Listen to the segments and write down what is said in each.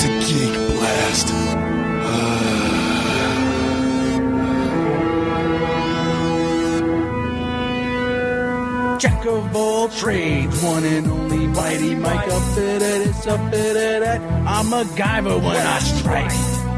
to Geek Blast. Jack of all trades, one and only mighty Mike. Up it, it's up it. I'm a MacGyver when I strike.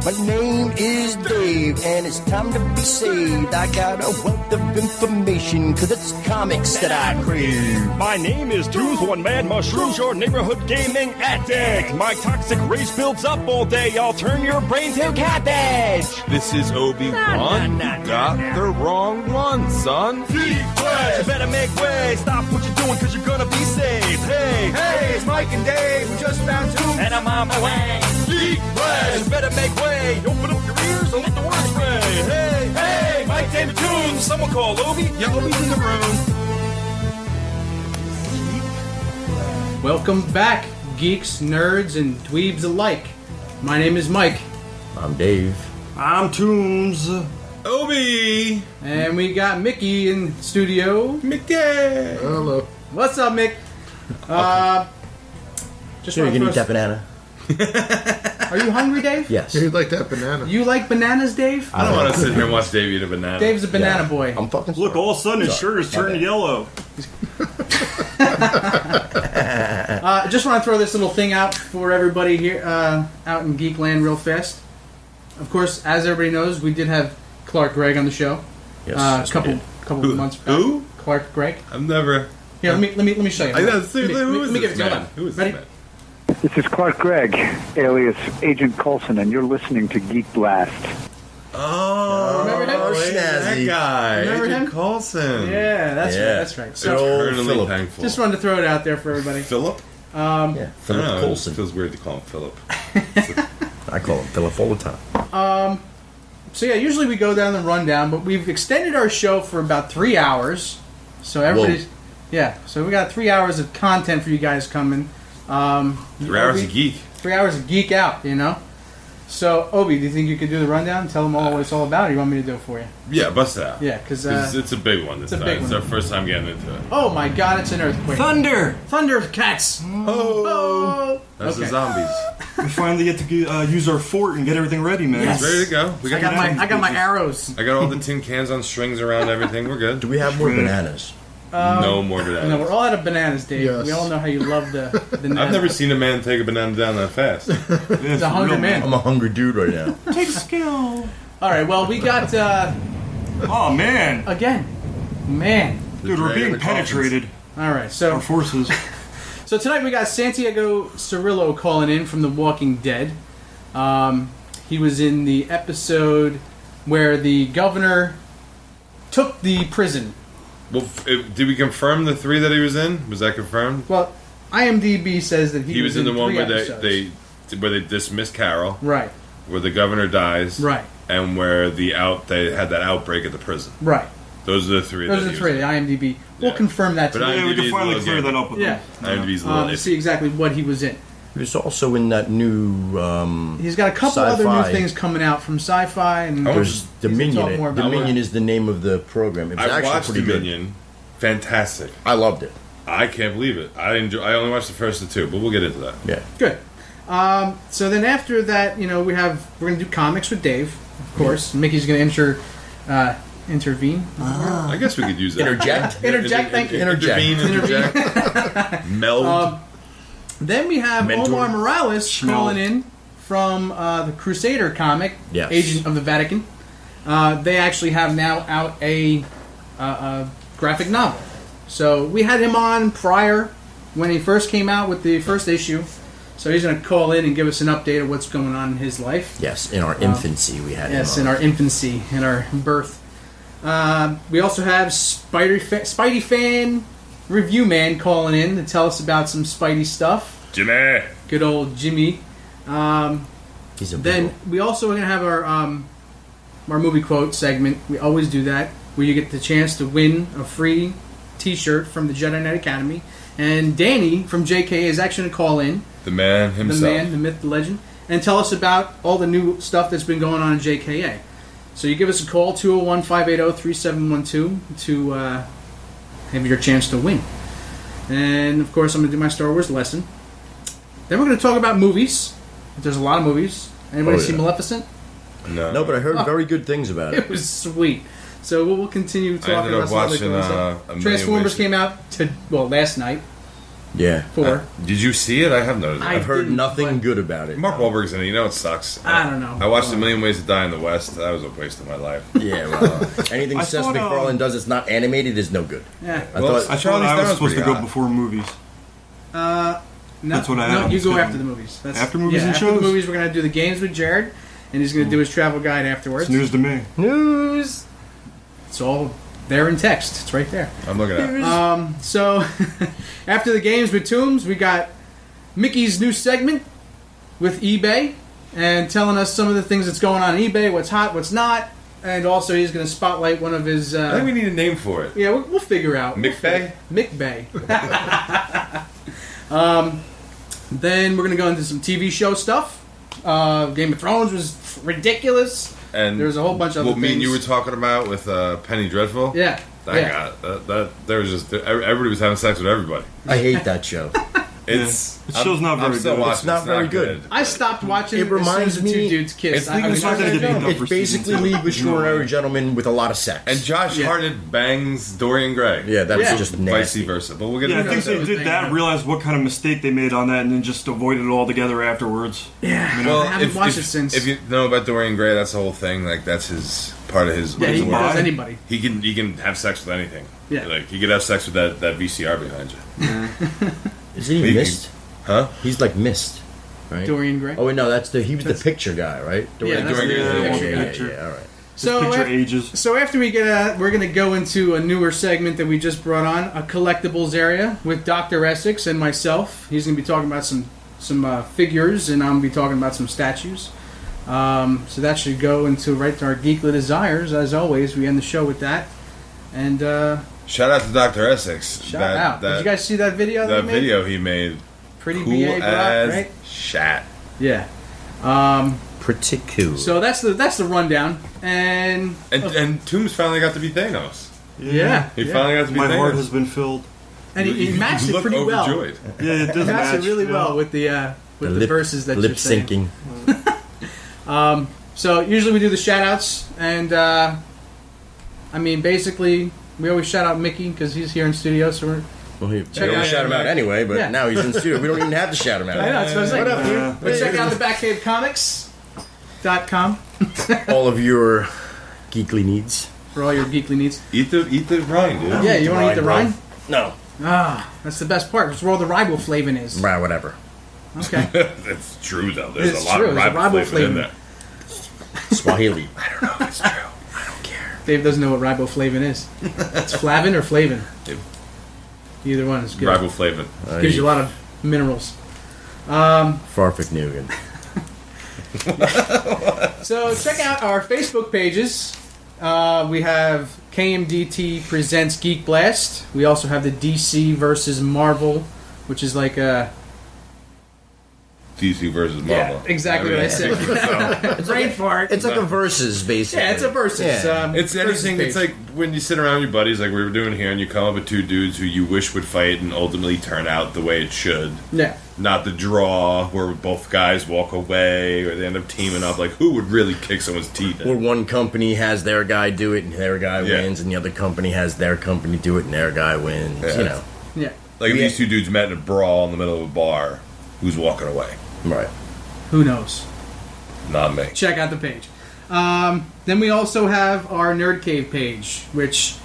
My name is Dave, and it's time to be saved. I got a wealth of information, cause it's comics that I crave. My name is Tooth, one mad mushrooms, your neighborhood gaming addict. My toxic race builds up all day, I'll turn your brain to cabbage. This is Obi-Wan. You got the wrong one, son. Geek Blast! You better make way, stop what you're doing, cause you're gonna be saved. Hey, it's Mike and Dave, we just found Tooth, and I'm on my way. Geek Blast! You better make way. Open up your ears and let the words spray. Hey, Mike, Dave, and Toons. Someone call Obi. Yeah, Obi's in the room. Welcome back, geeks, nerds, and dweebs alike. My name is Mike. I'm Dave. I'm Toons. Obi! And we got Mickey in studio. Mickey! Hello. What's up, Mick? Just Sure, you wanna can eat throw that banana. Are you hungry, Dave? Yes. You'd like that banana. You like bananas, Dave? I don't want to sit here and watch Dave eat a banana. Dave's a banana Yeah. boy. I'm fucking Look, sorry. all of a sudden his shirt is turning yellow. Just want to throw this little thing out for everybody here out in Geekland real fast. Of course, as everybody knows, we did have Clark Gregg on the show Yes, a yes, we couple did. of months back. Who? Clark Gregg. I've never... Here, let me show you. I know, Let me give it to you. Hold on. Who is Ready? this man? This is Clark Gregg, alias Agent Coulson, and you're listening to Geek Blast. Oh, Remember him? wait, that Snazzy. guy. Remember Agent him? Coulson. Yeah, that's Yeah. right. That's right. So, Eternally Philip. thankful. just wanted to throw it out there for everybody. Philip? Yeah, I don't Philip know, Coulson. It feels weird to call him Philip. I call him Philip all the time. So yeah, usually we go down the rundown, but we've extended our show for about 3 hours. So everybody's so we got 3 hours of content for you guys coming. 3 hours of geek. 3 hours of geek out, you know. So Obi, do you think you could do the rundown and tell them all what it's all about, or you want me to do it for you? Yeah, bust it out. Yeah, because It's a big one this it's a time. big It's one. our first time getting into it. oh my God, it's an earthquake! Thunder! Thundercats! Oh, That's okay. the zombies. We finally get to use our fort and get everything ready, man. Yes. Ready to go. We I got my arrows. I got all the tin cans on strings around everything. We're good. Do we have more bananas? No more bananas. No, we're all out of bananas, Dave. Yes. We all know how you love the I've never seen a man take a banana down that fast. He's a hungry man. I'm a hungry dude right now. Take skill. All right, well, we got Oh, man. again, man. Dude, we're dragon being of the coffins. penetrated. All right, so Our forces. So tonight we got Santiago Cirillo calling in from The Walking Dead. He was in the episode where the governor took the prison. Well, did we confirm the 3 that he was in? Was that confirmed? Well, IMDb says that He was in the one 3 where episodes. they dismissed Carol, Right, where the governor dies, right, and where they had that outbreak at the prison. right. Those are the 3. Those are that the he 3. was The in. IMDb. We'll Yeah. confirm that But tonight. Yeah, we IMDb can is finally a little clear game. that up with Yeah. them. IMDb's a little To iffy. see exactly what he was in. He was also in that new. He's got a couple other new Sci-fi. things coming out from Sci-fi, and There's talk Dominion. more about Dominion that. is the name of the program. It was I actually watched pretty Dominion. Fantastic. good. I loved it. I can't believe it. I only watched the first of 2, but we'll get into that. Yeah. Good. So then after that, you know, we're going to do comics with Dave, of course. Mickey's going to intervene. I guess we could use that. Interject. Interject, thank you. Intervene, interject. Meld. Then we have Mentor. Omar Morales calling in from the Crusader comic, Yes. Agent of the Vatican. They actually have now out a graphic novel. So we had him on prior when he first came out with the first issue. So he's going to call in and give us an update of what's going on in his life. Yes, in our infancy we had Yes, him in on. our infancy, in our birth. We also have Spidey fan review man calling in to tell us about some Spidey stuff. Jimmy. Good old Jimmy. He's a Then big we also are going to have our movie quote segment. We always do that, where you get the chance to win a free T-shirt from the Jedi Knight Academy. And Danny from JK is actually going to call in. The man himself. The man, the myth, the legend, and tell us about all the new stuff that's been going on in JKA. So you give us a call, 201-580-3712, to have your chance to win. And, of course, I'm going to do my Star Wars lesson. Then we're going to talk about movies. There's a lot of movies. Anybody Oh, see yeah. Maleficent? No, but I heard very good things about It it. was sweet. So we'll continue talking ended about up some other watching, things. A Million Transformers Ways- came out last night. Yeah. 4. Did you see it? I have noticed. I I've heard didn't, nothing but- good about it. Mark Wahlberg's in it. You know it sucks. I don't know. I watched A Million Ways to Die in the West. That was a waste of my life. Yeah, well, anything I Seth thought, MacFarlane does that's not animated is no good. Yeah. I Well, thought I Charlie's thought I was Theron's supposed to pretty go hot. before movies. No, That's what I no, had. you go Skip after it. the movies. After movies and after shows? the movies, we're going to do the games with Jared, and he's going to do his travel guide afterwards. It's news to me. news. It's all there in text. It's right there. I'm looking at it. So, after the games with Toombs, we got Mickey's new segment with eBay and telling us some of the things that's going on eBay, what's hot, what's not, and also he's going to spotlight one of his. I think we need a name for it. Yeah, we'll figure out. McBay? McBay. Then we're going to go into some TV show stuff. Game of Thrones was ridiculous. And There's a whole bunch of other what me and you were things. talking about with Penny Dreadful. Yeah. That yeah. got that. There was just everybody was having sex with everybody. I hate that show. It's The show's not I'm very still good. watching. It's not very good. I stopped watching It as reminds soon as the two me- dudes kissed. It's League of not gonna get picked up It's for season basically 2. League of Extraordinary Gentlemen with a lot of sex. And Josh Yeah. Hartnett bangs Dorian Gray. yeah, that's Yeah. just Vice nasty. versa. But we'll get Yeah, I into think that. they did that, realized what kind of mistake they made on that, and then just avoided it altogether afterwards. Yeah. Well, I haven't if, watched if, it since. if you know about Dorian Gray, that's the whole thing. Like that's his part of his. yeah, he his Why? does anybody. He can have sex with anything. Yeah. Like he could have sex with that VCR behind you. Isn't he Maybe. missed? Huh? He's like missed, right? Dorian Gray. Oh wait, no, he was the picture guy, right? Yeah, that's Dorian the Gray. picture guy. picture. All right. So Picture af- ages. So after we get we're going to go into a newer segment that we just brought on, a collectibles area with Dr. Essex and myself. He's going to be talking about some figures, and I'm going to be talking about some statues. So that should go into right to our Geekly Desires. As always, we end the show with that. And Shout out to Dr. Essex. shout out. Did you guys see that video? that he made? video he made? Pretty Cool BA Brock, as right? shat. Yeah. Pretty cool. So that's the rundown. And And Toombs finally got to be Thanos. yeah, He finally got to be My Thanos. heart has been filled. and he You matched it look pretty well. overjoyed. Yeah, it does He matched match. it really yeah. well with the verses that lip you're saying. syncing. So usually we do the shout outs, and I mean, basically, we always shout out Mickey because he's here in studio, so we're. Well, we Check always out- shout him out anyway, but Yeah. now he's in the studio. We don't even have to shout him out. I know, that's what I'm saying. What up, dude? Yeah. But check out the BackcaveComics.com All of your geekly needs. for all your geekly needs. Eat the rind, dude. Yeah, you want to eat the rind? No. Ah, that's the best part. It's where all the riboflavin is. Right, whatever. Okay. It's true though. There's It's a lot true. of There's a riboflavin in riboflavin. there. Swahili. Dave doesn't know what riboflavin is. It's flavin or flavin? Yep. Either one is good. Riboflavin. Gives you a lot of minerals. Farfik Nugan. So check out our Facebook pages. We have KMDT Presents Geek Blast. We also have the DC versus Marvel, which is like a... DC versus Marvel. Yeah, exactly what I said. Brain fart. It's like a versus, basically. Yeah, it's a versus. Yeah. It's versus anything. page. It's like when you sit around with your buddies, like we were doing here, and you come up with two dudes who you wish would fight and ultimately turn out the way it should. Yeah. Not the draw where both guys walk away or they end up teaming up. Like who would really kick someone's teeth in? Or one company has their guy do it and their guy Yeah. wins, and the other company has their company do it and their guy wins. Yeah. You know. Yeah. Like if Yeah. these two dudes met in a brawl in the middle of a bar, who's walking away? Right. Who knows? Not me. Check out the page. Then we also have our Nerd Cave page, which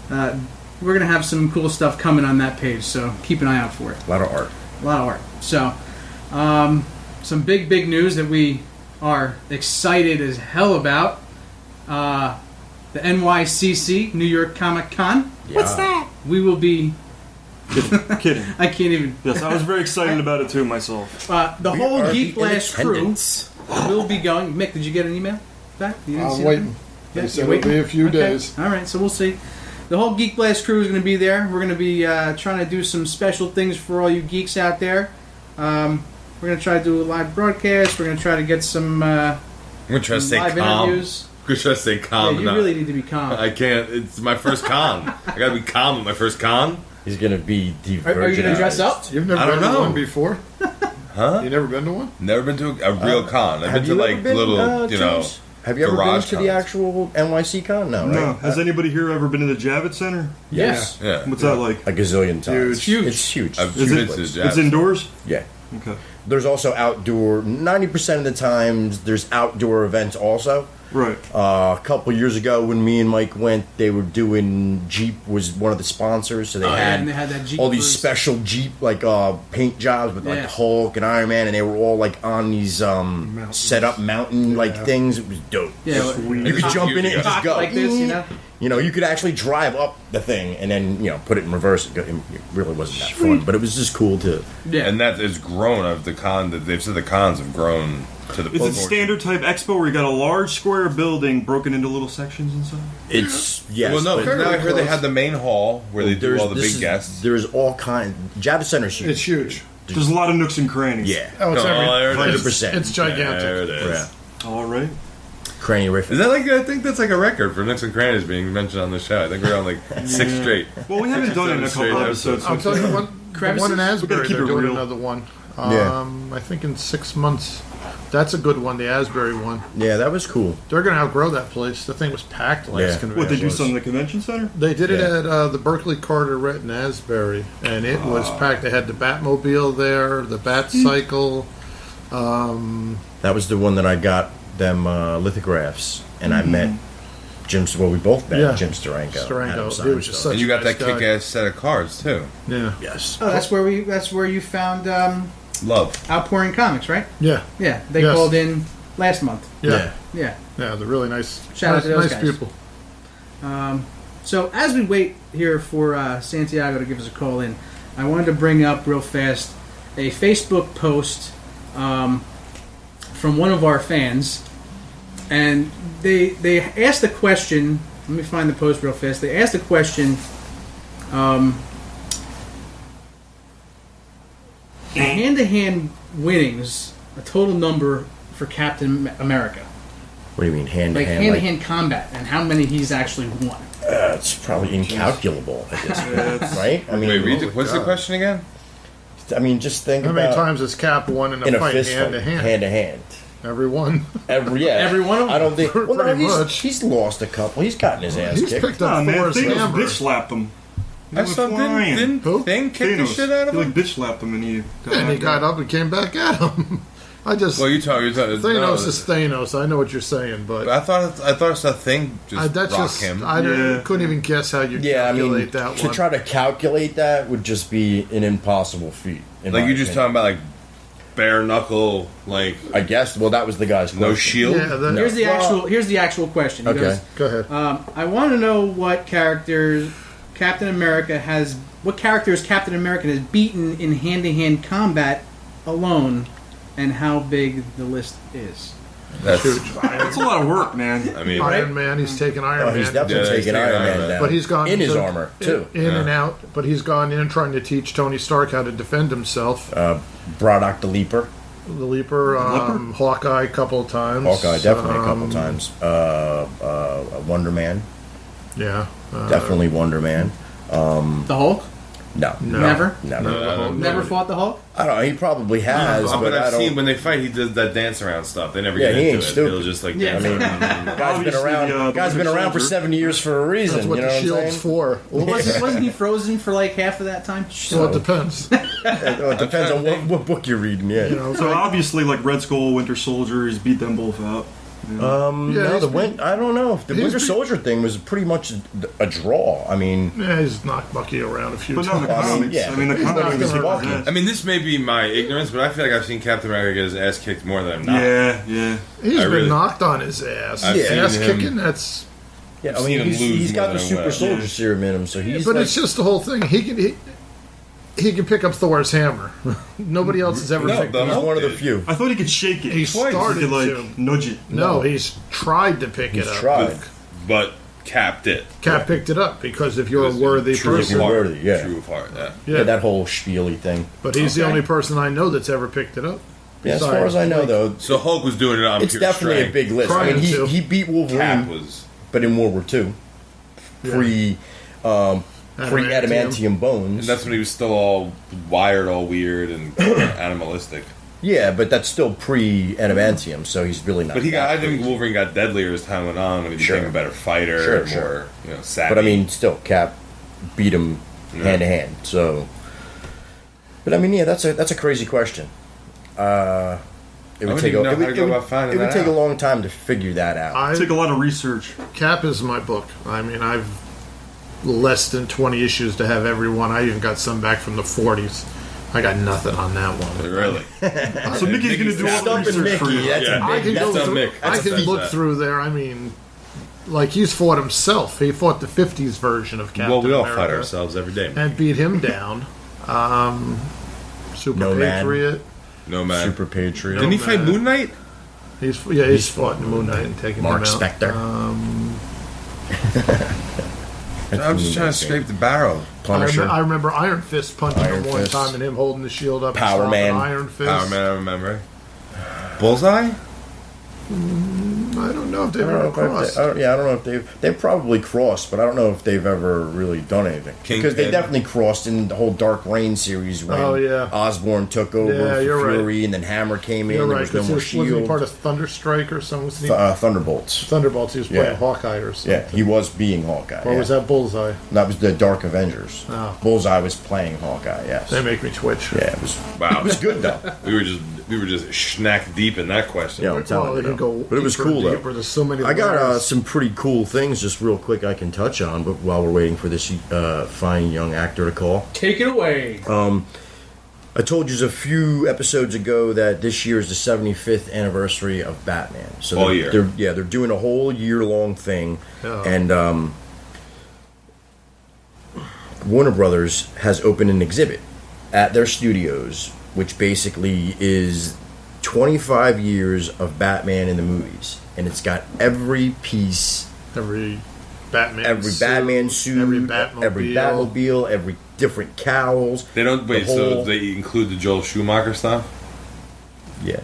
we're going to have some cool stuff coming on that page, so keep an eye out for it. A lot of art. A lot of art. So, some big news that we are excited as hell about. The NYCC, New York Comic Con. Yeah. What's that? We will be... Kidding. I can't even... Yes, I was very excited about it too myself. the whole are Geek the Blast crew independents. will be going... Mick, did you get an email back? You didn't see I'm that? waiting. Yeah, They said you're it'll be a few Okay. days. All right, so we'll see. The whole Geek Blast crew is going to be there. We're going to be trying to do some special things for all you geeks out there. We're going to try to do a live broadcast. We're going to try to get some I'm gonna try to stay live calm. interviews. I'm gonna try to stay Yeah, calm. you really need to be calm. I can't. It's my first con. I gotta be calm at my first con. He's gonna be Are you going to dress up? You've never I don't been to know. one before? Huh? You never been to one? Never been to a real con. I've been to like little, James? Have you ever been garage to the cons. actual NYC con? No, No. right? Has anybody here ever been to the Javits Center? Yes. Yeah. What's that like? A gazillion times. Huge. It's huge. I've Is been it? to the It's Jazz. indoors. Yeah. Okay. There's also outdoor. 90% of the times, there's outdoor events also. Right. A couple years ago, when me and Mike went, they were doing Jeep was one of the sponsors, so they had and they had that Jeep all these first. special Jeep paint jobs with like Yeah. Hulk and Iron Man, and they were all like on these set up mountain like things. It was dope. Yeah, You could jump in it and just cock go like this, you know. You know, you could actually drive up the thing and then put it in reverse. It really wasn't that fun, but it was just cool to. Yeah, And that is grown of the con. That they've said the cons have grown to the. Is it standard type expo where you got a large square building broken into little sections and stuff? It's yes. Well, no, but because now I heard they had the main hall where they do all the this big is- guests. There's all kinds. Javits Center's huge. It's huge. There's a lot of nooks and crannies. Yeah, Oh, it's there it is. 100%. It's gigantic. There it is. Yeah. All right. Cranny riff. Is that like? I think that's like a record for Nooks and Crannies being mentioned on the show. I think we're on like 6 straight. Well, we haven't done it in a couple Straight episodes. I'll tell you one. The one in Asbury, keep they're it doing real. another one. Yeah. I think in 6 months. That's a good one, the Asbury one. Yeah, that was cool. They're going to outgrow that place. The thing was packed last Yeah. convention. What, they do something in the convention center? They did it Yeah. at the Berkeley Carteret in Asbury, and it was packed. They had the Batmobile there, the Bat Cycle. That was the one that I got them lithographs, and I met Jim. Well, we both met Yeah. Jim Steranko. Steranko. Adam He was Seinfeld. just such And you got nice that guy. kick-ass set of cards too. Yeah. Yes. Oh, that's where you found Love. Outpouring Comics, right? Yeah. Yeah, they Yes. called in last month. Yeah. Yeah. Yeah, they're really nice. Shout out to those nice guys. people. So as we wait here for Santiago to give us a call in, I wanted to bring up real fast a Facebook post from one of our fans, and they asked the question. Let me find the post real fast. They asked the question. Hand-to-hand winnings, a total number for Captain America, What do you mean hand to like hand? hand-to-hand combat, and how many he's actually won. It's probably incalculable at this point, right? I mean, Wait, read what's the question again? I mean, just think How many about times has Cap won in in a a fight fist hand fight, to hand? hand to hand. Every one. Every one of them? I don't think. Well, no, Pretty much. he's lost a couple. He's gotten his ass He's kicked. picked Nah, up man, Forrest Thanos Hammer. bitch slapped him. He I went saw flying. didn't Who? Thing kick the Thanos. shit out of He him. like bitch slapped him and he got And he knocked got out. up and came back at him. I just Well, you're talking. Thanos is Thanos. I know what you're saying, but I thought it's a thing. Just that's rock just him. I Yeah. couldn't even guess how you Yeah, I mean, calculate that to one. try to calculate that would just be an impossible feat. in Like my you're just opinion. talking about like bare knuckle, like I guess. Well, that was the guy's no question. shield. yeah, that, Here's the Well- actual question. He Okay. goes, go ahead. I want to know what characters Captain America has beaten in hand-to-hand combat alone, and how big the list is. That's. That's a lot of work, man. I mean, Iron Man. He's taken Iron Oh, Man. he's definitely Yeah, he's taking taking Iron Iron Man Man. down. But he's gone in his to- armor too. in and out. But he's gone in trying to teach Tony Stark how to defend himself. Braddock the Leaper, The Leaper, Hawkeye a couple of times. Hawkeye definitely a couple times. Wonder Man, Yeah. definitely Wonder Man. The Hulk? No, Never? never. Never fought the Hulk? I don't know. He probably has, but but I I've don't. seen when they fight, he does that dance around stuff. They never Yeah, get he into ain't it. stupid. He'll just like Yeah. dance I mean, around. Guy's been Obviously, around. the Guy's been Winter around for Soldier. 7 years for a reason. That's what you know the what I'm shield's saying? for. Well, wasn't he frozen for like half of that time? So it depends. It depends on what book you're reading. Yeah. You know, So obviously, like Red Skull, Winter Soldier, he's beat them both out. No, he's I don't know. The he's Winter been- Soldier thing was pretty much a draw. I mean, yeah, he's knocked Bucky around a few But no, the times. comics. yeah. I mean, the He's not comics. even he was walking. dead. I mean, this may be my ignorance, but I feel like I've seen Captain America get his ass kicked more than I'm not. Yeah. He's I been really- knocked on his ass. I've seen Ass him- kicking, that's... yeah, I seen mean, him lose he's got more the than super well. soldier Yeah. serum in him, so he's. But like, it's just the whole thing. He can pick up Thor's hammer. Nobody else has ever No, picked the it he's up. Hulk one of the did. few. I thought he could shake it. He twice. started He could like to. nudge it. No, he's tried to pick He's it up. tried. But Cap did. Cap picked it up because if you're a worthy True of person. heart. Worthy, yeah. True of heart, yeah. Yeah, that whole spiely thing. But he's the Okay. only person I know that's ever picked it up. Yeah, as far Besides, as I know, like, though, So Hulk was doing it on it's pure definitely strength. a big list. I Trying mean, to. he beat Wolverine, Cap was. but in World War II, pre Adamantium. adamantium bones. And that's when he was still all wired, all weird, and animalistic. Yeah, but that's still pre-adamantium, so he's really not. But I think crazy. Wolverine got deadlier as time went on, and he became a better fighter, Sure, and sure. more, savvy. But I mean, still, Cap beat him hand to hand. So, but I mean, yeah, that's a crazy question. It would take a long time to figure that out. Take a lot of research. Cap is my book. I mean, I've less than 20 issues to have every one. I even got some back from the 40s. I got nothing on that one. Really? So Mickey's going to do all the research for you. I can go through. I can look through there. I mean, like he's fought himself. He fought the 50s version of Captain Well, we all America fight ourselves every day, man. and beat him down. Super Nomad. Patriot. No, man. Super Patriot. Didn't he fight Nomad. Moon Knight? He's fought in Moon Knight and taken Mark him out. Spector. I'm just trying to scrape the barrel. Punisher. I remember Iron Fist punching Iron him one Fist. time and him holding the shield up. Power and stopping Man. Iron Fist. Power Man, I remember. Bullseye? I don't know if they've I don't know ever if crossed. I don't know if they've probably crossed, but I don't know if they've ever really done anything. Because they Kingpin. definitely crossed in the whole Dark Reign series when Osborn took over Yeah, for you're Fury, right. and then Hammer came in. You're There right, was no because more wasn't he Shield. part of Thunderstrike or something? Wasn't he? Thunderbolts. Thunderbolts, he was playing Yeah. Hawkeye or something. Yeah, he was being Hawkeye. Or yeah. was that Bullseye? That was the Dark Avengers. Oh. Bullseye was playing Hawkeye. Yes. They make me twitch. Yeah, it was. Wow. It was good though. We were just schnack deep in that question. Yeah, I'm telling Well, you. they can though. go But it was deeper cool and though. deeper. There's so many I got layers. some pretty cool things just real quick I can touch on, but while we're waiting for this fine young actor to call. Take it away. I told you a few episodes ago that this year is the 75th anniversary of Batman. So All year. They're doing a whole year-long thing. Oh. And Warner Brothers has opened an exhibit at their studios, which basically is 25 years of Batman in the movies. And it's got every piece, Every Batman every suit, Batman suit, every Batmobile. every different cowls. They don't wait. The whole- So they include the Joel Schumacher stuff. Yeah,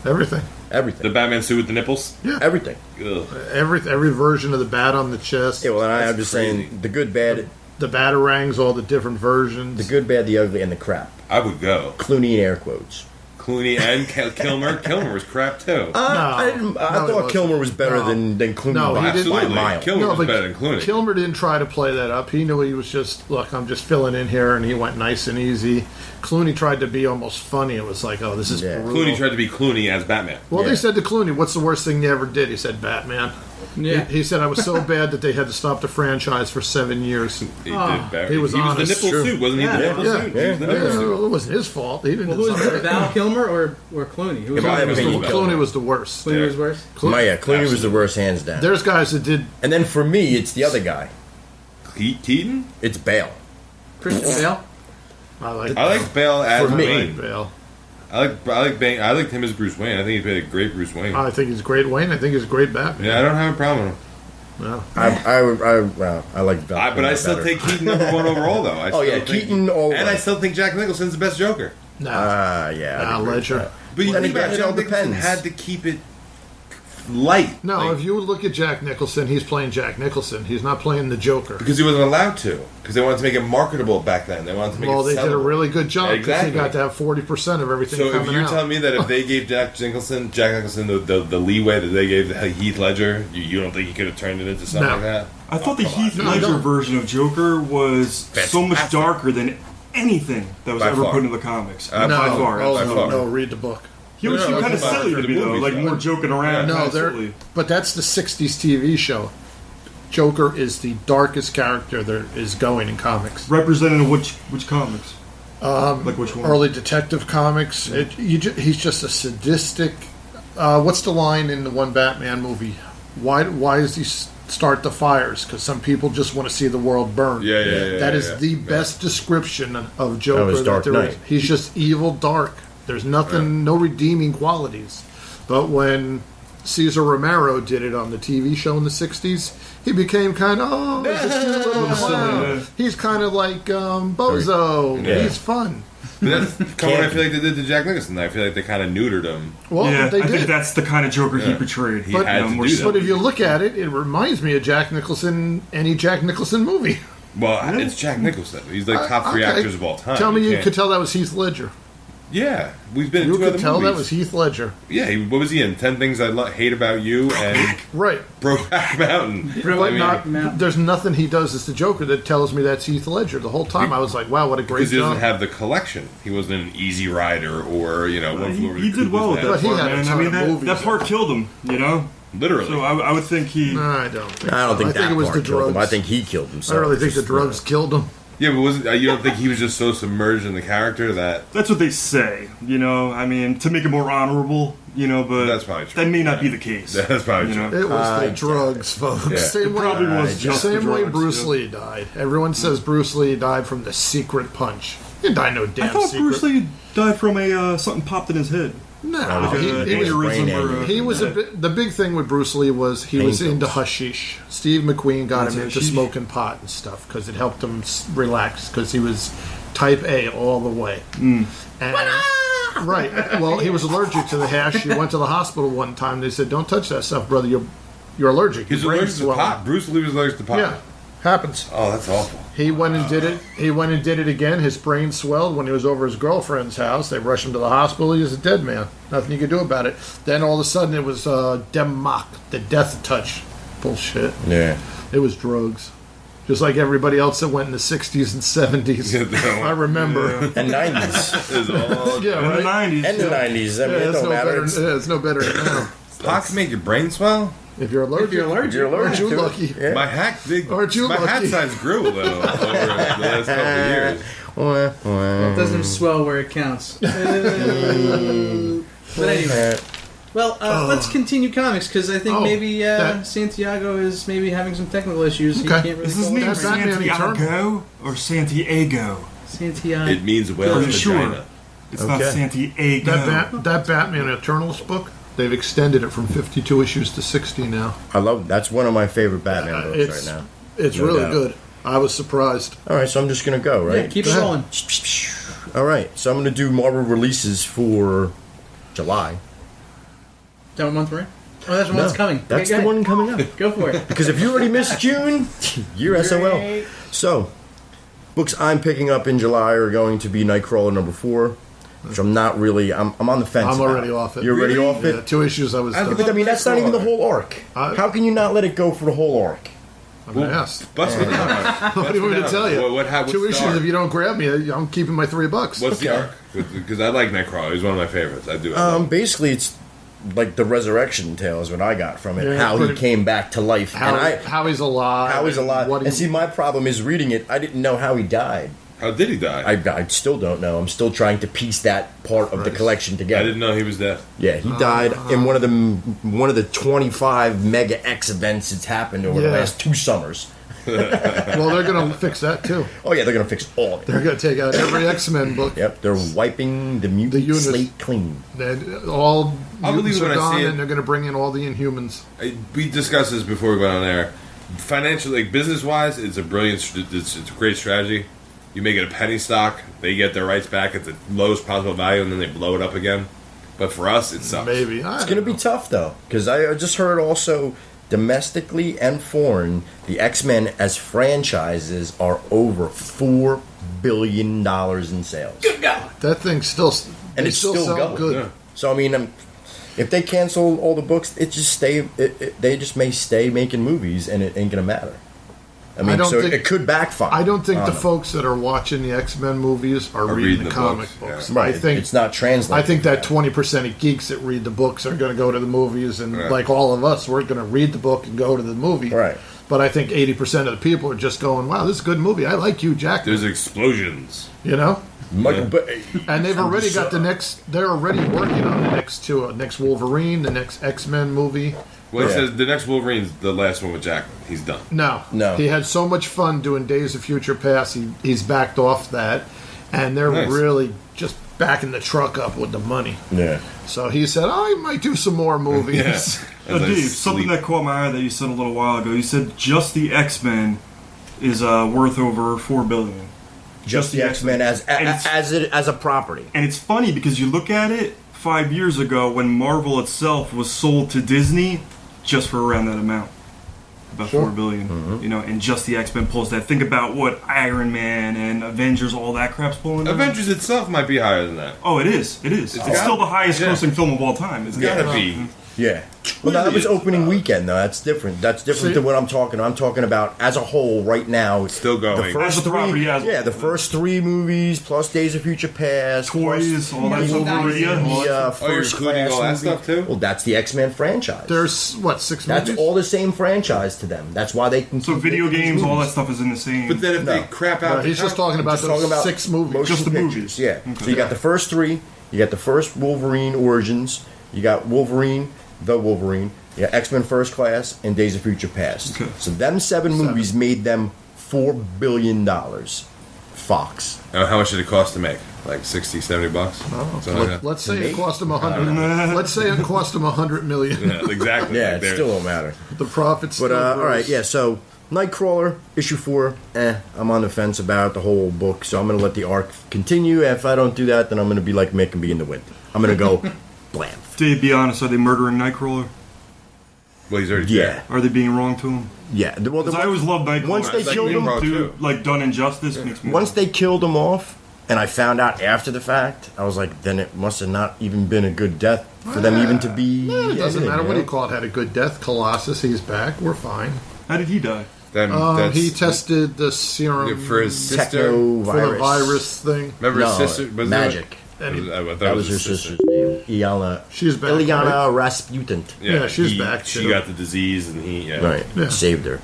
Everything. everything. The Batman suit with the nipples. Everything. Ugh. Every version of the bat on the chest. Yeah, well, and I'm That's just crazy. saying the good, bad, The batarangs, all the different versions. the good, bad, the ugly, and the crap. I would go. Clooney in air quotes. Clooney and Kilmer. Kilmer was crap too. I No, thought wasn't. Kilmer was better No. than Clooney No, by, he didn't. by a Absolutely. mile. Kilmer was but better than Clooney. Kilmer didn't try to play that up. He knew he was just, look, I'm just filling in here, and he went nice and easy. Clooney tried to be almost funny. It was like, oh, this is Yeah. brutal. Clooney tried to be Clooney as Batman. Well, Yeah. they said to Clooney, what's the worst thing you ever did? He said, Batman. Yeah. He said, I was so bad that they had to stop the franchise for 7 years. He did better. he was the honest. nipple Sure. suit, wasn't he? Yeah. The nipple Yeah. suit. He was the Yeah. nipple suit. It wasn't his fault. He didn't Well, who was design it? it. Val Kilmer or Clooney? Who was In my the opinion, Clooney was the worst. Clooney was worse. Clooney was the worst, hands down. There's guys that did. And then for me, it's the other guy. Keaton? It's Bale. Christian Bale. I like I like Bale as For me. Wayne. Bale. I like Bane. I liked him as Bruce Wayne. I think he played a great Bruce Wayne. I think he's great Wayne. I think he's great Batman. Yeah, I don't have a problem with him. No. I like Val. But I Kilmer still better. take Keaton number one overall, though. I Oh, still yeah, think- Keaton all And way. I still think Jack Nicholson's the best Joker. No. Yeah. I'd agree with Ledger. that. But you Then think again, about it all Jack Nicholson depends. had to keep it light. No, like, if you look at Jack Nicholson, he's playing Jack Nicholson. He's not playing the Joker. because he wasn't allowed to. Because they wanted to make it marketable back then. They wanted to make Well, it they did a sellable. really good job because Exactly. he got to have 40% of everything So if coming you're out. telling me that if they gave Jack Nicholson the leeway that they gave Heath Ledger, you don't think he could have turned it into something No. like that? I thought the Heath No, I Ledger don't. version of Joker was so much Fantastic. darker than anything that was By ever far. put in the comics. No. By far. oh, by no, far. no, read the book. He was No, kind of about silly for to the me, though. movies, Like, though. more joking around. No, kinda they're, silly. but that's the 60s TV show. Joker is the darkest character there is going in comics. Representing which comics? Like which one? Early detective comics. He's just a sadistic. What's the line in the one Batman movie? Why does he start the fires? Because some people just want to see the world burn. Yeah. That is yeah. the best description of Joker. That was Dark there is. Knight. He's just evil, dark. There's nothing, no redeeming qualities. But when Cesar Romero did it on the TV show in the 60s, he became kind of, he's a cute little clown. He's kind of like Bozo. Yeah. He's fun. But that's kind of what I feel like they did to Jack Nicholson. I feel like they kind of neutered him. Well, yeah, they I think did. that's the kind of Joker he Yeah. portrayed. He had to more do that. But if you look at it, it reminds me of Jack Nicholson, any Jack Nicholson movie. Well, it's Jack Nicholson. He's like top three Okay. actors of all time. Tell me you can't- could tell that was Heath Ledger. Yeah, we've been in You two other could tell movies. that was Heath Ledger. Yeah, what was he in? 10 Things I Hate About You and Right. Brokeback Mountain. But there's nothing he does as the Joker that tells me that's Heath Ledger. The whole time I was like, wow, what a great Because he doesn't job. have the collection. He wasn't an Easy Rider or, One Floor Over the He did Cuckoo's well with Nest. that But he part, had a man. ton I of mean, movies. that part killed him, Literally. So I would think he... No, I don't think I don't so. think that it was part the killed him. drugs. I think he killed himself. I really think the Just, drugs killed him. Yeah, but you don't think he was just so submerged in the character that... That's what they say, I mean, to make it more honorable, but That's probably true. that may not be the case. That's probably true. It was the drugs, folks. Yeah. Same way, probably was just the same way drugs, Bruce yeah. Lee died. Everyone says Bruce Lee died from the secret punch. He didn't die no damn I thought secret. Bruce Lee died from something popped in his head. No, Like he was aneurysm or He was the big thing with Bruce Lee was he was Pain into pills. hashish. Steve McQueen got him That's into hashish. smoking pot and stuff because it helped him relax because he was type A all the way. And, right. Well, he was allergic to the hash. He went to the hospital one time. They said, "Don't touch that stuff, brother. You're allergic. He's Your brain's allergic to swelling." pot. Bruce Lee was allergic to pot. Yeah, happens. Oh, that's awful. He went and did it. He went and did it again. His brain swelled when he was over his girlfriend's house. They rushed him to the hospital. He was a dead man. Nothing you could do about it. Then all of a sudden it was Demach, the death touch. Bullshit. Yeah. It was drugs. Just like everybody else that went in the 60s and 70s. I remember. And 90s. It's all... Yeah, In the right? 90s. And the 90s. I mean, it don't matter. It's no better than now. Pot can make your brain swell? If you're allergic, If you're allergic aren't you to it. lucky? Yeah. My hat Aren't you my hat lucky? size grew a little over the last couple of years. It doesn't swell where it counts. But anyway, well, let's continue comics because I think maybe Santiago is maybe having some technical issues. He Okay. can't really Is his follow name it right now. Santiago or Santiago? Santiago. It means whale's I'm sure. vagina. It's not Okay. Santiago. That Batman Eternals book, they've extended it from 52 issues to 60 now. That's one of my favorite Batman books It's right now. It's No really doubt. good. I was surprised. All right, so I'm just going to go, right? Yeah, keep it Go rolling. All right, so I'm going to do Marvel releases for July. That one month, right? Oh, that's the one that's coming. That's Okay, the go one coming up. ahead. Go for it. Because if you already missed June, you're SOL. Great. So, books I'm picking up in July are going to be Nightcrawler #4, which I'm not really. I'm on the fence. I'm about. already off it. You're already Really? off it. Yeah, 2 issues I was done. But I mean, that's not even the whole arc. I- How can you not let it go for the whole arc? I'm going to ask. Bust me down. What do you want me to tell you? What's 2 the issues, arc? if you don't grab me, I'm keeping my $3. What's the Okay. arc? Because I like Nightcrawler. He's one of my favorites. I do. Basically, it's like the resurrection tale is what I got from it. Yeah, how he pretty- came back to life. How he's alive. How he's alive. What And see, my problem is reading it. I didn't know how he died. How did he die? I still don't know. I'm still trying to piece that part of the collection I together. didn't know he was dead. Yeah, he died in one of the 25 Mega X events that's happened over the Yeah. last 2 summers. Well, they're going to fix that too. Oh yeah, they're gonna fix all of it. They're going to take out every X-Men book. Yep, they're wiping the mutant units. slate clean. All I'll believe mutants it are when I gone, see it. and they're going to bring in all the Inhumans. We discussed this before we went on air. Financially, like business wise, it's a brilliant. It's a great strategy. You make it a penny stock. They get their rights back at the lowest possible value, and then they blow it up again. But for us, it sucks. Maybe It's gonna be tough though, because I just heard also domestically and foreign, the X-Men as franchises are over $4 billion in sales, that thing still, and they it's still sell going. good. Yeah. So I mean, if they cancel all the books, they just may stay making movies, and it ain't gonna matter. I mean, don't so think- it could backfire. I don't think on the them. folks that are watching the X-Men movies are reading the comic books. yeah. Right? I think it's not translated. I think that 20% of geeks that read the books are going to go to the movies, and Right. like all of us, we're going to read the book and go to the movie. Right. But I think 80% of the people are just going, "Wow, this is a good movie. I like Hugh Jackman." There's explosions. You know, But and they've already got the next. They're already working on the next 2, next Wolverine, the next X-Men movie. Well, it Yeah. says the next Wolverine's the last one with Jackman. He's done. No, he had so much fun doing Days of Future Past. He's backed off that, and they're Nice. really just backing the truck up with the money. yeah, So he said, "I might do some more movies." Yes. As I Dave, something sleep. that caught my eye that you said a little while ago. You said just the X-Men is worth over $4 billion. just the X-Men as a property. And it's funny because you look at it 5 years ago when Marvel itself was sold to Disney just for around that amount. about Sure. $4 billion. Mm-hmm. You know, and just the X-Men pulls that. Think about what Iron Man and Avengers, all that crap's pulling. now. Avengers itself might be higher than that. Oh, it is. It is. It's got- still the highest yeah. grossing film of all time. It's Gotta got be. Yeah. Well, no, that was opening weekend, though. That's different. That's different See- than what I'm talking. I'm talking about as a whole right now. Still going. The first As a property, three, as a yeah, the whole. first 3 movies plus Days of Future Past, Toys, all that stuff. merchandising. Yeah, all that plus stuff. the you're first including class all that movie. stuff, too? Well, that's the X-Men franchise. There's what 6 That's movies? all the same franchise to them. That's why they can. So keep video making these games, all that movies. stuff is in the same. But then if they No. crap out, He's just talking about Just those talking about 6 movies. motion Just the pictures. movies. Yeah. So you got the first 3. You got the first Wolverine Origins. You got Wolverine, the Wolverine. You got X-Men First Class and Days of Future Past. Okay. So them 7 movies made them $4 billion. Fox. how much did it cost to make? Like $60, $70? Something like that. Let's say it cost them 100. Let's say it cost them 100 million. Yeah, exactly. Yeah, Like it they're- still don't matter. The profits. But still all right, gross. yeah. So Nightcrawler issue 4. I'm on the fence about the whole book, so I'm gonna let the arc continue. If I don't do that, then I'm gonna be like Mick and be in the wind. I'm gonna go blam. To be honest, are they murdering Nightcrawler? Well, he's already Yeah, dead. Are they being wrong to him? yeah. Well, Because I always loved Nightcrawler. Once they Like killed him, Nimrod, to too. like done injustice makes me. once they killed him off, and I found out after the fact, I was like, then it must have not even been a good death for them even to be. It doesn't editing, matter you what know? he called. Had a good death. Colossus, he's back. We're fine. How did he die? Then that's He tested the serum for his sister. Techno for the virus. virus thing. Remember No, his sister? Was magic. I thought That it was her his sister's name. Ilyana. She's back, Ilyana Rasputin. Yeah, she's back, She too. got the disease, and he. Yeah. Right. Yeah. Saved her.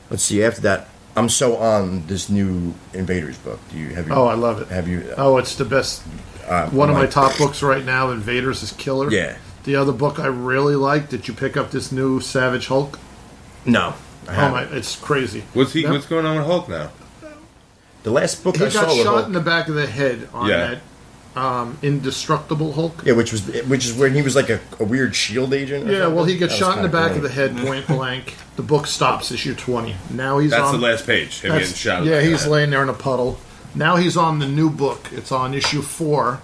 Let's see. After that, I'm so on this new Invaders book. Have you? Oh, I love it. Have you? Oh, it's the best. One of my Mike. top books right now, Invaders, is killer. Yeah. The other book I really like. Did you pick up this new Savage Hulk? No. I Oh haven't. my! It's crazy. What's he? Yep. What's going on with Hulk now? The last book He I saw got with shot Hulk, in the back of the head on Yeah. that indestructible Hulk. yeah, which is when he was like a weird shield agent. or Yeah, well, he something? gets That was shot in the kinda back cool. of the head, point blank. The book stops, issue 20. Now he's That's on. the last page. Him getting shot. Yeah, he's like laying there in a puddle. Now he's on the new book. It's on issue 4.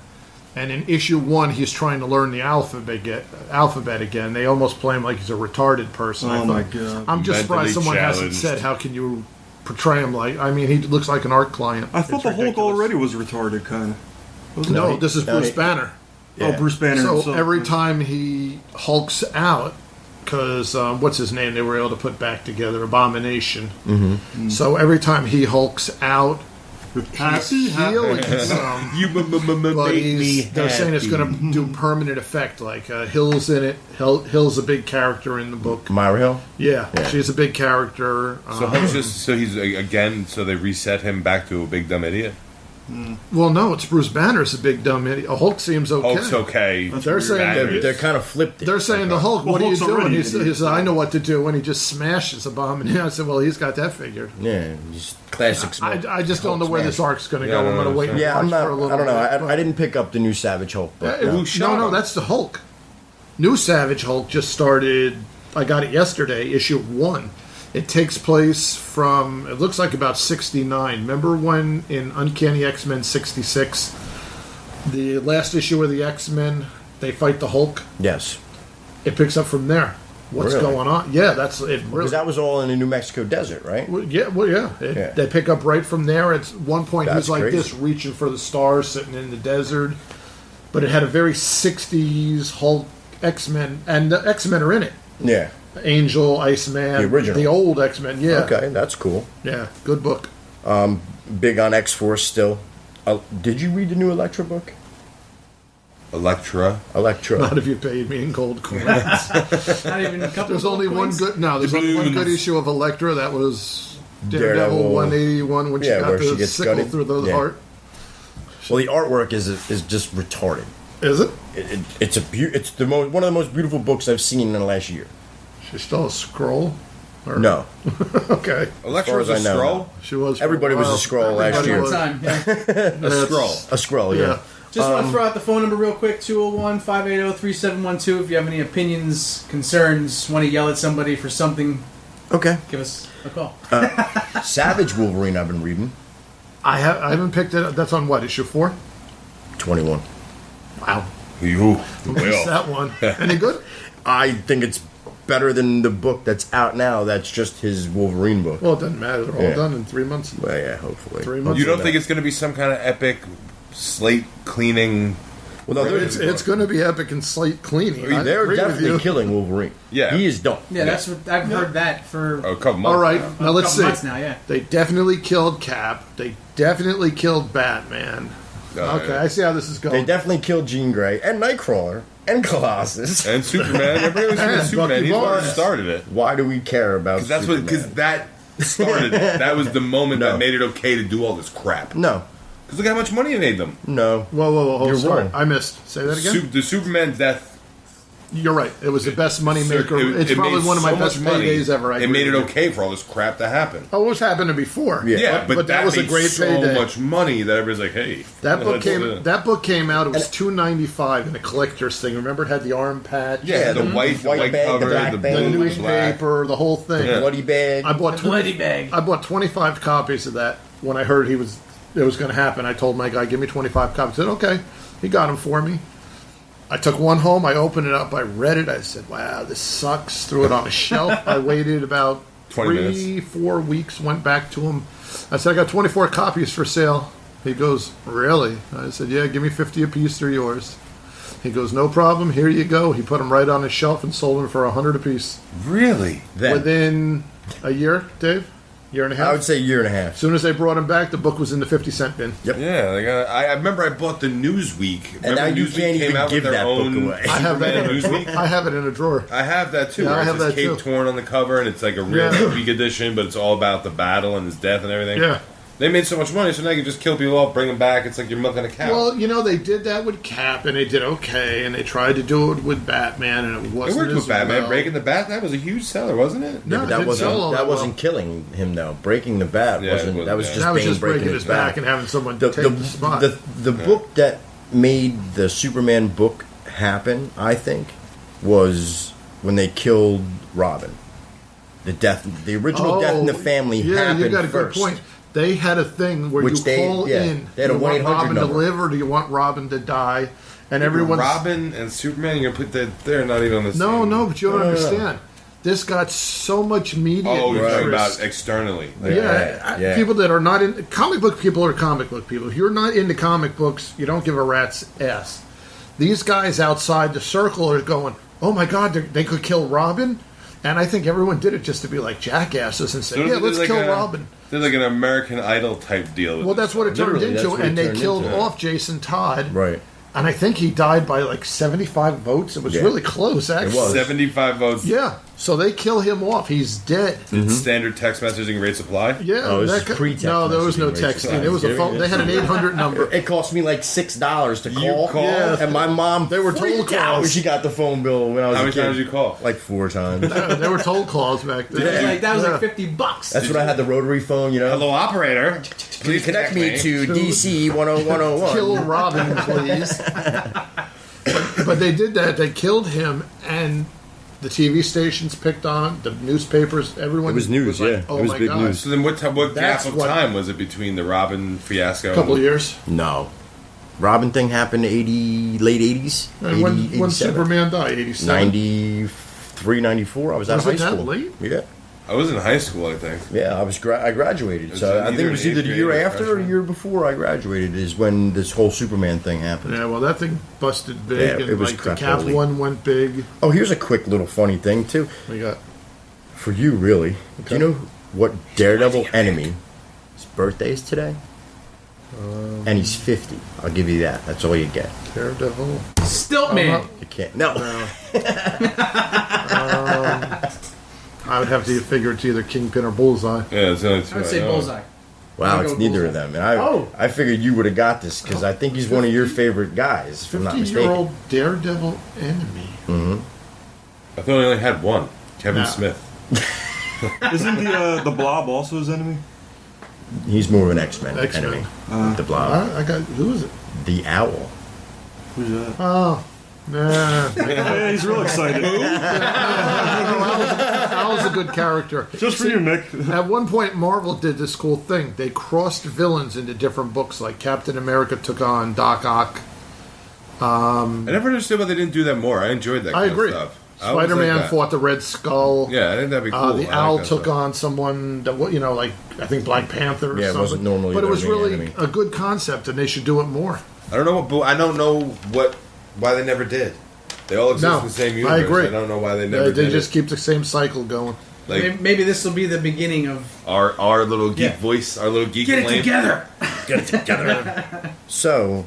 And in issue 1, he's trying to learn the alphabet again. They almost play him like he's a retarded person. I Oh, my thought- God. I'm just surprised Mentally someone hasn't challenged. said, how can you portray him like... I mean, he looks like an art client. I thought It's the Hulk ridiculous. already was retarded, kind of. No, he- this is no, Bruce he- Banner. Oh, Bruce Banner So himself. every time he hulks out, because what's his name? They were able to put back together Abomination. Mm-hmm. So every time he hulks out, Happy, healing happy. some. You But they're saying it's going to do permanent effect. Like Hill's in it. Hill's a big character in the book. Myra Hill. Yeah, Yeah. she's a big character. So Hulk's just so he's again. So they reset him back to a big dumb idiot. Well, no, it's Bruce Banner's a big dumb idiot. Hulk seems okay. Hulk's okay. They're saying Banner They're is- kind of flipped. They're saying the Hulk, Well, what are you Hulk's doing? already He an idiot. says, I know what to do, and he just smashes Abomination. I said, well, he's got that figured. Yeah, just classic. I just don't know where this arc's going to Yeah, go. I I'm don't going to wait and understand. Yeah, watch I'm not. for a little I don't know. bit. I didn't pick up the new Savage Hulk, but Who shot no, him? that's the Hulk. New Savage Hulk just started. I got it yesterday, issue 1. It takes place from, it looks like about 69. Remember when in Uncanny X-Men 66, the last issue of the X-Men, they fight the Hulk? yes, It picks up from there. What's Really? going on? Yeah, that's it. because Really, that was all in the New Mexico desert, right? yeah, well, yeah. Yeah. They pick up right from there. At one point, That's he's like crazy. this, reaching for the stars, sitting in the desert. But it had a very 60s Hulk X-Men, and the X-Men are in it. Yeah. Angel, Iceman, The original. the old X-Men. Yeah, Okay, that's cool. yeah, good book. Big on X-Force still. Did you read the new Elektra book? Elektra. Elektra. Not if you paid me in gold coins. Not even a couple. There's only one coins? good. No, there's only one good Balloons. issue of Elektra. That was Daredevil Daredevil. 181 when she Yeah, got where she the gets sickle gutted. through the Yeah. heart. Well, the artwork is just retarded. Is it? It's it's the one of the most beautiful books I've seen in the last year. She's still a scroll. Or- No, Okay. Elektra was far a as I know. scroll. She was. for Everybody was a while. scroll last Everybody year. was. Time. Yeah. That's- Scroll. a scroll. Yeah. Yeah. Just want to throw out the phone number real quick, 201-580-3712. If you have any opinions, concerns, want to yell at somebody for something, Okay. give us a call. Savage Wolverine. I've been reading. I haven't picked it up. That's on what, issue 4? 21. Wow. You Missed will. that one. Any good? I think it's better than the book that's out now. That's just his Wolverine book. Well, it doesn't matter. They're all Yeah. done in 3 months. Well, yeah, hopefully. 3 months. You don't think it's going to be some kind of epic slate cleaning? Well, no, It's going to be epic and slate cleaning. I they're agree with definitely you. killing Wolverine. Yeah. He is done. Yeah, that's what I've heard that for A couple months. All right, a now let's couple see. months now. Yeah. They definitely killed Cap. They definitely killed Batman. Okay, yeah. I see how this is They going. definitely killed Jean Grey and Nightcrawler and Colossus. And Superman. Everybody was And Superman. Bucky He's the one who Barnes. started it. Why do we care about? Because Superman? that started. That was the moment No. that made it okay to do all this crap. No, Because look how much money it made them. no. Whoa, You're sorry. wrong. I missed. Say that again? The Superman death. You're right. It was the best money maker. It's probably made one of my so best much money, paydays ever. I It agree made it with you. okay for all this crap to happen. Oh, it was happening before. Yeah. Yeah, but that was a made great so payday. much money that everybody's like, hey. That book let's, came. That book came out. It was $2.95 in a collector's thing. Remember, it had the arm patch. Yeah, the white White bag, cover, the black the bag. the blue, newspaper, the whole thing. Yeah. Bloody bag. I bought Bloody bag. I bought 25 copies of that when I heard it was going to happen. I told my guy, "Give me 25 copies." He said, "Okay." He got them for me. I took one home. I opened it up. I read it. I said, "Wow, this sucks." Threw it on a shelf. I waited about 20 4 weeks. Went back to him. I said, "I got 24 copies for sale." He goes, "Really?" I said, "Yeah, give me 50 apiece. They're yours." He goes, "No problem. Here you go." He put them right on his shelf and sold them for 100 apiece. Really? Then Within a year, Dave? Year and a half? I would say a year and a half. As soon as they brought him back, the book was in the 50-cent bin. Yeah, like, I remember I bought the Newsweek. And now you can't even give that book away. I have that Superman in a, Newsweek. I have it in a drawer. I have that too. Yeah, where I it's have just that Cape too. Torn on the cover, and it's like a real Yeah. week edition, but it's all about the battle and his death and everything. Yeah. They made so much money, so now you can just kill people off, bring them back. It's like you're milking a cow. Well, they did that with Cap, and they did okay, and they tried to do it with Batman, and it it wasn't worked as with Batman. well. Breaking the Bat, that was a huge seller, wasn't it? No, but it that didn't sell all wasn't well. killing him though. Breaking the bat Yeah, it wasn't. wasn't, That was yeah. just That was Bane just breaking his back and having someone The, take the spot. the book that made the Superman book happen, I think, was when they killed Robin. The original death in the family happened you got a first. good point. They had a thing where Which you they- call yeah, in. they had a do you want 1-800 Robin to number. live, or do you want Robin to die? And everyone's Robin and Superman, you're gonna put that. They're not even on the same. no, but you don't No. understand. This got so much media Oh, you're talking interest. about externally. Yeah. People that are not in comic book people are comic book people. If you're not into comic books, you don't give a rat's ass. These guys outside the circle are going, "Oh my God, they could kill Robin," and I think everyone did it just to be like jackasses and say, So "Yeah, they're let's like kill a- Robin." They're like an American Idol type deal. With Well, this that's what it stuff. turned Literally, into, that's what and it they turned killed into. off Jason Todd, Right. and I think he died by like 75 votes. It was Yeah. really close, actually. was. 75 votes. Yeah, so they kill him off. He's dead. Standard text messaging rate supply. Yeah, Oh, this that is co- pre-text no, there was no messaging, right? texting. It was a phone. They had an 800 number. It cost me like $6 to You call. called? Yeah. And my mom, They were told freaked out calls. when she got the phone bill when I was How a many kid. times did you call? Like 4 times. They were told calls back then. That was Yeah. like $50. That's when I had the rotary phone, Hello, operator. Please connect me to DC 10101. Kill Robin, please. But they did that. They killed him, and the TV stations picked on it. The newspapers, everyone. It was news, like, yeah. Oh It was my big God. news. So then, what gap That's of what- time was it between the Robin fiasco? A couple of years. No. Robin thing happened late 80s. And when 87. Superman died, 87. 93, 94. I was out of Was high it that school. late? Yeah. I was in high school, I think. Yeah, I graduated. Was So it I think either it was an either eighth the year grade or after or the freshman? year before I graduated is when this whole Superman thing happened. Yeah, well, that thing busted big, Yeah, and it was like the crap Cap holy. one went big. Oh, here's a quick little funny thing, too. We got For you, really. Do you know what Daredevil enemy his birthday is today? And he's 50. I'll give you that. That's all you get. Daredevil. Stilt man. You can't. No. I would have to figure it's either Kingpin or Bullseye. Yeah, it's only two. I would say know. bullseye. Wow, I'll it's go neither Bullseye. of them. And Oh. I figured you would have got this because I think he's one of your favorite guys, if I'm not mistaken. 50-year-old Daredevil enemy. I thought I only had one. Kevin No. Smith. Isn't the Blob also his enemy? He's more of an X-Men, X-Men. enemy. The Blob. I got who is it? The Owl. Who's that? Oh, nah. Yeah, he's real excited. Al's a good character. Just for you, Nick. At one point, Marvel did this cool thing. They crossed villains into different books. Like Captain America took on Doc Ock. I never understood why they didn't do that more. I enjoyed that I kind agree. of stuff. I always Spider-Man like that. fought the Red Skull. Yeah, I think that'd be cool. The I Owl like that took stuff. on someone that, like, I think Black Panther or Yeah, it something. wasn't normally but it their was main really enemy. a good concept, and they should do it more. I don't know why they never did. They all exist No, in the same I universe. agree. I don't know why they never They did just it. keep the same cycle going. Like Maybe this will be the beginning of our little geek Yeah. voice, our little geek get it flame. together. Get it together. So,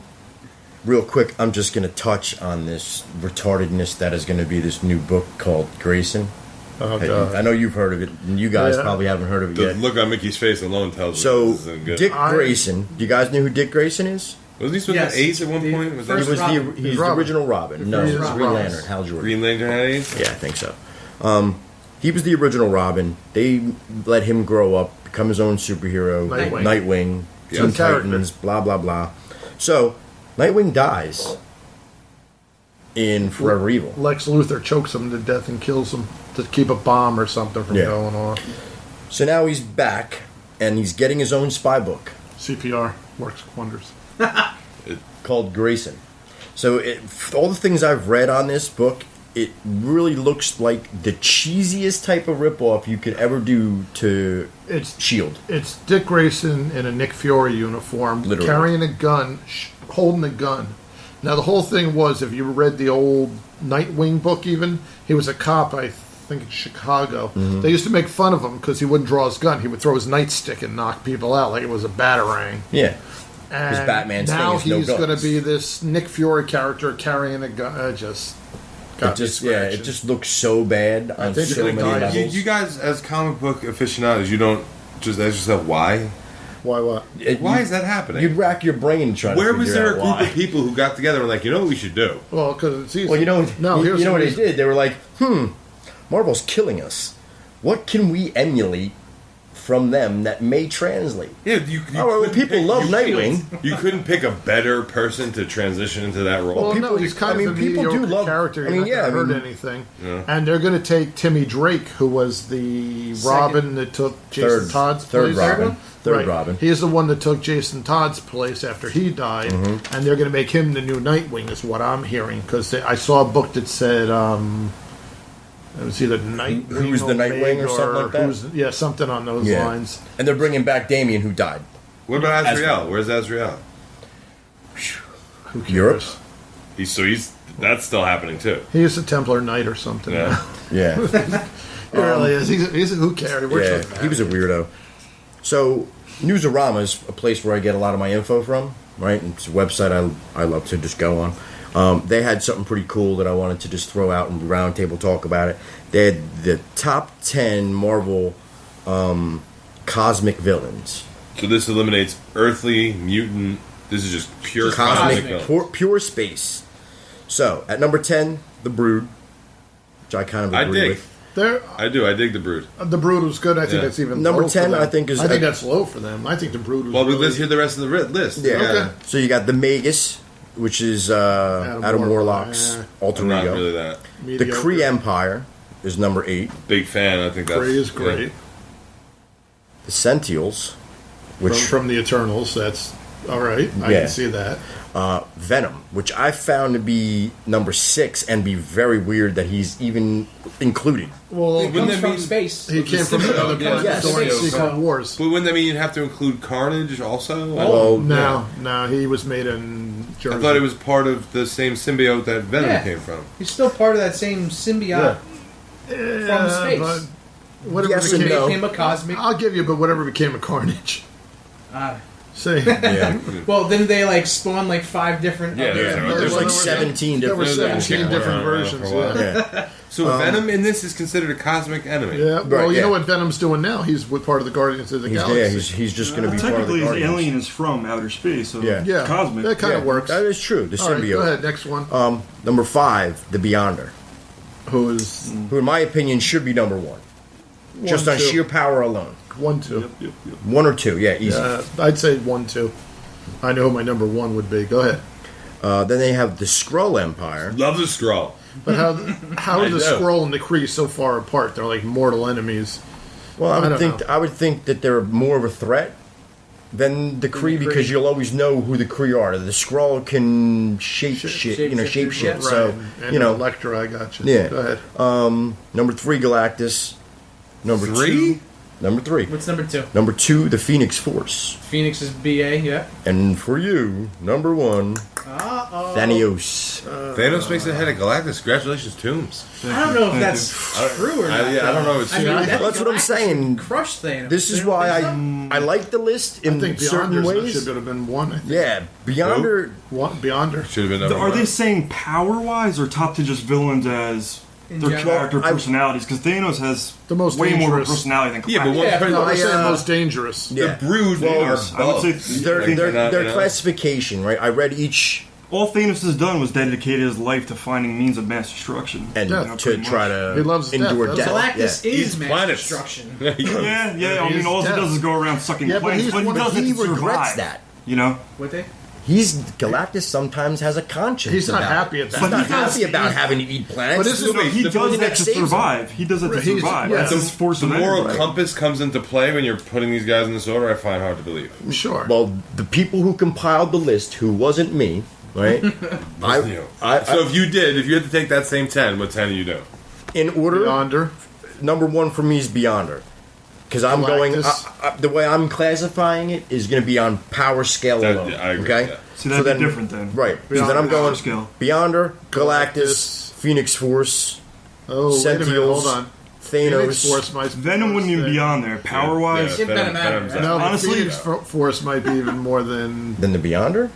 real quick, I'm just going to touch on this retardedness that is going to be this new book called Grayson. Oh, God. I know you've heard of it, and you guys Yeah. probably haven't heard of it The yet. look on Mickey's face alone tells us So, this isn't good. Dick I- Grayson, do you guys know who Dick Grayson is? Wasn't he supposed Yes. to have AIDS at one The point? Was He that first was Robin. he's the Robin. original Robin. No, He's it was Robin. Green Lantern, Hal Jordan. Green Lantern had AIDS? Yeah, I think so. He was the original Robin. They let him grow up, become his own superhero. Nightwing. Yeah. Teen Good character. Titans, blah, blah, blah. So, Nightwing dies in Forever Evil. Lex Luthor chokes him to death and kills him to keep a bomb or something from Yeah. going off. So now he's back, and he's getting his own spy book CPR works wonders. called Grayson. So all the things I've read on this book, it really looks like the cheesiest type of ripoff you could ever do to It's S.H.I.E.L.D. It's Dick Grayson in a Nick Fury uniform, Literally. carrying a gun, holding a gun. Now, the whole thing was, if you read the old Nightwing book even, he was a cop, I think, in Chicago. Mm-hmm. They used to make fun of him because he wouldn't draw his gun. He would throw his nightstick and knock people out like it was a batarang. Yeah. And Batman's now thing is no he's going to guns. be this Nick Fury character carrying a gun. Got me It scratching. just looks so bad on think so it's many like levels. You guys, as comic book aficionados, you don't just ask yourself why? Why what? Why is that happening? You'd rack your brain trying Where to was figure there a out group why. of people who got together and were like, you know what we should do? Well, because it's easy. Well, No, here's you know the what they reason. did? They were like, Marvel's killing us. What can we emulate from them that may translate? Yeah, you well, couldn't people love you Nightwing. couldn't- You couldn't pick a better person to transition into that role. Well, people- no, he's kind I mean, of a people do mediocre love- character. I You're mean, not yeah, gonna I hurt mean- anything. Yeah. And they're going to take Timmy Drake, who was the Robin that took Jason Todd's third place. Robin. Third Right. Robin. He is the one that took Jason Todd's place after he died, Mm-hmm. and they're going to make him the new Nightwing, is what I'm hearing. Because I saw a book that said it was either Nightwing, Who's the Nightwing or something like that? Yeah, something on those Yeah. lines. And they're bringing back Damien, who died. What about As- Azrael? Where's Azrael? Who cares? Europe? He's that's still happening too. He is a Templar Knight or something. Yeah. Yeah. He really is. He's a who cares? We're Yeah, just he was a weirdo. So, Newsarama is a place where I get a lot of my info from, right? It's a website I love to just go on. They had something pretty cool that I wanted to just throw out and roundtable talk about it. They had the top 10 Marvel cosmic villains. So this eliminates earthly, mutant. This is just pure cosmic. Pure space. So, at number 10, The Brood, which I kind of I agree dig. with. there. I do. I dig the Brood. The Brood was good. I think Yeah. that's even Number low for 10, them. I think, is- I think that's low for them. I think the Brood was. Well, really, let's hear the rest of the list. Yeah. Okay. So you got the Magus, which is Adam Warlock's alter I'm not ego. really that The mediocre. Kree Empire is number 8. big fan. I think that's Kree is great. The Sentials, which From the Eternals, that's all right. I Yeah. can see that. Venom, which I found to be number 6 and be very weird that he's even included. Well, It Wouldn't comes that from mean- space. he came from the other Yeah, planet yes. during Symbiote. Secret Wars. But wouldn't that mean you'd have to include Carnage also? Well, No, he was made in Jersey. I thought it was part of the same symbiote that Venom Yeah. came from. He's still part of that same symbiote from space. But whatever Yes became, and no. Became a cosmic. I'll give you, but whatever became a Carnage. See, Yeah. Well, then they like spawn like 5 different. Yeah, other- There's like There 17 there were different 17 Yeah. different Yeah. versions. For a while. Yeah. So Venom in this is considered a cosmic enemy. Yeah, well, Right, you yeah. know what Venom's doing now? He's with part of the Guardians of the He's, Galaxy. yeah, he's just going to be part of Technically, the his Guardians. alien is from outer space, so Yeah. yeah, cosmic. That kind of Yeah, works. That is true. The All right, symbiote. go ahead. Next one. Number 5, The Beyonder, Who is who in my opinion should be number 1. Just on 2. sheer power alone. 1, 2. Yep. 1 or 2, yeah, easy. I'd say 1, 2. I know who my number 1 would be. Go ahead. Then they have the Skrull Empire. Love the Skrull. But how I are the know. Skrull and the Kree so far apart? They're like mortal enemies. Well, I I would don't think know. I would think that they're more of a threat Then the Kree, Kree. because you'll always know who the Kree are. The Skrull can shape shift. Yeah. So, and you know. Elektra, I got you. Yeah. Go ahead. Number 3, Galactus. Number 2. Number 3. What's number 2? Number 2, the Phoenix Force. Phoenix is BA, yeah. And for you, number 1, Uh-oh. Thanos. Thanos makes it ahead of Galactus. Congratulations, Tombs. I don't know if that's true or not. I don't know if it's I mean, true. That's what I'm Galactus saying. Crushed Thanos. This is You don't why think I like the list in I think certain Beyonders ways. should have been 1. I think. Yeah, Beyonder. Beyonder. Should have been number Are one. they saying power-wise or top to just villains as In their general? character I- personalities? Because Thanos has The most way more of a dangerous. personality than Galactus. Yeah, but one Yeah, pretty No, much I say uh, most dangerous. Yeah. the Brood Well, are I would say bugs. Their Like, they're not, their you know? classification, right? I read each All Thanos has done was dedicated his life to finding means of mass destruction. and Yeah, to pretty try much. to He loves death, endure that's death. all. Galactus Yeah. is He's mass planets. destruction. Yeah, I He mean, is all he death. does is go around sucking Yeah, but planets, he's but he one of- does it He to regrets survive. that. You know? Would they? Galactus sometimes has a conscience. He's not about happy it. at that. He's not But he does- happy about having to eat planets. But isn't- No, he The does thing that to saves him. survive. He does it to He's- survive. yeah. That's his force The of moral energy. compass comes into play when you're putting these guys in this order. I find hard to believe. Sure. Well, the people who compiled the list, who wasn't me, right? You. So if you had to take that same 10, what 10 are you doing? In order, Beyonder. number 1 for me is Beyonder. Because I'm going, Galactus. the way I'm classifying it is going to be on power scale That- alone. I agree okay? with that. See, that'd be different then. Right. So then I'm Beyonder going scale. Beyonder, Galactus, Galactus. Phoenix Force, Oh, wait a minute. Sentials, Hold on. Thanos. Phoenix Force might Venom wouldn't even be on there. Power-wise, It better matter, Venom's right? No, out. Honestly- Phoenix Force might be even more than. Then the Beyonder?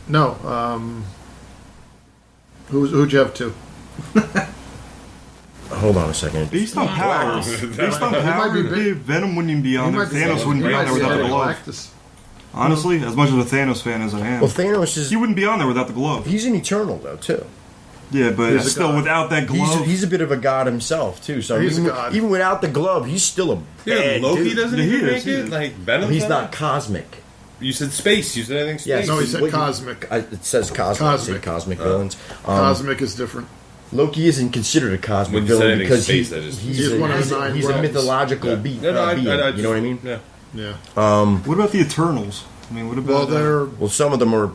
No. Who'd you have to? Hold on a second. based on power, based on power, be big. Venom wouldn't even be on there. Thanos wouldn't be on there without the glove. Galactus. Honestly, as much as a Thanos fan as I am, Well, Thanos is. he wouldn't be on there without the glove. He's an Eternal, though, too. Yeah, but He's a still, god. without that glove, He's a bit of a god himself, too. So He's a even, god. even without the glove, he's still a Yeah, bad Loki dude. doesn't Yeah, he even is, make he it. is. Like Venom. He's not cosmic. You said space. You said anything space. Yes. No, he said What you- cosmic. It says cosmic. Cosmic. It said cosmic villains. Cosmic is different. Loki isn't considered a cosmic When you said villain anything because space, I just- he's He's one of the nine he's a realms. mythological being. You know what I mean? Yeah. Yeah. what about the Eternals? I mean, what Well, about they're Well, some of them are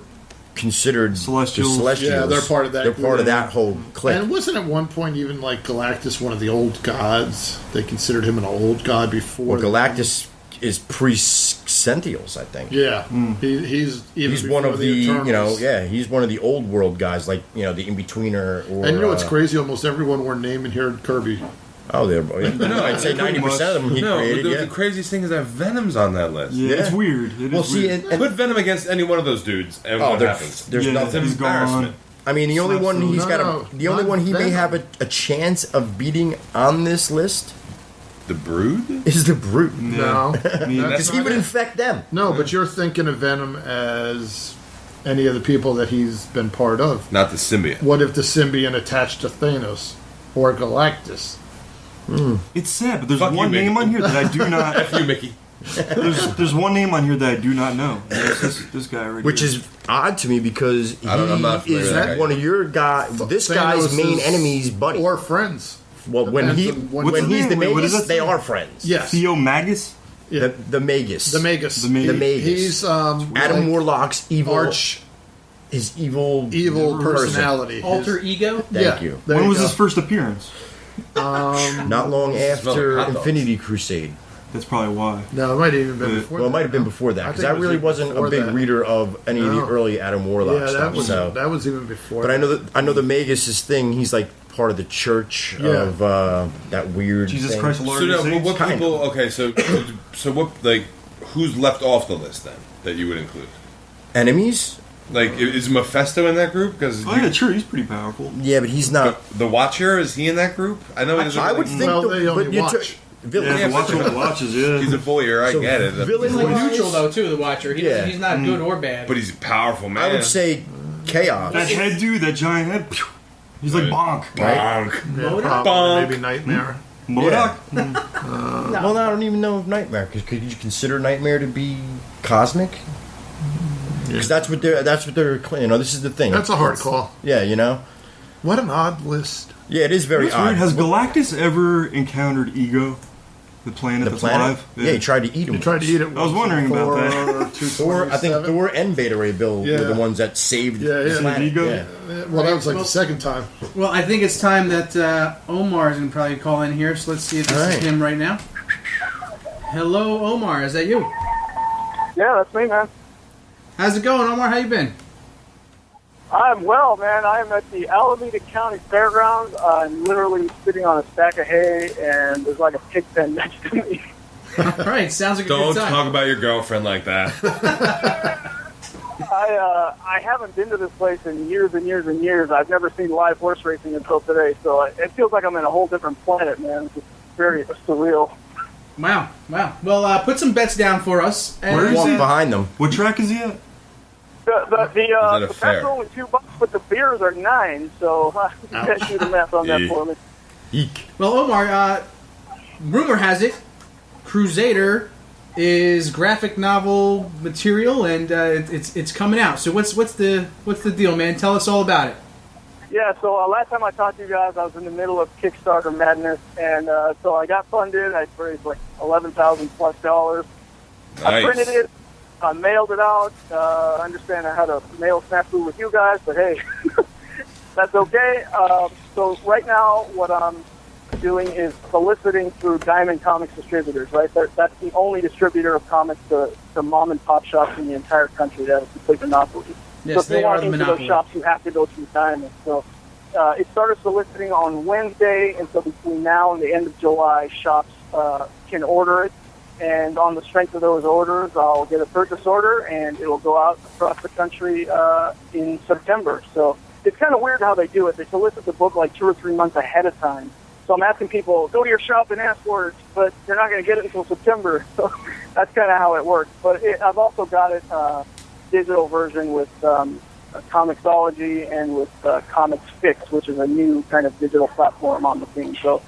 considered Celestials. the Celestials. Yeah, they're part of that They're part of group. that whole clique. and wasn't at one point even like Galactus one of the old gods? They considered him an old god before. Well, Galactus is pre-Sentials, I think. Yeah, he's even He's one of before the, Eternals. he's one of the old world guys, like, the in-betweener. Or, And you know what's crazy? Almost everyone we're naming here Kirby. Oh, I'd say 90% of them he No, created, the craziest thing is that Venom's on that list. yeah, it's Yeah. weird. It Well, is see, weird. and Put Venom against any one of those dudes, and what happens? there's Yeah, nothing. he's gone. Embarrassment. I mean, the only one he's No, got no, the only not one he may Venom. have a chance of beating on this list The Brood? is the Brute. No, I mean, Because he would infect them. no, but you're thinking of Venom as any of the people that he's been part of. Not the symbiote. What if the symbiont attached to Thanos or Galactus? it's sad, but there's Fuck one you, name Mickey. on here that I do not. F you, Mickey. There's one name on here that I do not know. And it's this guy right Which here. is odd to me because I'm not he familiar is with that guy. one of your guy. This guy's Thanos' main enemy's buddy. or friends. Well, when Depends he on what- when What's he's his the name? Wait, what Magus, does that they say? are friends. Yes, Theo Magus. yeah. The Magus. The Magus. The Magus. The Magus. He's Adam like Warlock's evil. arch His evil evil person. personality. Alter His- ego? Thank yeah, you. there When you was go. his first appearance? Not long after hot dogs. Infinity Crusade. That's probably why. No, it might have even been Well, before. Well, it that. might have been before that I because think I it was really even wasn't a before big that. reader of any of the No. early Adam Warlock Yeah, stuff. that was even before. But I know the Magus' thing. He's like part of the church Yeah. of that weird Jesus thing. Christ, Lord So now, of the Saints. what people? Okay, so what? Like, who's left off the list then that you would include? Enemies. Like, is Mephisto in that group? Because Oh yeah, sure, he's pretty powerful. Yeah, but he's not. the Watcher, is he in that group? I know he doesn't. I would really- think. Well, they only but you watch. villain. Yeah, the Watcher only watches. Yeah, he's a voyeur. I So get it. villain- He's like Wise. neutral, though, too, the Watcher. Yeah. He's not good or bad. But he's a powerful man. I would say chaos. that head dude, that giant head. Pew, he's like bonk. Bonk. Yeah, Modok? probably, Bonk. maybe Nightmare. Modok. Well, I don't even know if Nightmare. Could you consider Nightmare to be cosmic? Because that's what they're. This is the thing. That's a hard call. Yeah. What an odd list. Yeah, it is very That's odd. weird. Has Galactus ever encountered ego? The planet The that's planet? alive? Yeah, he tried to eat him. He tried to eat it. I was wondering about that. Thor, I think Thor and Beta Ray Bill were the ones that saved the planet. Ego? Yeah. Well, that was like the second time. Well, I think it's time that Omar is going to probably call in here, so let's see if this is him right now. Hello, Omar. Is that you? Yeah, that's me, man. How's it going, Omar? How you been? I'm well, man. I'm at the Alameda County Fairgrounds. I'm literally sitting on a stack of hay, and there's like a pig pen next to me. All right, sounds like a Don't good time. talk about your girlfriend like that. I haven't been to this place in years and years and years. I've never seen live horse racing until today, so it feels like I'm in a whole different planet, man. It's very surreal. Wow. Well, put some bets down for us. And Where is Walk he? behind them. What track is he at? The fair? bets are only $2, but the beers are $9, so you can't do the math on that for me. Eek. Well, Omar, rumor has it, Crusader is graphic novel material, and it's coming out. So what's the deal, man? Tell us all about it. Yeah, so last time I talked to you guys, I was in the middle of Kickstarter madness, and so I got funded. I raised like $11,000+. I Nice. printed it. I mailed it out. I understand I had a mail snafu with you guys, but hey, that's okay. So right now, what I'm doing is soliciting through Diamond Comics distributors, right? That's the only distributor of comics to mom and pop shops in the entire country that have a complete monopoly. Yes, so if they you are want the into monopoly. those shops, you have to go through Diamond. So it started soliciting on Wednesday, and so between now and the end of July, shops can order it. And on the strength of those orders, I'll get a purchase order, and it will go out across the country in September. So it's kind of weird how they do it. They solicit the book like 2 or 3 months ahead of time. So I'm asking people, go to your shop and ask for it, but you're not going to get it until September. So that's kind of how it works. But I've also got it digital version with Comixology and with Comics Fix, which is a new kind of digital platform on the thing. So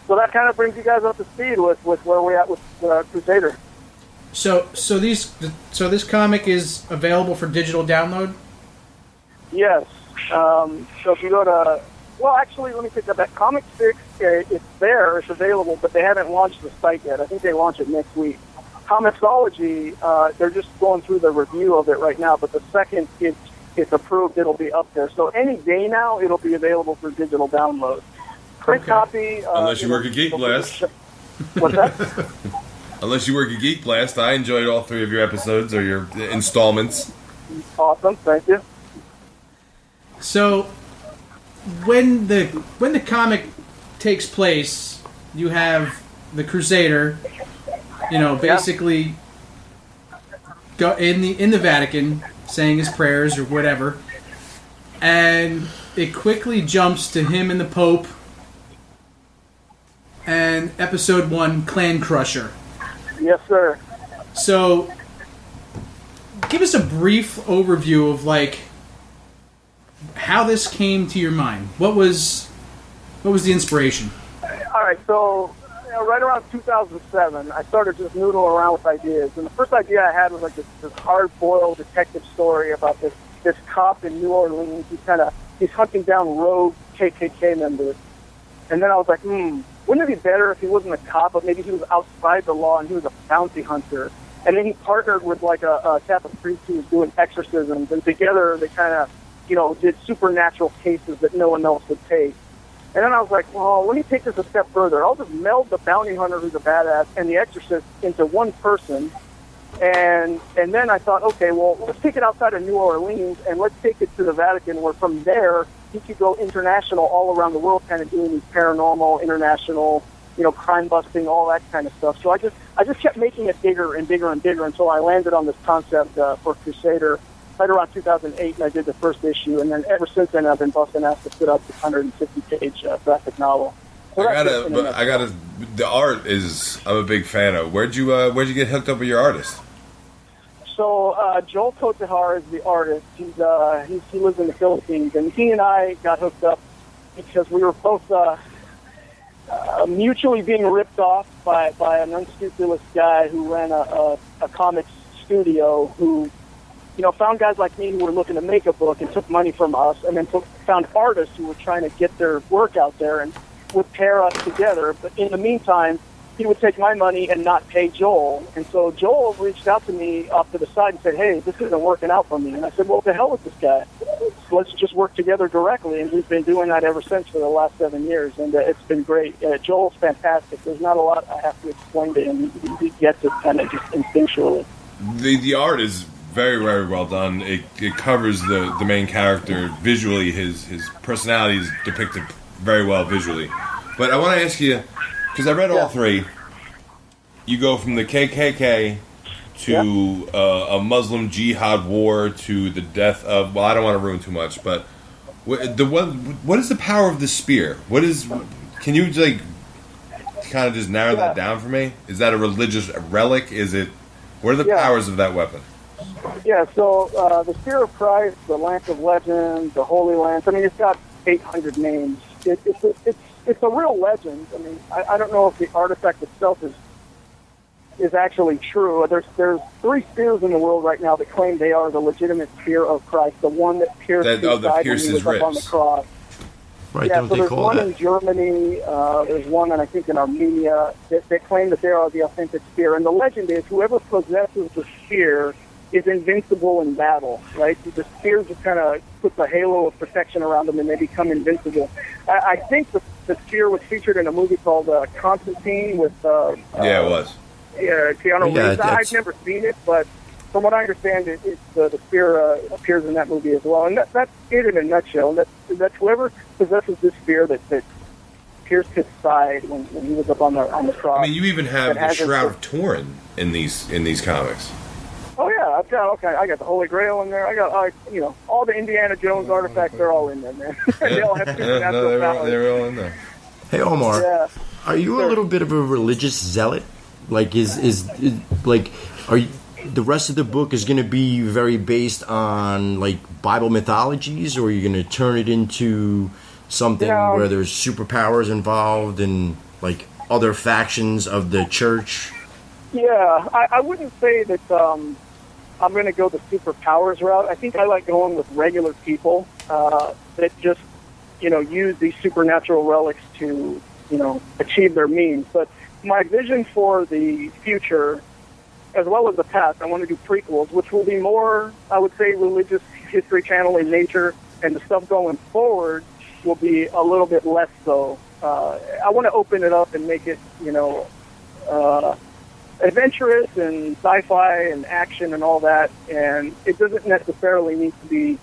that kind of brings you guys up to speed with where we're at with Crusader. So this comic is available for digital download? Yes. So if you go to, well, actually, let me take that back. Comics Fix, it's there, it's available, but they haven't launched the site yet. I think they launch it next week. Comixology, they're just going through the review of it right now, but the second it's approved, it'll be up there. So any day now, it'll be available for digital download. Print copy. Unless you work at Geek Blast. What's that? Unless you work at Geek Blast. I enjoyed all 3 of your episodes or your installments. Awesome, thank you. So when the comic takes place, you have the Crusader, basically go in the Vatican saying his prayers or whatever, and it quickly jumps to him and the Pope. And episode 1, Clan Crusher. Yes, sir. So, give us a brief overview of how this came to your mind. What was the inspiration? All right, so right around 2007, I started just noodling around with ideas, and the first idea I had was like this hard-boiled detective story about this cop in New Orleans. He's hunting down rogue KKK members, and then I was like, wouldn't it be better if he wasn't a cop, but maybe he was outside the law and he was a bounty hunter? And then he partnered with like a Catholic priest who was doing exorcisms, and together they kind of, did supernatural cases that no one else would take. And then I was like, well, let me take this a step further. I'll just meld the bounty hunter who's a badass and the exorcist into one person. And then I thought, okay, well, let's take it outside of New Orleans and let's take it to the Vatican, where from there he could go international all around the world, kind of doing these paranormal, international, crime busting, all that kind of stuff. So I just kept making it bigger and bigger and bigger until I landed on this concept for Crusader right around 2008, and I did the first issue. And then ever since then, I've been busting ass to put up this 150-page graphic novel. So the art is, I'm a big fan of. Where'd you get hooked up with your artist? So Joel Kotahar is the artist. He lives in the Philippines, and he and I got hooked up because we were both mutually being ripped off by an unscrupulous guy who ran a comics studio who, found guys like me who were looking to make a book and took money from us, and then found artists who were trying to get their work out there and would pair us together. But in the meantime, he would take my money and not pay Joel. And so Joel reached out to me off to the side and said, hey, this isn't working out for me. And I said, well, to hell with this guy. Let's just work together directly. And we've been doing that ever since for the last 7 years. And it's been great. Joel's fantastic. There's not a lot I have to explain to him. He gets it kind of just instinctually. The art is very, very well done. It covers the main character visually. His personality is depicted very well visually. But I want to ask you, because I read all three, you go from the KKK to a Muslim jihad war to the death of, well, I don't want to ruin too much, but what is the power of the spear? Can you like kind of just narrow that down for me? Is that a religious relic? What are the powers of that weapon? Yeah, so the Spear of Christ, the Lance of Legend, the Holy Lance, I mean, it's got 800 names. It's a real legend. I mean, I don't know if the artifact itself is actually true. There's 3 spears in the world right now that claim they are the legitimate Spear of Christ, the one that pierced his side when he was up on the cross. Right, yeah, so there's one in Germany, there's one, I think, in Armenia that claim that they are the authentic spear. And the legend is whoever possesses the spear is invincible in battle, right? So the spear just kind of puts a halo of protection around them and they become invincible. I think the spear was featured in a movie called Constantine with... it was. Keanu Reeves. I've never seen it, but from what I understand, the spear appears in that movie as well. And that's it in a nutshell. That's whoever possesses this spear that pierced his side when he was up on the cross. I mean, you even have the Shroud of Turin in these comics. Oh yeah, I got the Holy Grail in there. I got all the Indiana Jones artifacts. They're all in there, man. They all have supernatural powers. They're all in there. Hey Omar, are you a little bit of a religious zealot? Like are you? The rest of the book is going to be very based on like Bible mythologies, or are you going to turn it into something where there's superpowers involved and like other factions of the church? Yeah, I wouldn't say that I'm going to go the superpowers route. I think I like going with regular people that just use these supernatural relics to achieve their means. But my vision for the future, as well as the past, I want to do prequels, which will be more, I would say, religious History Channel in nature, and the stuff going forward will be a little bit less so. I want to open it up and make it, adventurous and sci-fi and action and all that, and it doesn't necessarily need to be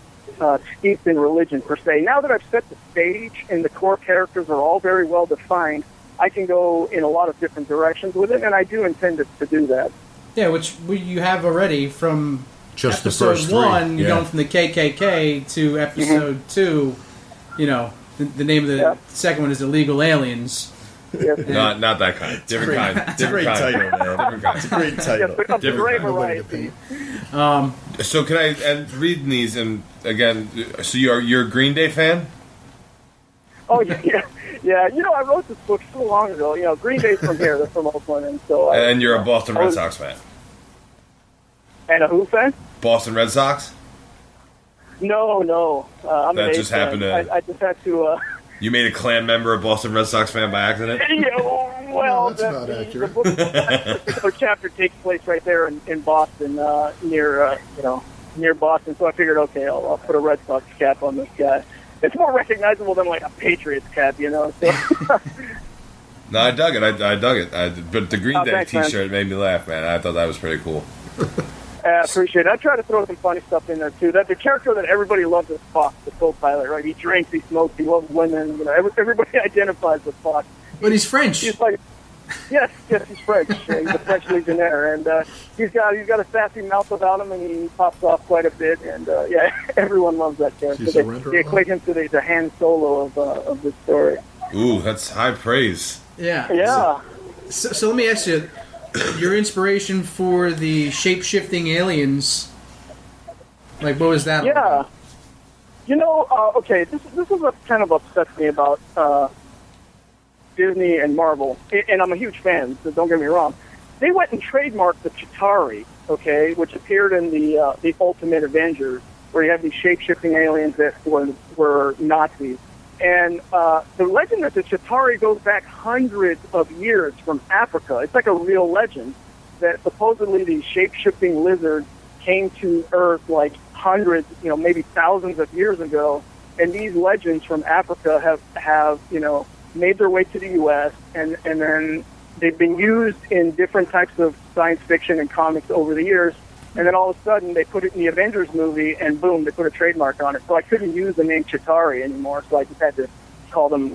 steeped in religion per se. Now that I've set the stage and the core characters are all very well defined, I can go in a lot of different directions with it, and I do intend to do that. Yeah, which you have already from just episode the first 1, three. going from the KKK to episode 2. The name of the second one is Illegal Aliens. Yes. Not that kind. Different kind. It's a great title, man. Different kind. It's a great title. Yes, a great variety. So can I read these and again? So you're a Green Day fan? Oh yeah. I wrote this book so long ago. Green Day's from here; they're from Oakland, and so. And you're a Boston Red Sox fan. And a who fan? Boston Red Sox. No. I'm that an just fan. happened to. I just had to. You made a clan member a Boston Red Sox fan by accident? Well, that's not accurate. The chapter takes place right there in Boston, near Boston. So I figured, okay, I'll put a Red Sox cap on this guy. It's more recognizable than like a Patriots cap, So. No, I dug it. I dug it. But the Green Day thanks, T-shirt made me laugh, man. I thought that was pretty cool. I appreciate it. I try to throw some funny stuff in there too. That the character that everybody loves is Fox, the co-pilot, right? He drinks, he smokes, he loves women. Everybody identifies with Fox. But he's French. He's like, yes, he's French. He's a French Legionnaire, and he's got a sassy mouth about him, and he pops off quite a bit. And everyone loves that character. They equate him to the Han Solo of this story. Ooh, that's high praise. Yeah. So let me ask you, your inspiration for the shape-shifting aliens, like what was that? Yeah. Okay, this is what kind of upsets me about Disney and Marvel, and I'm a huge fan, so don't get me wrong. They went and trademarked the Chitauri, okay, which appeared in the Ultimate Avengers, where you have these shape-shifting aliens that were Nazis. And the legend that the Chitauri goes back hundreds of years from Africa. It's like a real legend that supposedly these shape-shifting lizards came to Earth like hundreds, maybe thousands of years ago. And these legends from Africa have made their way to the U.S. and then they've been used in different types of science fiction and comics over the years. And then all of a sudden they put it in the Avengers movie and boom, they put a trademark on it. So I couldn't use the name Chitauri anymore. So I just had to call them,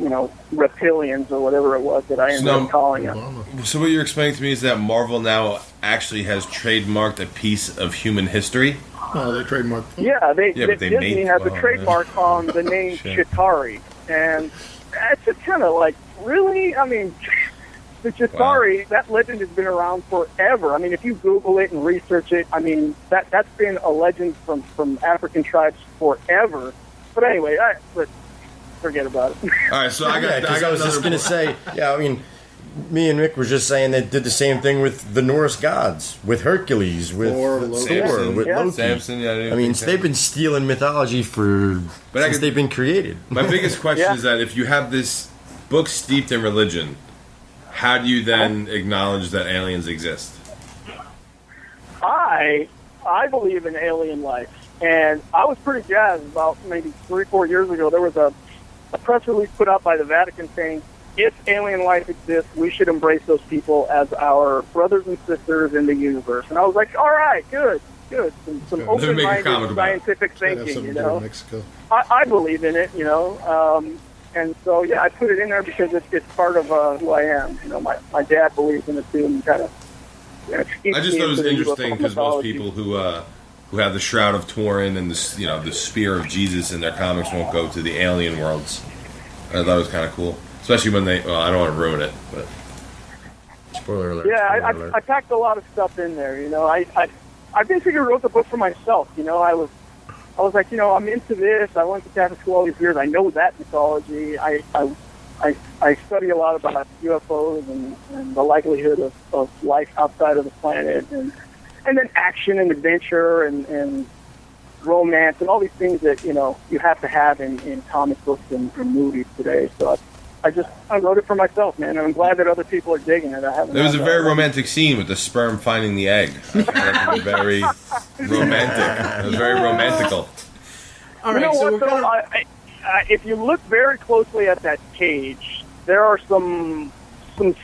reptilians or whatever it was that I ended up calling them. So what you're explaining to me is that Marvel now actually has trademarked a piece of human history? Oh, they trademarked. Yeah, Disney has a trademark on the name Chitauri. And it's just kind of like, really? I mean, the Chitauri, that legend has been around forever. I mean, if you Google it and research it, I mean, that's been a legend from African tribes forever. But anyway, let's forget about it. All right, so I was just going to say, I mean, me and Rick were just saying they did the same thing with the Norse gods, with Hercules, with Thor, with Loki. Samson, I mean, they've been stealing mythology since they've been created. My biggest question is that if you have this book steeped in religion, how do you then acknowledge that aliens exist? I believe in alien life, and I was pretty jazzed about maybe 3-4 years ago. There was a press release put out by the Vatican saying, if alien life exists, we should embrace those people as our brothers and sisters in the universe. And I was like, all right, good. Some open-minded scientific thinking, I believe in it, and so, I put it in there because it's part of who I am. My dad believes in it too, and kind of. I just thought it was interesting because most people who have the Shroud of Turin and the Spear of Jesus in their comics won't go to the alien worlds. I thought it was kind of cool, especially when I don't want to ruin it, but spoiler alert. Yeah, I packed a lot of stuff in there. I basically wrote the book for myself. I was like, I'm into this. I went to Catholic school all these years. I know that mythology. I study a lot about UFOs and the likelihood of life outside of the planet, and then action and adventure and romance and all these things that you have to have in comic books and movies today. So I wrote it for myself, man, and I'm glad that other people are digging it. There was a very romantic scene with the sperm finding the egg. It was very romantic. It was very romantical. All right, if you look very closely at that page, there are some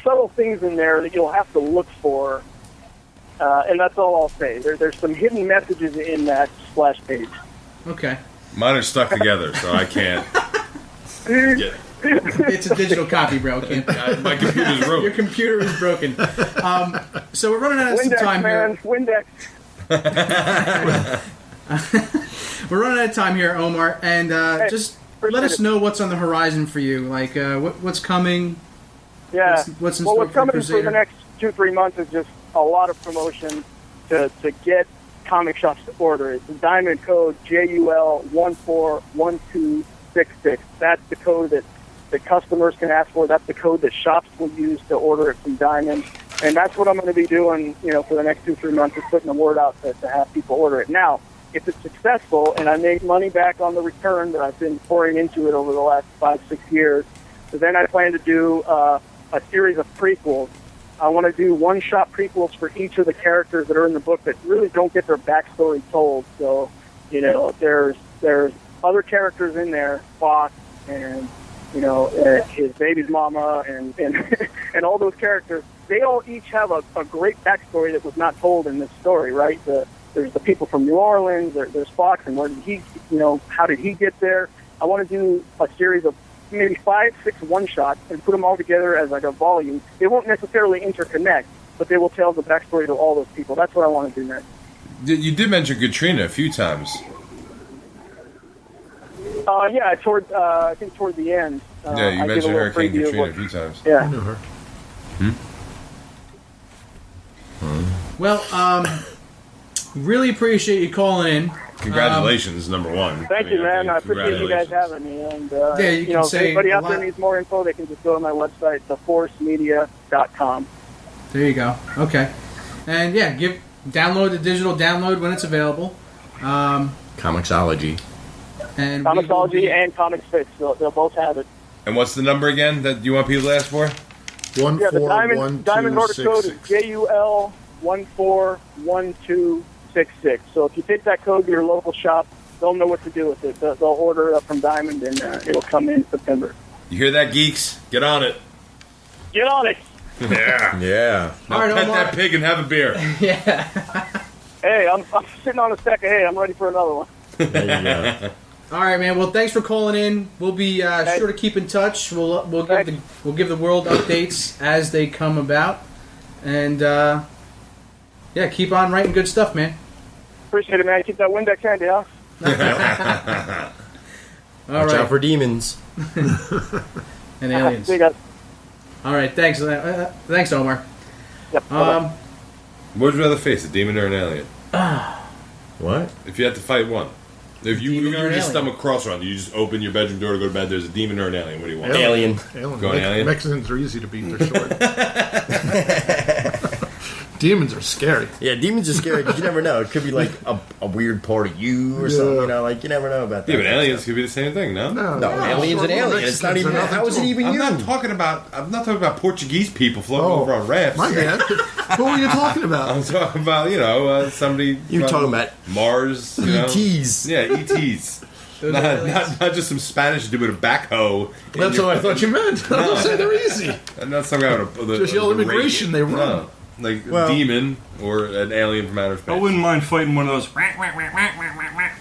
subtle things in there that you'll have to look for, and that's all I'll say. There's some hidden messages in that splash page. Okay. Mine are stuck together, so I can't get it. It's a digital copy, bro. My computer's ruined. Your computer is broken. So we're running out of time here. Windex. We're running out of time here, Omar, and just let us know what's on the horizon for you. Like what's coming. Yeah. What's in store what's coming for the next 2-3 months is just a lot of promotion to get comic shops to order. It's the diamond code JUL141266. That's the code that customers can ask for. That's the code that shops will use to order it from Diamond. And that's what I'm going to be doing, for the next 2-3 months, is putting the word out to have people order it. Now, if it's successful and I make money back on the return that I've been pouring into it over the last 5-6 years, so then I plan to do a series of prequels. I want to do one-shot prequels for each of the characters that are in the book that really don't get their backstory told. So, there's other characters in there, Fox and his baby's mama and and all those characters. They all each have a great backstory that was not told in this story, right? There's the people from New Orleans. There's Fox, and where did he, how did he get there? I want to do a series of maybe 5-6 one-shots and put them all together as like a volume. They won't necessarily interconnect, but they will tell the backstory to all those people. That's what I want to do next. You did mention Katrina a few times. I think toward the end. You mentioned Hurricane Katrina a few times. Yeah. I know her. Well, really appreciate you calling in. Congratulations, number one. Thank you, man. I appreciate you guys having me. And you can if anybody out there needs more info, they can just go to my website, theforcemedia.com. There you go. Okay. And download the digital download when it's available. Comixology. And Comicsology and Comics Fix. They'll both have it. And what's the number again that you want people to ask for? Yeah, the diamond order code is JUL 141266. So if you take that code to your local shop, they'll know what to do with it. They'll order it up from Diamond, and it'll come in September. You hear that, geeks? Get on it. Get on it. Yeah. Yeah. Now All right, pet Omar. that pig and have a beer. Yeah. Hey, I'm sitting on a stack of hay. I'm ready for another one. There you go. All right, man. Well, thanks for calling in. We'll be sure to keep in touch. We'll give the world updates as they come about, and keep on writing good stuff, man. Appreciate it, man. Keep that Windex handy, huh? All Watch right. out for demons. And aliens. See you guys. All right, thanks. Thanks, Omar. Yep. bye-bye. What would you rather face, a demon or an alien? What? If you had to fight one. If you Demon or an just alien? stumble across one, you just open your bedroom door to go to bed, there's a demon or an alien. What do you want? Alien. Going alien? Mexicans are easy to beat. They're short. Demons are scary. Yeah, demons are scary because you never know. It could be like a weird part of you or something. You know, like you never know about that. Yeah, but kind of aliens stuff. could be the same thing, no? No, aliens and aliens. It's not even. How is it even I'm you? not talking about Portuguese people floating Oh, over on rafts. My bad. What were you talking about? I'm talking about, somebody. You're from talking about Mars. ETs. Yeah, ETs. not just some Spanish dude with a backhoe. That's what I thought you meant. I was gonna say they're easy. I'm not talking about Just yell immigration, they run. No. Like a demon or an alien from outer space. I wouldn't mind fighting one of those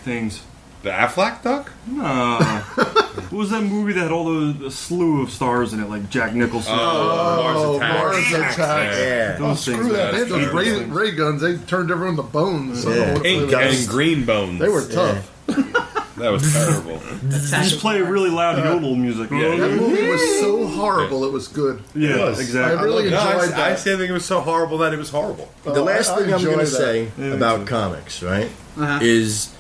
things. The Aflac duck? No. What was that movie that had all the slew of stars in it, like Jack Nicholson? Oh, Mars Attacks. Yeah. Oh, Those screw things, that. They had man. those ray guns. They turned everyone to bones. So I don't know what to Pink play with. and green bones. They were tough. That was terrible. You just play really loud yodel music. Yeah. That movie was so horrible, it was good. Yeah, I exactly. really enjoyed I that. say I think it was so horrible that it was horrible. The last I thing I'm going to enjoy say that. about comics, right, is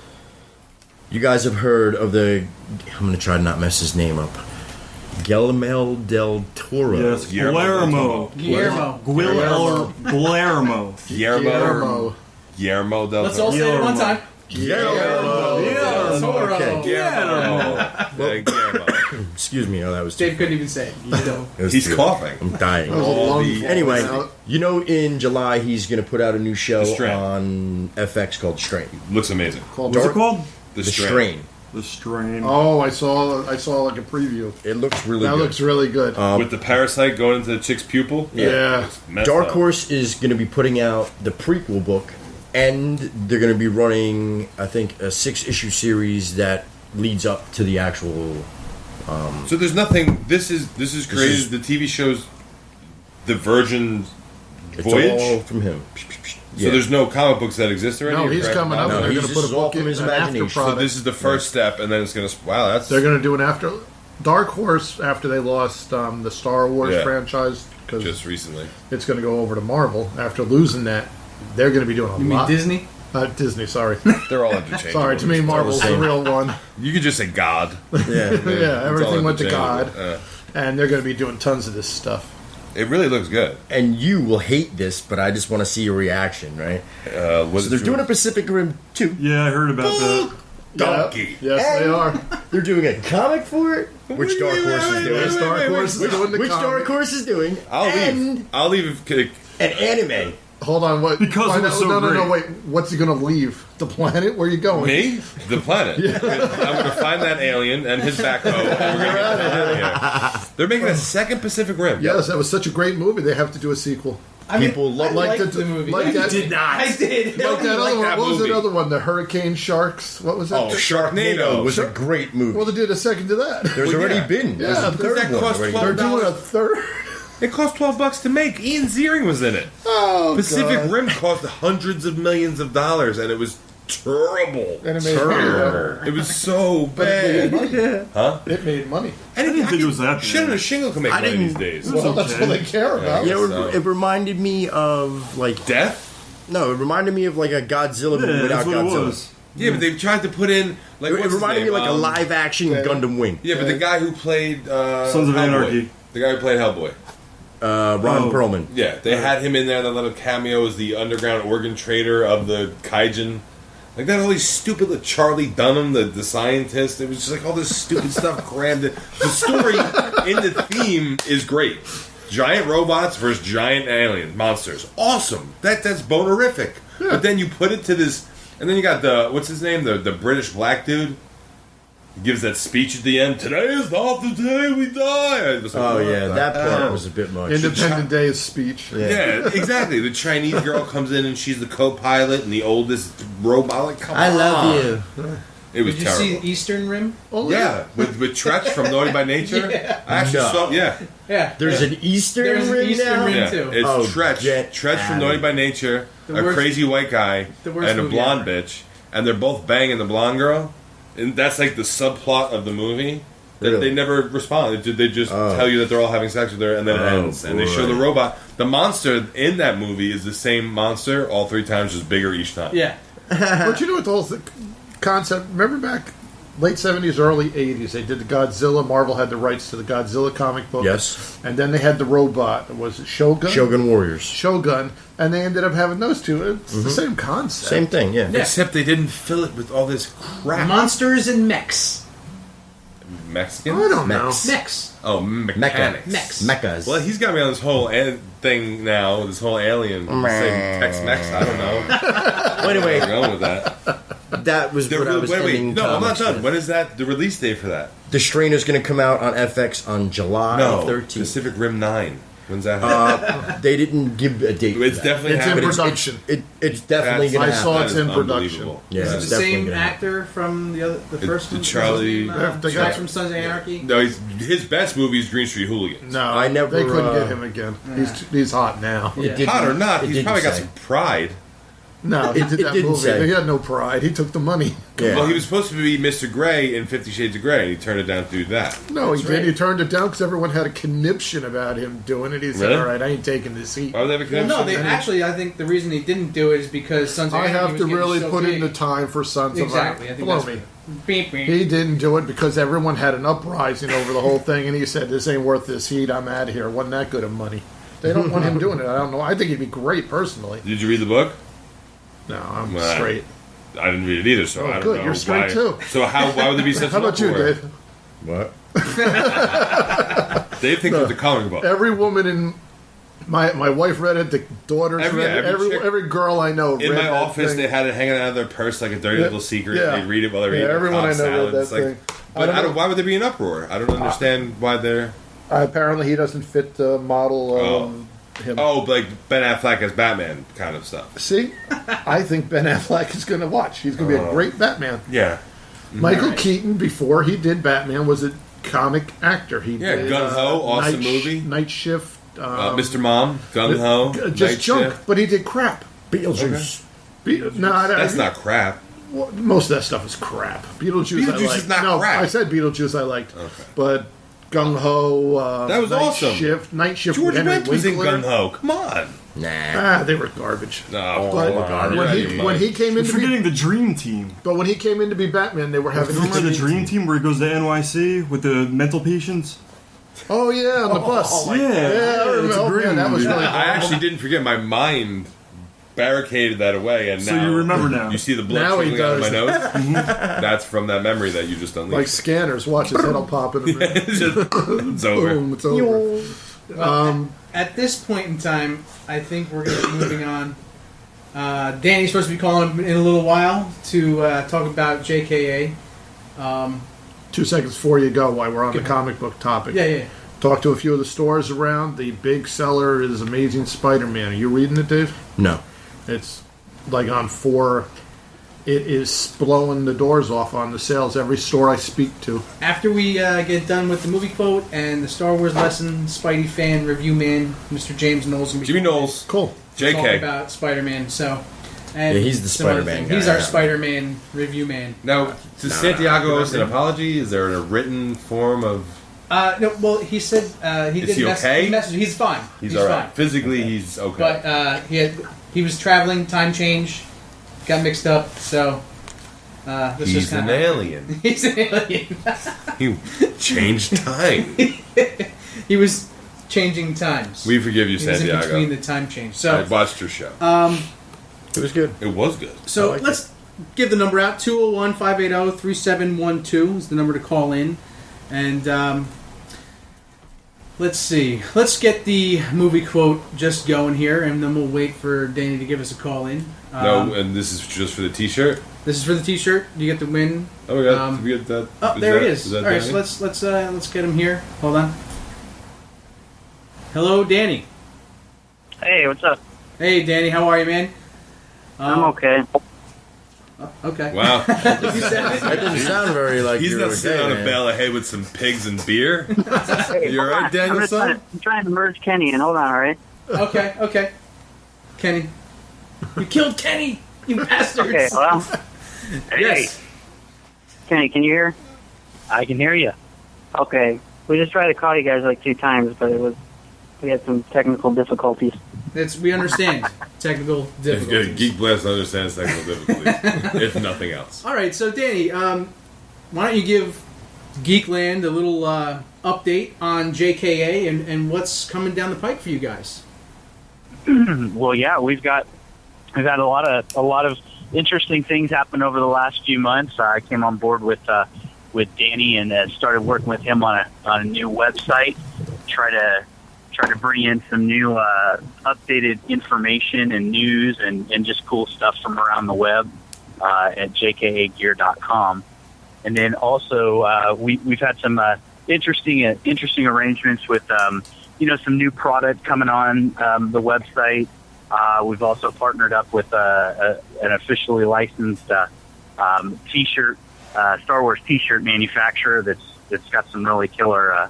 you guys have heard of the. I'm going to try to not mess his name up. Guillermo del Toro. Yes, Guillermo. Guillermo. Guillermo. Guillermo del Let's all say it one time. Guillermo. Toro. Okay. Guillermo. Excuse me. Oh, that was Dave couldn't even say it. it was He's too- coughing. I'm dying. That was a long fall. Anyway, Out. you know, in July he's going to put out a new show The Strain. on FX called Strain. Looks amazing. Called What's it called? The Strain. The Strain. Oh, I saw like a preview. It looks really That good. looks really good. With the parasite going into the chick's pupil. Yeah. It's messed Dark up. Horse is going to be putting out the prequel book, and they're going to be running, I think, a 6-issue series that leads up to the actual. So there's nothing. This is created. is- The TV shows the Virgin It's Voyage. all from him. So there's no comic books that exist already. No, or he's graphic coming up. novels? No, They're he's- going to put this a is all book from in his an after imagination. So product. this is the first step, and then it's gonna. Wow, that's. They're going to do an after. Dark Horse, after they lost the Star Wars Yeah. franchise, because just recently. it's going to go over to Marvel. After losing that, they're going to be doing a You mean lot. Disney? Disney, sorry. They're all interchangeable. Sorry, to me, Marvel's the real one. You could just say God. Yeah. Yeah, It's everything all went to interchangeable. God. And they're going to be doing tons of this stuff. It really looks good. And you will hate this, but I just want to see your reaction, right? So they're doing a Pacific Rim 2. Yeah, I heard about that. donkey. Yes, they are. They're doing a comic for it, which Dark Horse is doing. Yes, Dark Horse is doing the Which comic. Dark Horse is doing. I'll leave. An anime. Hold on, what? Because find it was out- so no, great. wait. What's he going to leave? The planet? Where are you going? Me? The planet. I'm going to find that alien and his backhoe. And we're going to get the hell out of here. They're making a second Pacific Rim. Yes, that was such a great movie. They have to do a sequel. People love like like the movie. Like that, did not. I did. Like that other one. that What was movie. the other one? The Hurricane Sharks. What was that? Oh, Sharknado was a great movie. Well, they did a second to that. There's Well, already yeah. been. There's Yeah, a third that one cost already. $12. They're doing a third. It cost $12 to make. Ian Ziering was in it. Oh, Pacific God. Rim cost hundreds of millions of dollars, and it was terrible. And it made money. It was so But it made bad. money. Huh? It made money. I didn't think it was that Shit on bad. a shingle can make I money these didn't- days. Well, that's okay. all they care about. Yeah, So- it reminded me of like Death? no, it reminded me of like a Godzilla movie Yeah, without that's what it Godzilla. was. Yeah, but they've tried to put in like It what's his reminded me name? of like a live action Gundam Wing. Yeah, but the guy who played Sons of Hellboy. Anarchy. The guy who played Hellboy. Ron Oh. Perlman. Yeah, they had him in there. That little cameo as the underground organ trader of the Kaijin. Like that, all these stupid like, Charlie Dunham, the scientist. It was just like all this stupid stuff crammed in. The story in the theme is great. Giant robots versus giant alien monsters. Awesome. That's bonerific. Yeah. But then you put it to this, and then you got what's his name? The British black dude. He gives that speech at the end. Today is not the day we die. That part was a bit much. Independent Day's speech. Yeah, exactly. The Chinese girl comes in and she's the co-pilot and the oldest robot. Like, come on. I love you. It was Did you terrible. see Eastern Rim? Oh, yeah, with Tretch from Naughty by Nature. Yeah. I actually saw. Yeah, There's an Eastern There's an Rim Eastern now? Rim. yeah. too. It's Tretch from Naughty by Nature, The a worst- crazy white guy, the worst and a movie blonde ever. bitch, and they're both banging the blonde girl, and that's like the subplot of the movie. That Really? They never respond. They just tell you that they're all having sex with her, and then it ends. And they show the robot. The monster in that movie is the same monster all three times, just bigger each time. Yeah. But you know what the whole concept? Remember back late 70s, early 80s, they did the Godzilla. Marvel had the rights to the Godzilla comic book. Yes. And then they had the robot. Was it Shogun? Shogun Warriors. Shogun. And they ended up having those two. It's the same concept. Same thing, yeah. Except they didn't fill it with all this crap. Monsters and mechs. Mexicans? I don't know. Mechs. Mechs. Oh, mechanics. Mechs. Mechas. Well, he's got me on this whole thing now, this whole alien saying Tex-Mex. I don't know. Well, anyway, Where I'm going with that. that was what I was ending No, I'm not comics done. with. When is that? The release date for that? The Strainer's going to come out on FX on July 13th. Pacific Rim 9. When's that happen? They didn't give a date. It's for that. definitely It's in happening. production. It's definitely going to I saw happen. it's That in is production. unbelievable. Yeah, Is it it's the definitely same gonna happen. actor from the first the one? Charlie- The guy- Guy from Sons of Anarchy? No, his best movie is Green Street Hooligans. No, I never, they couldn't get him again. He's hot now. Yeah. didn't- Hot or not, it he's didn't probably got say. some pride. No, he It- did it that didn't movie. say. He had no pride. He took the money. Yeah. Well, he was supposed to be Mr. Grey in 50 Shades of Grey, and he turned it down to do that. No, he That's did. right. He turned it down because everyone had a conniption about him doing it. He said, Really? "All right, I ain't taking this heat." Why would they have a Well, connection? no, they actually, I think the reason he didn't do it is because Sons of I Anarchy have was to getting really so put in big. the time for Sons Exactly, I of think Blow that's me. Beep, beep. He didn't do it because everyone had an uprising over the whole thing, and he said, "This ain't worth this heat. I'm out of here." Wasn't that good of money? They don't want him doing it. I don't know. I think he'd be great personally. Did you read the book? No, I'm Well, straight. I didn't read it either, so I don't good, know. you're straight why. too. So why would there be such How an about you, uproar? Dave? What? Dave thinks it's a comic book. Every woman in my wife read it. The daughters Every- read it. every chick- Every girl I know In read my that office, thing. they had it hanging out of their purse like a dirty Yeah. little secret. Yeah. They'd read it while they were Yeah, eating everyone Cobb I know read salad. that It's like, thing. but I don't know. why would there be an uproar? I don't understand why they're... Apparently, he doesn't fit the model of him. Oh, like Ben Affleck as Batman kind of stuff. See, I think Ben Affleck is going to watch. He's going to be a great Batman. Yeah. Michael Keaton, before he did Batman, was a comic actor. He Yeah, did, Gung-Ho, awesome movie. Night Shift. Mr. Mom, Gung-Ho, just Night junk, Shift. but he did crap. Beetlejuice. That's not crap. Well, most of that stuff is crap. Beetlejuice, I Beetlejuice liked. is not no, crap. I said Beetlejuice I liked, Okay. but Gung Ho. That was Night awesome. Night Shift. George with Henry Wendt was in Winkler. Gung-Ho. Come on. Nah. They were garbage. No, But come on. when he came in You're to be, forgetting the Dream Team. but when he came in to be Batman, they were having. Remember the Dream Team where he goes to NYC with the mental patients? Oh yeah, on the bus. yeah, yeah, I remember. it's a Oh, great man, that was movie. really. I actually didn't forget. My mind barricaded that away, and So now you remember now. You see the blood Now he trickling out of my does. nose. That's from that memory that you just like unleashed. scanners. Watch his head'll pop in a minute. it's over. Boom, it's over. At this point in time, I think we're going to be moving on. Danny's supposed to be calling in a little while to talk about JKA. 2 seconds before you go, while we're on the comic book topic. Yeah. Talk to a few of the stores around. The big seller is Amazing Spider-Man. Are you reading it, Dave? No. It's like on 4. It is blowing the doors off on the sales. Every store I speak to. After we get done with the movie quote and the Star Wars lesson, Spidey fan review man, Mr. James Knowles. will be Jimmy calling Knowles, Cool. in to talk JK. about Spider-Man. So, and Yeah, he's the some other Spider-Man things. guy, He's our yeah. Spider-Man review man. Now, does Santiago owe us an apology? Is there a written form of? No, well, he said he Is did he okay? message. He's fine. He's all right. fine. Physically, he's okay. But he was traveling, time change, got mixed up. So this he's just an kinda, alien. He's an alien. He changed time. He was changing times. We forgive you, he was in between Santiago. the time change. I So watched your show. It was good. It was good. so I like let's give the number out. 201-580-3712 is the number to call in. And let's see. Let's get the movie quote just going here, and then we'll wait for Danny to give us a call in. No, and this is just for the T-shirt. This is for the T-shirt. You get the win. Oh, we got that. Oh, there he is. All right, so let's get him here. Hold on. Hello, Danny. Hey, what's up? Hey, Danny. How are you, man? I'm okay. Okay. Wow. That doesn't sound very like He's you're not okay, sitting on a man. bale of hay with some pigs and beer. You all right, Daniel, son? I'm trying to merge Kenny in. Hold on, all right? Okay. Kenny. You killed Kenny, you bastards. Okay, well. Yes. Kenny, can you hear? I can hear you. Okay. We just tried to call you guys like 2 times, but we had some technical difficulties. We understand technical difficulties. Geek Blast understands technical difficulties, if nothing else. All right, so Danny, why don't you give Geekland a little update on JKA and what's coming down the pike for you guys? Well, yeah, we've had a lot of interesting things happen over the last few months. I came on board with Danny and started working with him on a new website. Try to bring in some new updated information and news and just cool stuff from around the web at jkagear.com. And then also we've had some interesting arrangements with some new product coming on the website. We've also partnered up with an officially licensed T-shirt Star Wars T-shirt manufacturer that's got some really killer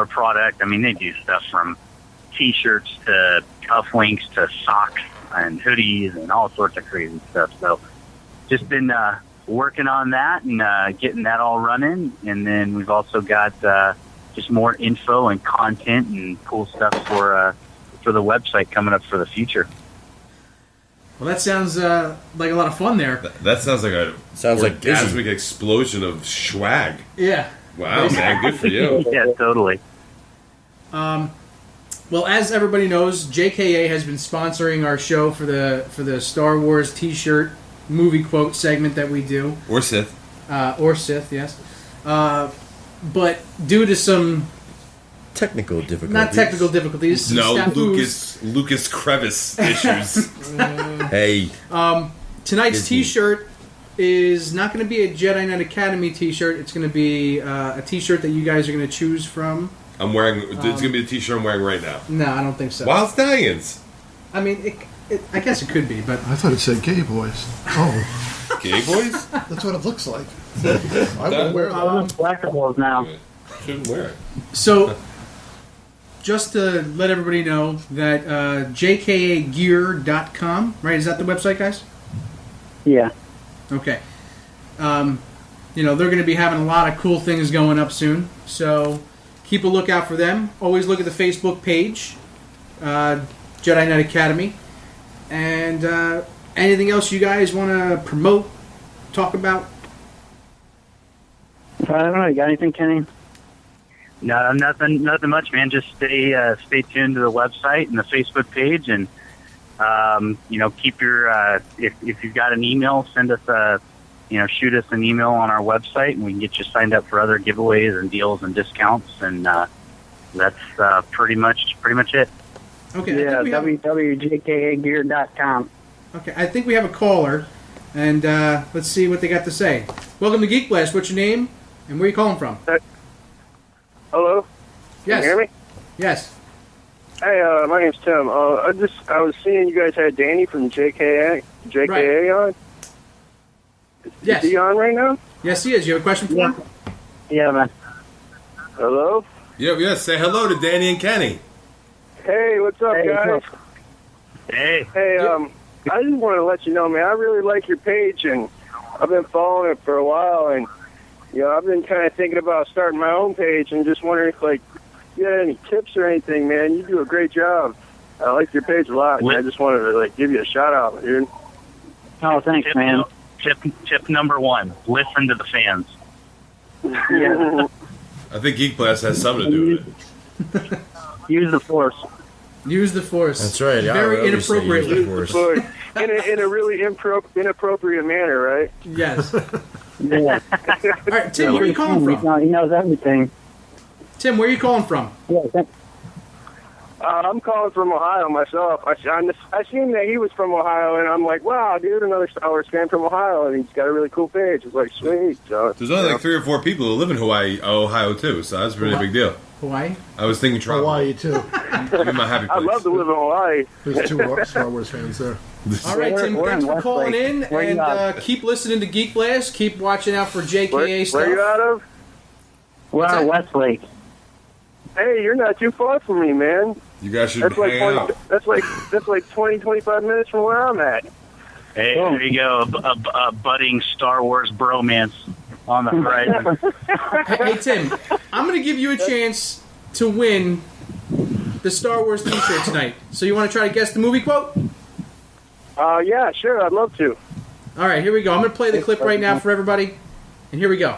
product. I mean, they do stuff from T-shirts to cufflinks to socks and hoodies and all sorts of crazy stuff. So just been working on that and getting that all running. And then we've also got just more info and content and cool stuff for the website coming up for the future. Well, that sounds like a lot of fun there. That sounds like a busy. orgasmic explosion of swag. Yeah. Wow, man, good for you. Yeah, totally. Well, as everybody knows, JKA has been sponsoring our show for the Star Wars T-shirt movie quote segment that we do. Or Sith. Or Sith, yes. But due to some technical difficulties. Not technical difficulties. Some No, snafus. Lucas Crevice issues. Hey. Tonight's Disney. T-shirt is not going to be a Jedi Knight Academy T-shirt. It's going to be a T-shirt that you guys are going to choose from. I'm wearing. It's going to be the T-shirt I'm wearing right now. No, I don't think so. Wild Stallions. I mean, I guess it could be, but I thought it said gay boys. Oh. Gay boys? That's what it looks like. I won't wear I'm that. collectibles now. Shouldn't wear it. So, just to let everybody know that jkagear.com, right? Is that the website, guys? Yeah. Okay. They're going to be having a lot of cool things going up soon. So, keep a lookout for them. Always look at the Facebook page, Jedi Knight Academy. And anything else you guys want to promote, talk about? I don't know. You got anything, Kenny? No, nothing much, man. Just stay tuned to the website and the Facebook page, and keep your if you've got an email, send us shoot us an email on our website, and we can get you signed up for other giveaways and deals and discounts, and that's pretty much it. Okay. Yeah, www.jkagear.com. Okay, I think we have a caller, and let's see what they got to say. Welcome to Geek Blast. What's your name, and where are you calling from? Hello? Yes. Can you hear me? Yes. Hey, my name's Tim. I was seeing you guys had Danny from JKA on. Yes. Is he on right now? Yes, he is. You have a question for him? Yeah, man. Hello? Yeah. Say hello to Danny and Kenny. Hey, what's up, guys? Hey. Hey, I just want to let you know, man, I really like your page, and I've been following it for a while, and I've been kind of thinking about starting my own page, and just wondering if, you had any tips or anything, man. You do a great job. I like your page a lot, and I just wanted to give you a shout out, dude. Oh, thanks, man. Tip number 1: listen to the fans. Yeah. I think Geek Blast has something to do with it. Use the Force. Use the Force. That's right. I Very always say use inappropriately. the Force. in a really inappropriate manner, right? Yes. Yeah. All right, Tim, where are you calling from? He knows everything. Tim, where are you calling from? Yeah. I'm calling from Ohio myself. I seen that he was from Ohio, and I'm like, wow, dude, another Star Wars fan from Ohio, and he's got a really cool page. It's like, sweet. So, There's only like 3 or 4 people who live in Ohio too, so that's a really big deal. Hawaii? I was thinking travel. Hawaii, too. You're my happy place. I'd love to live in Hawaii. There's 2 Star Wars fans there. All right, Tim, We're thanks in for calling Westlake. in, Where you and keep listening to Geek Blast. Keep watching out for JKA stuff. Where you out of? We're What's at that? Westlake. Hey, you're not too far from me, man. You guys should That's like hang out. that's like 20, 25 minutes from where I'm at. Hey, there you go. A budding Star Wars bromance on the horizon. Hey, Tim, I'm going to give you a chance to win the Star Wars T-shirt tonight. So you want to try to guess the movie quote? Yeah, sure, I'd love to. All right, here we go. I'm going to play the clip right now for everybody. And here we go.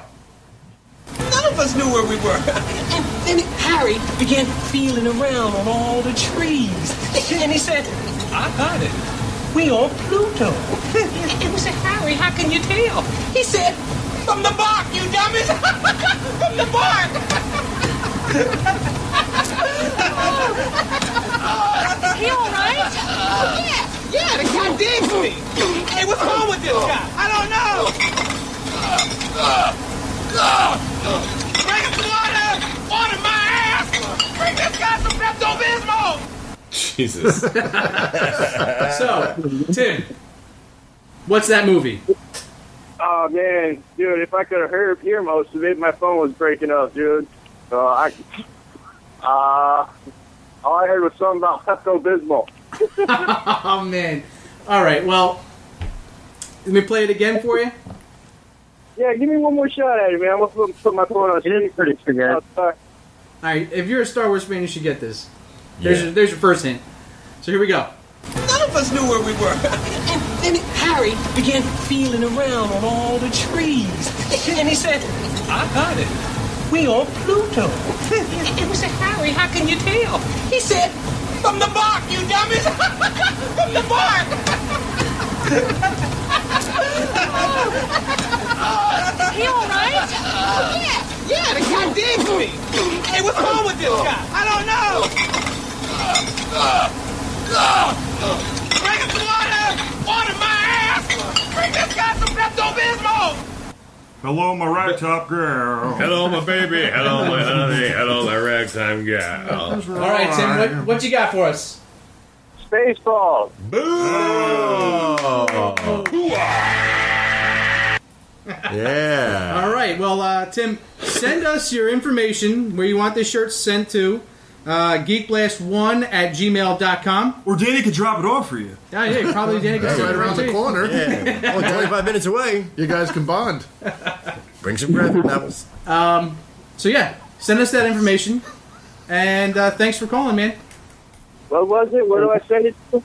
None of us knew where we were. And then Harry began feeling around on all the trees. And he said, I got it. We on Pluto. And we said, Harry, how can you tell? He said, from the bark, you dummies. From the bark. He all right? Yeah, the guy digs me. Hey, what's wrong with this guy? I don't know. Bring him some water my ass. Bring this guy some Pepto-Bismol. Jesus. So, Tim, what's that movie? Oh man, dude, if I could have hear most of it, my phone was breaking up, dude. So all I heard was something about Pepto-Bismol. Oh, man. All right, well, let me play it again for you. Yeah, give me one more shot at it, man. I'm gonna put my phone on. It is pretty good. All right, if you're a Star Wars fan, you should get this. There's your first hint. So here we go. None of us knew where we were. And then Harry began feeling around on all the trees. And he said, I got it. We on Pluto. And we said, Harry, how can you tell? He said, from the bark, you dummies. From the bark. He all right? Yeah, the guy digs me. Hey, what's wrong with this guy? I don't know. Bring him some water my ass. Bring this guy some Pepto-Bismol. Hello, my ragtop girl. Hello, my baby. Hello, my honey. Hello, my ragtime gal. All right, Tim, what you got for us? Spaceballs. Yeah. All right, well, Tim, send us your information where you want the shirts sent to. geekblast1@gmail.com. Or Danny could drop it off for you. Oh, yeah, probably Danny can That's send right it around the too. corner. Yeah. Only 25 minutes away. You guys can bond. Bring some graphic novels. So, yeah, send us that information. And thanks for calling, man. What was it? Where do I send it to?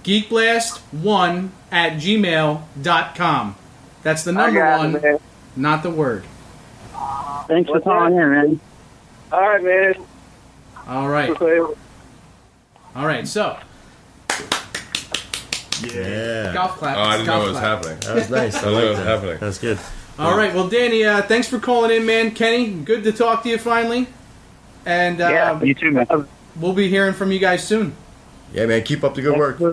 geekblast1@gmail.com. That's the number I got one, it, man. not the word. Thanks for What's calling in, man. All right, man. All right. All right, so. Yeah. Golf clap. Oh, I didn't know Golf what was clap. happening. That was nice. I didn't know what was happening. That's good. All right, well, Danny, thanks for calling in, man. Kenny, good to talk to you finally. And Yeah, you too, man. we'll be hearing from you guys soon. Yeah, man. Keep up the good work. All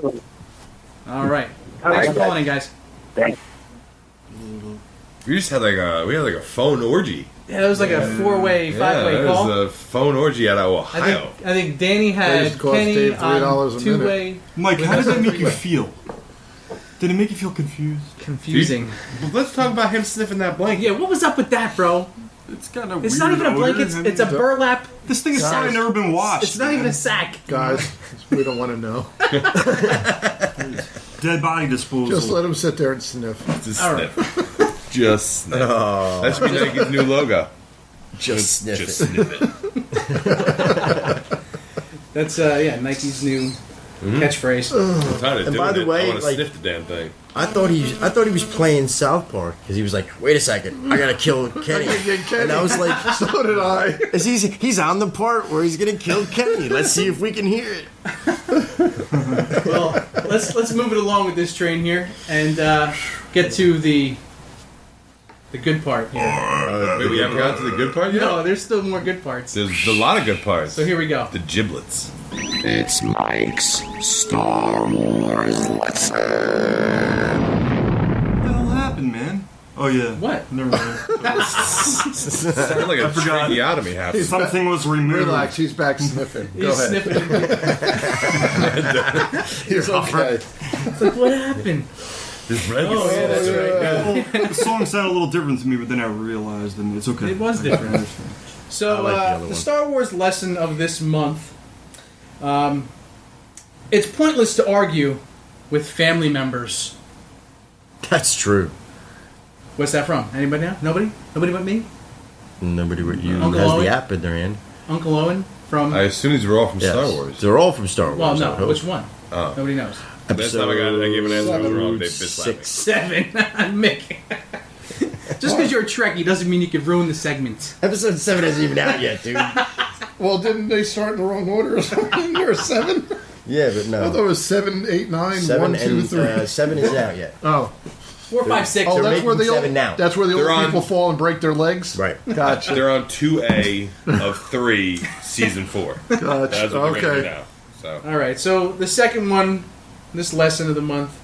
right. Thanks for calling in, guys. Thanks. We just had we had a phone orgy. Yeah, that was like a four-way, five-way yeah, call. It was a phone orgy out of Ohio. I think Danny had Please cost Kenny Dave $3 on a minute. two-way. Mike, how did that make you feel? Did it make you feel confused? Confusing. But let's talk about him sniffing that blanket. Yeah, what was up with that, bro? It's kind of It's not even a blanket. It's a burlap. This thing has probably never been washed. It's not even a sack. Guys, we don't want to know. Dead body disposal. Just let him sit there and sniff. Just All right. sniff. Just sniff. Oh. That should be Nike's new logo. Just sniff Just it. sniff it. That's Nike's new catchphrase. I'm tired of And doing by the it. way, I want to like- sniff the damn thing. I thought he was playing South Park because he was like, "Wait a second, I gotta kill Kenny." I gotta get Kenny. And I was like, So did I. he's on the part where he's gonna kill Kenny. Let's see if we can hear it." Well, let's move it along with this train here and get to the good part here. Wait, we haven't gotten to the good part yet? No, there's still more good parts. There's a lot of good parts. So here we go. The giblets. It's Mike's Star Wars lesson. What the hell happened, man? Oh yeah. What? Never mind. Sounded like a tracheotomy happened. Something was removed. Relax, he's back sniffing. Go He's ahead. sniffing. You're okay. It's like, what happened? His red. Oh, yeah, that's right. Well, the song sounded a little different to me, but then I realized, and it's okay. It was different. So, I like the other the one. Star Wars lesson of this month. It's pointless to argue with family members. That's true. What's that from? Anybody know? Nobody? Nobody but me? Nobody but you Uncle has Owen? the app in their hand. Uncle Owen from... I assume these were all from Yes. Star Wars. They're all from Star Wars. well, I no. hope. Which one? Oh. Nobody knows. Last time I gave an answer I was wrong. They bitch slapped me. 7. Mick. Just because you're a Trekkie doesn't mean you could ruin the segment. Episode 7 isn't even out yet, dude. Well, didn't they start in the wrong order or something? There were 7? Yeah, but I no. thought it was 7, 8, 9, 7 1, 2, and 3. 7 isn't out yet. Oh. 4, 5, 6. Oh, They're that's where making the old 7 now. That's where the They're old on- people fall and break their legs. Right. Gotcha. They're on 2A of 3, season 4. Gotcha. That's what they're gonna do Okay. now. So All right, so the second one, this lesson of the month,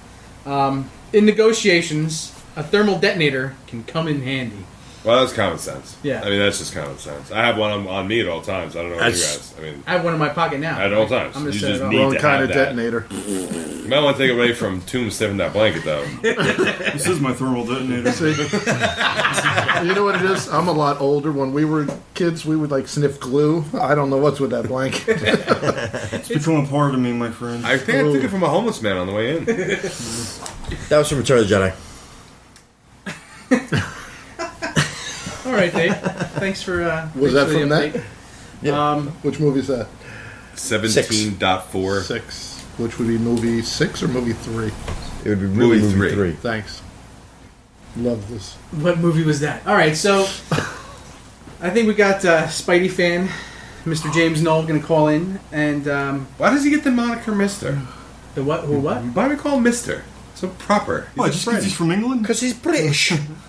in negotiations, a thermal detonator can come in handy. well, that's common sense. Yeah. I mean, that's just common sense. I have one on me at all times. I don't know about you That's- guys. I mean, I have one in my pocket now. at all times. I'm You gonna set just it off. need Wrong to kind have of that. detonator. You might want to take it away from Tomb sniffing that blanket, though. This is my thermal detonator. See? You know what it is? I'm a lot older. When we were kids, we would like sniff glue. I don't know what's with that blanket. It's become a part of me, my friend. I think I took it from a homeless man on the way in. That was from Return of the Jedi. All right, Dave. Thanks for. Was thanks that for the from that? update. Yeah. Which movie is that? 17.4. 6. Which would be movie 6 or movie 3? It would be Movie movie 3. Thanks. Love this. What movie was that? All right, so I think we got Spidey fan, Mr. James Knoll, going to call in, and Why does he get the moniker Mister? the what? Who what? Why do we call him Mister? So proper. What, just because he's from England? Because he's British.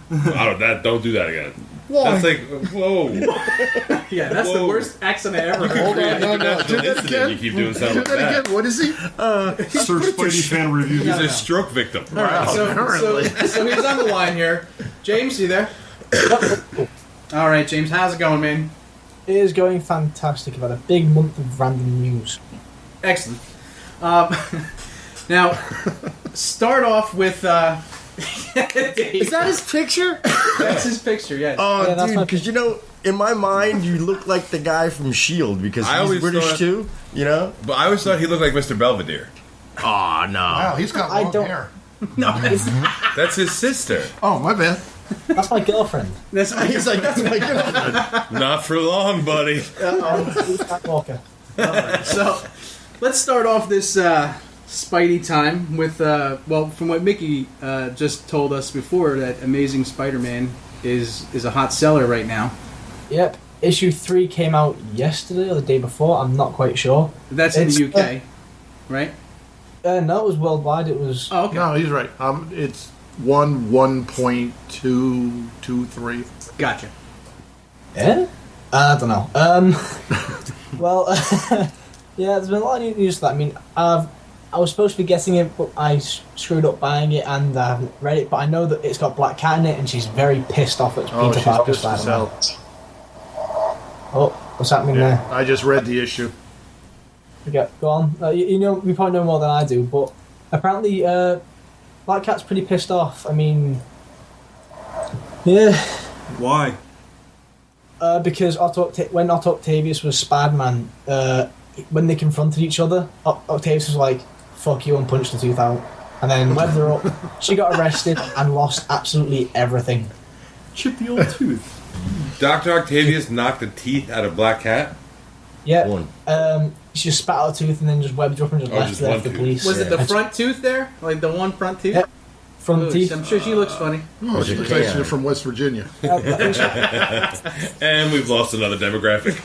Don't do that again. Why? That's like, whoa. Yeah, that's the Whoa. worst accent I ever heard. Hold on, no. International Do that incident, again. you keep doing Do something like that that. again. What is he? Search Spidey fan review. He's a stroke victim. All right, so he's on the line here. James, you there? All right, James, how's it going, man? It is going fantastic. I've had a big month of random news. Excellent. Now, start off with. Is that his picture? That's his picture, yes. Oh, Yeah, that's dude, my because you know, in my mind, you look like the guy from S.H.I.E.L.D. because I he's always British thought- too, you know? But I always thought he looked like Mr. Belvedere. Oh, no. Wow, he's got I long don't- hair. No, That's his sister. Oh, my bad. That's my girlfriend. that's He's like, that's my girlfriend. Not for long, buddy. Luke Skywalker. So, let's start off this Spidey time with, from what Mickey just told us before, that Amazing Spider-Man is a hot seller right now. Yep. Issue 3 came out yesterday or the day before. I'm not quite sure. That's in the UK, right? No, it was worldwide. It was. Oh, okay. No, he's right. It's 1.223. Gotcha. Yeah? I don't know. Well, yeah, there's been a lot of news to that. I mean, I was supposed to be getting it, but I screwed up buying it and I haven't read it. But I know that it's got Black Cat in it, and she's very pissed off at Peter she's Parker's pissed as Spider-Man. hell. Oh, what's happening there? I just read the issue. Okay, go on. You know, you probably know more than I do, but apparently, Black Cat's pretty pissed off. I mean, yeah. Why? Because when Otto Octavius was Spider-Man, when they confronted each other, Octavius was like, "Fuck you," and punched the tooth out, and then webbed her up. She got arrested and lost absolutely everything. Chip the old tooth. Dr. Octavius knocked the teeth out of Black Cat? Yeah. She just spat out a tooth and then just webbed her up and just left just her there one for the tooth. police. Was it the And front tooth there? Like the one front tooth? Yep. Front Ooh, teeth. I'm sure she looks funny. Oh, she's actually from West Virginia. And we've lost another demographic.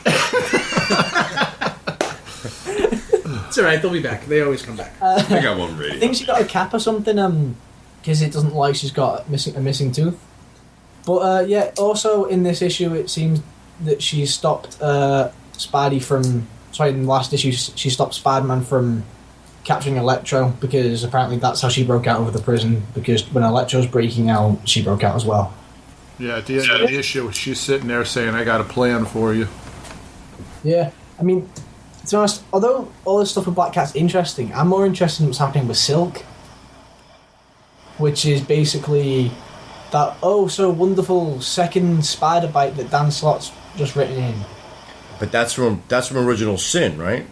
It's alright, they'll be back. They always come back. I got one I radio. think she got a cap or something, because it doesn't like she's got a missing tooth. But yeah, also in this issue, it seems that she stopped Spidey from. Sorry, in the last issue, she stopped Spider-Man from capturing Electro, because apparently that's how she broke out of the prison. Because when Electro's breaking out, she broke out as well. Yeah, at the end of the issue, she's sitting there saying, "I got a plan for you." Yeah, I mean, to be honest, although all this stuff with Black Cat's interesting, I'm more interested in what's happening with Silk, which is basically that so wonderful second spider bite that Dan Slott's just written in. But that's from Original Sin, right?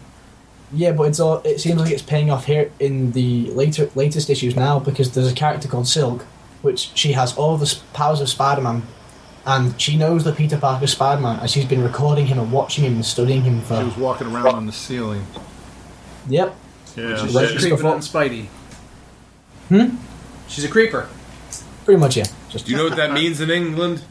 Yeah, but it seems like it's paying off here in the latest issues now, because there's a character called Silk, which she has all the powers of Spider-Man, and she knows that Peter Parker's Spider-Man, and she's been recording him and watching him and studying him for... She was walking around on the ceiling. Yep. Yeah. She's a creeper on Spidey. She's a creeper. Pretty much, yeah. Do you know what that means in England?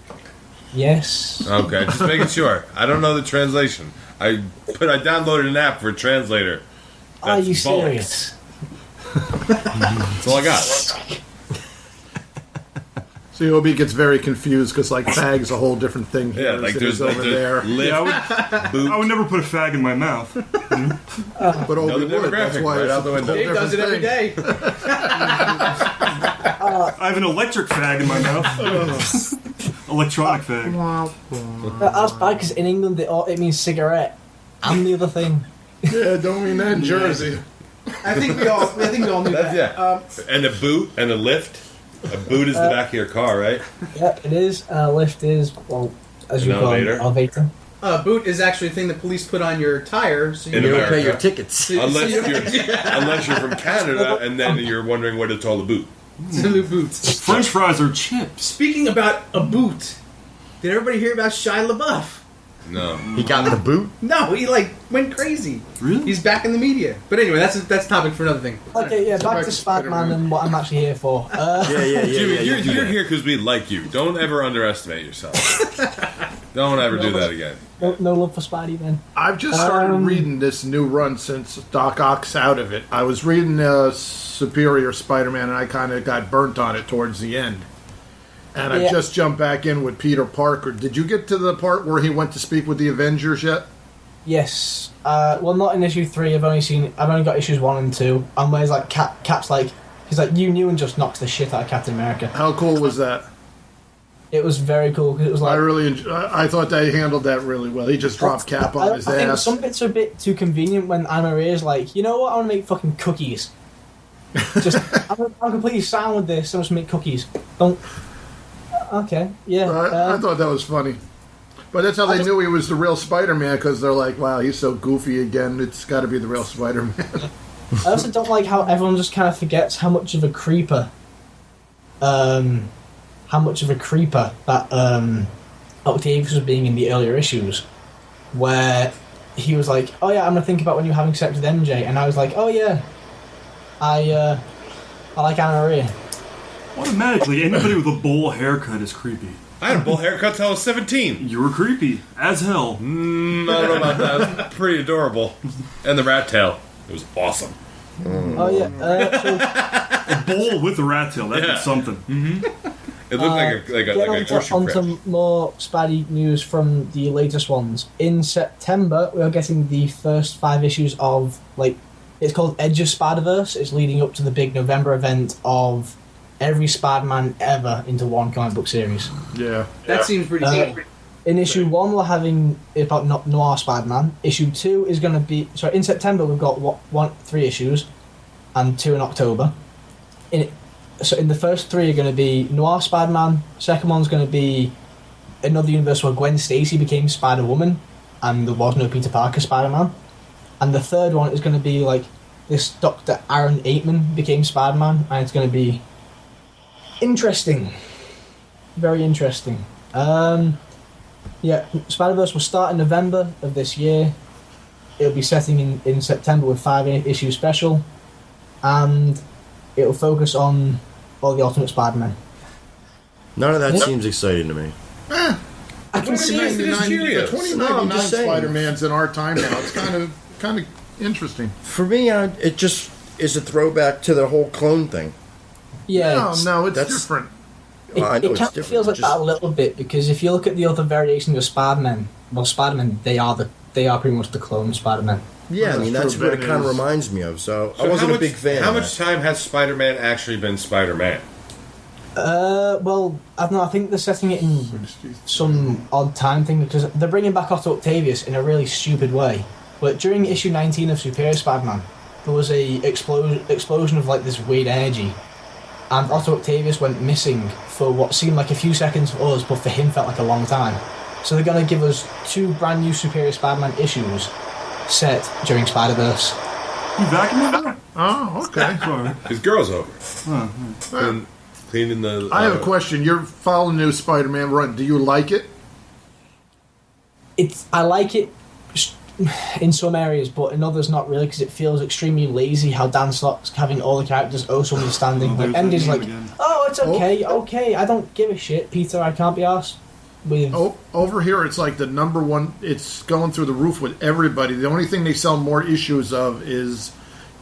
Yes. Okay, just making sure. I don't know the translation. I downloaded an app for a translator. Are you That's bollocks. serious? That's all I got. See, Obi gets very confused because, like, fag's a whole different thing here. Yeah, like as it is there's over there. Yeah, I would never put a fag in my mouth. But Obi would. That's why right it's out the a window. whole Dave does it different every thing. day. I have an electric fag in my mouth. Electronic fag. That's bad, because in England it means cigarette and the other thing. Yeah, don't mean that in Jersey. I think we all knew that. Yeah. And a boot and a lift. A boot is the back of your car, right? Yeah, it is. Lift is, well, as An you call it, elevator? elevator. Boot is actually a thing the police put on your tire, so you In You don't America. pay your tickets. Unless you're from Canada, and then you're wondering what to call a boot. Salute boots. French fries are chips. Speaking about a boot, did everybody hear about Shia LaBeouf? No. He got the boot? No, he went crazy. Really? He's back in the media. But anyway, that's a topic for another thing. Okay, yeah, back back to to Spider-Man and what I'm actually here for. Yeah. Jimmy, you do you're that. here because we like you. Don't ever underestimate yourself. Don't ever do that again. No love for Spidey then. I've just started reading this new run since Doc Ock's out of it. I was reading Superior Spider-Man, and I kind of got burnt on it towards the end. And I've just jumped back in with Peter Parker. Did you get to the part where he went to speak with the Avengers yet? Yes. Well, not in issue 3. I've only got issues 1 and 2. And where's like Cap's like, he's like, you knew, and just knocks the shit out of Captain America. How cool was that? It was very cool because it was like I thought they handled that really well. He just dropped Cap on his I think ass. some bits are a bit too convenient when Anna Marie's like, you know what, I want to make fucking cookies. I'm completely sound with this. I just make cookies. Don't. Okay, yeah. I thought that was funny. But that's how they knew he was the real Spider-Man, because they're like, wow, he's so goofy again. It's got to be the real Spider-Man. I also don't like how everyone just kind of forgets how much of a creeper that Octavius was being in the earlier issues, where he was like, oh yeah, I'm going to think about when you're having sex with MJ, and I was like, oh yeah, I like Anna Maria. Automatically, anybody with a bowl haircut is creepy. I had a bowl haircut till I was 17. You were creepy as hell. I don't know about that. It was pretty adorable. And the rat tail. It was awesome. Oh yeah, A bowl with a rat tail. That'd be something. Mm-hmm. It looked like a grocery on prep. to more Spidey news from the latest ones. In September, we are getting the first 5 issues of, like, it's called Edge of Spider-Verse. It's leading up to the big November event of every Spider-Man ever into one comic book series. Yeah. That seems pretty cool. In issue 1, we're having about Noir Spider-Man. Issue 2 is going to be... Sorry, in September, we've got 3 issues, and 2 in October. So in the first 3 are going to be Noir Spider-Man. Second one's going to be another universe where Gwen Stacy became Spider-Woman, and there was no Peter Parker Spider-Man. And the third one is going to be like this Dr. Aaron Aitman became Spider-Man, and it's going to be interesting. Very interesting. Yeah, Spider-Verse will start in November of this year. It'll be setting in September with 5-issue special, and it'll focus on all the Ultimate Spider-Man. None of that seems exciting to me. I can see it. 2099 Spider-Man's in our time now. It's kind of Interesting. For me, it just is a throwback to the whole clone thing. Yeah, No, it's different. It, I know it it's kind of different. feels like Just- that a little bit because if you look at the other variations of Spider-Man, they are pretty much the clone Spider-Man. Yeah, I mean that's what it Ben kind of is- reminds me of. So I So wasn't how a big fan. How of much that. time has Spider-Man actually been Spider-Man? Well, I don't know. I think they're setting it in some odd time thing because they're bringing back Otto Octavius in a really stupid way. But during issue 19 of Superior Spider-Man, there was a explosion of like this weird energy, and Otto Octavius went missing for what seemed like a few seconds for us, but for him felt like a long time. So they're going to give us 2 brand new Superior Spider-Man issues set during Spider-Verse. You vacuuming that? Oh, okay. Sorry. His girl's over. Huh. Cleaning the. I have a question. You're following the new Spider-Man run. Do you like it? I like it in some areas, but in others not really because it feels extremely lazy how Dan Slott's having all the characters so understanding. Oh, Like there's MJ's that like, name again. oh, it's okay, I don't give a shit, Peter, I can't be arsed with... Oh, over here, it's like the number one. It's going through the roof with everybody. The only thing they sell more issues of is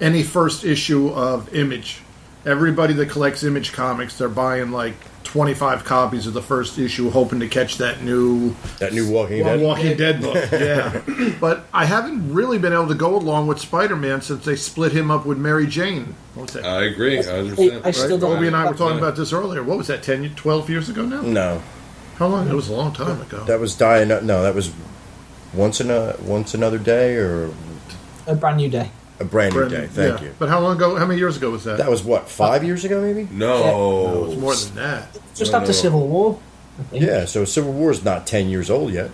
any first issue of Image. Everybody that collects Image comics, they're buying like 25 copies of the first issue, hoping to catch that new Walking Dead. Walking Dead book. Yeah, but I haven't really been able to go along with Spider-Man since they split him up with Mary Jane. What was that? I agree. 100%. I still don't... Obi and I were talking about this earlier. What was that? 12 years ago now? No, How long? It was a long time ago. that was dying. No, that was once another day or A brand new day. a brand new day. Thank Yeah. you. But how long ago? How many years ago was that? That was what 5 years ago, maybe. No. No, it was more than that. Just after Civil War, I think. Yeah, so Civil War is not 10 years old yet.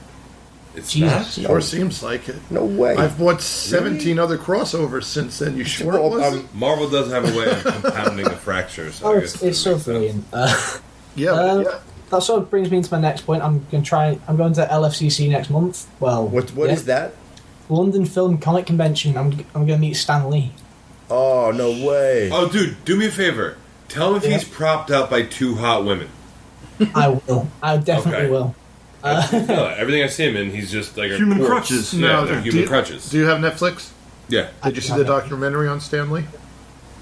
It's Jesus. Sure seems like it. No way. I've bought 17 other crossovers since then. You sure it wasn't? Marvel does have a way of compounding the fractures. Oh, it's so brilliant. Yeah, That sort of brings me into my next point. I'm going to LFCC next month. Well, What is that? London Film Comic Convention. I'm going to meet Stan Lee. Oh, no way. Oh, dude, do me a favor. Tell him if he's propped up by 2 hot women. I will. I definitely Okay. will. No, everything I see him in, he's just like a Human corpse. crutches. Yeah, No, they're do human you- crutches. Do you have Netflix? Yeah. Did you see the documentary on Stanley?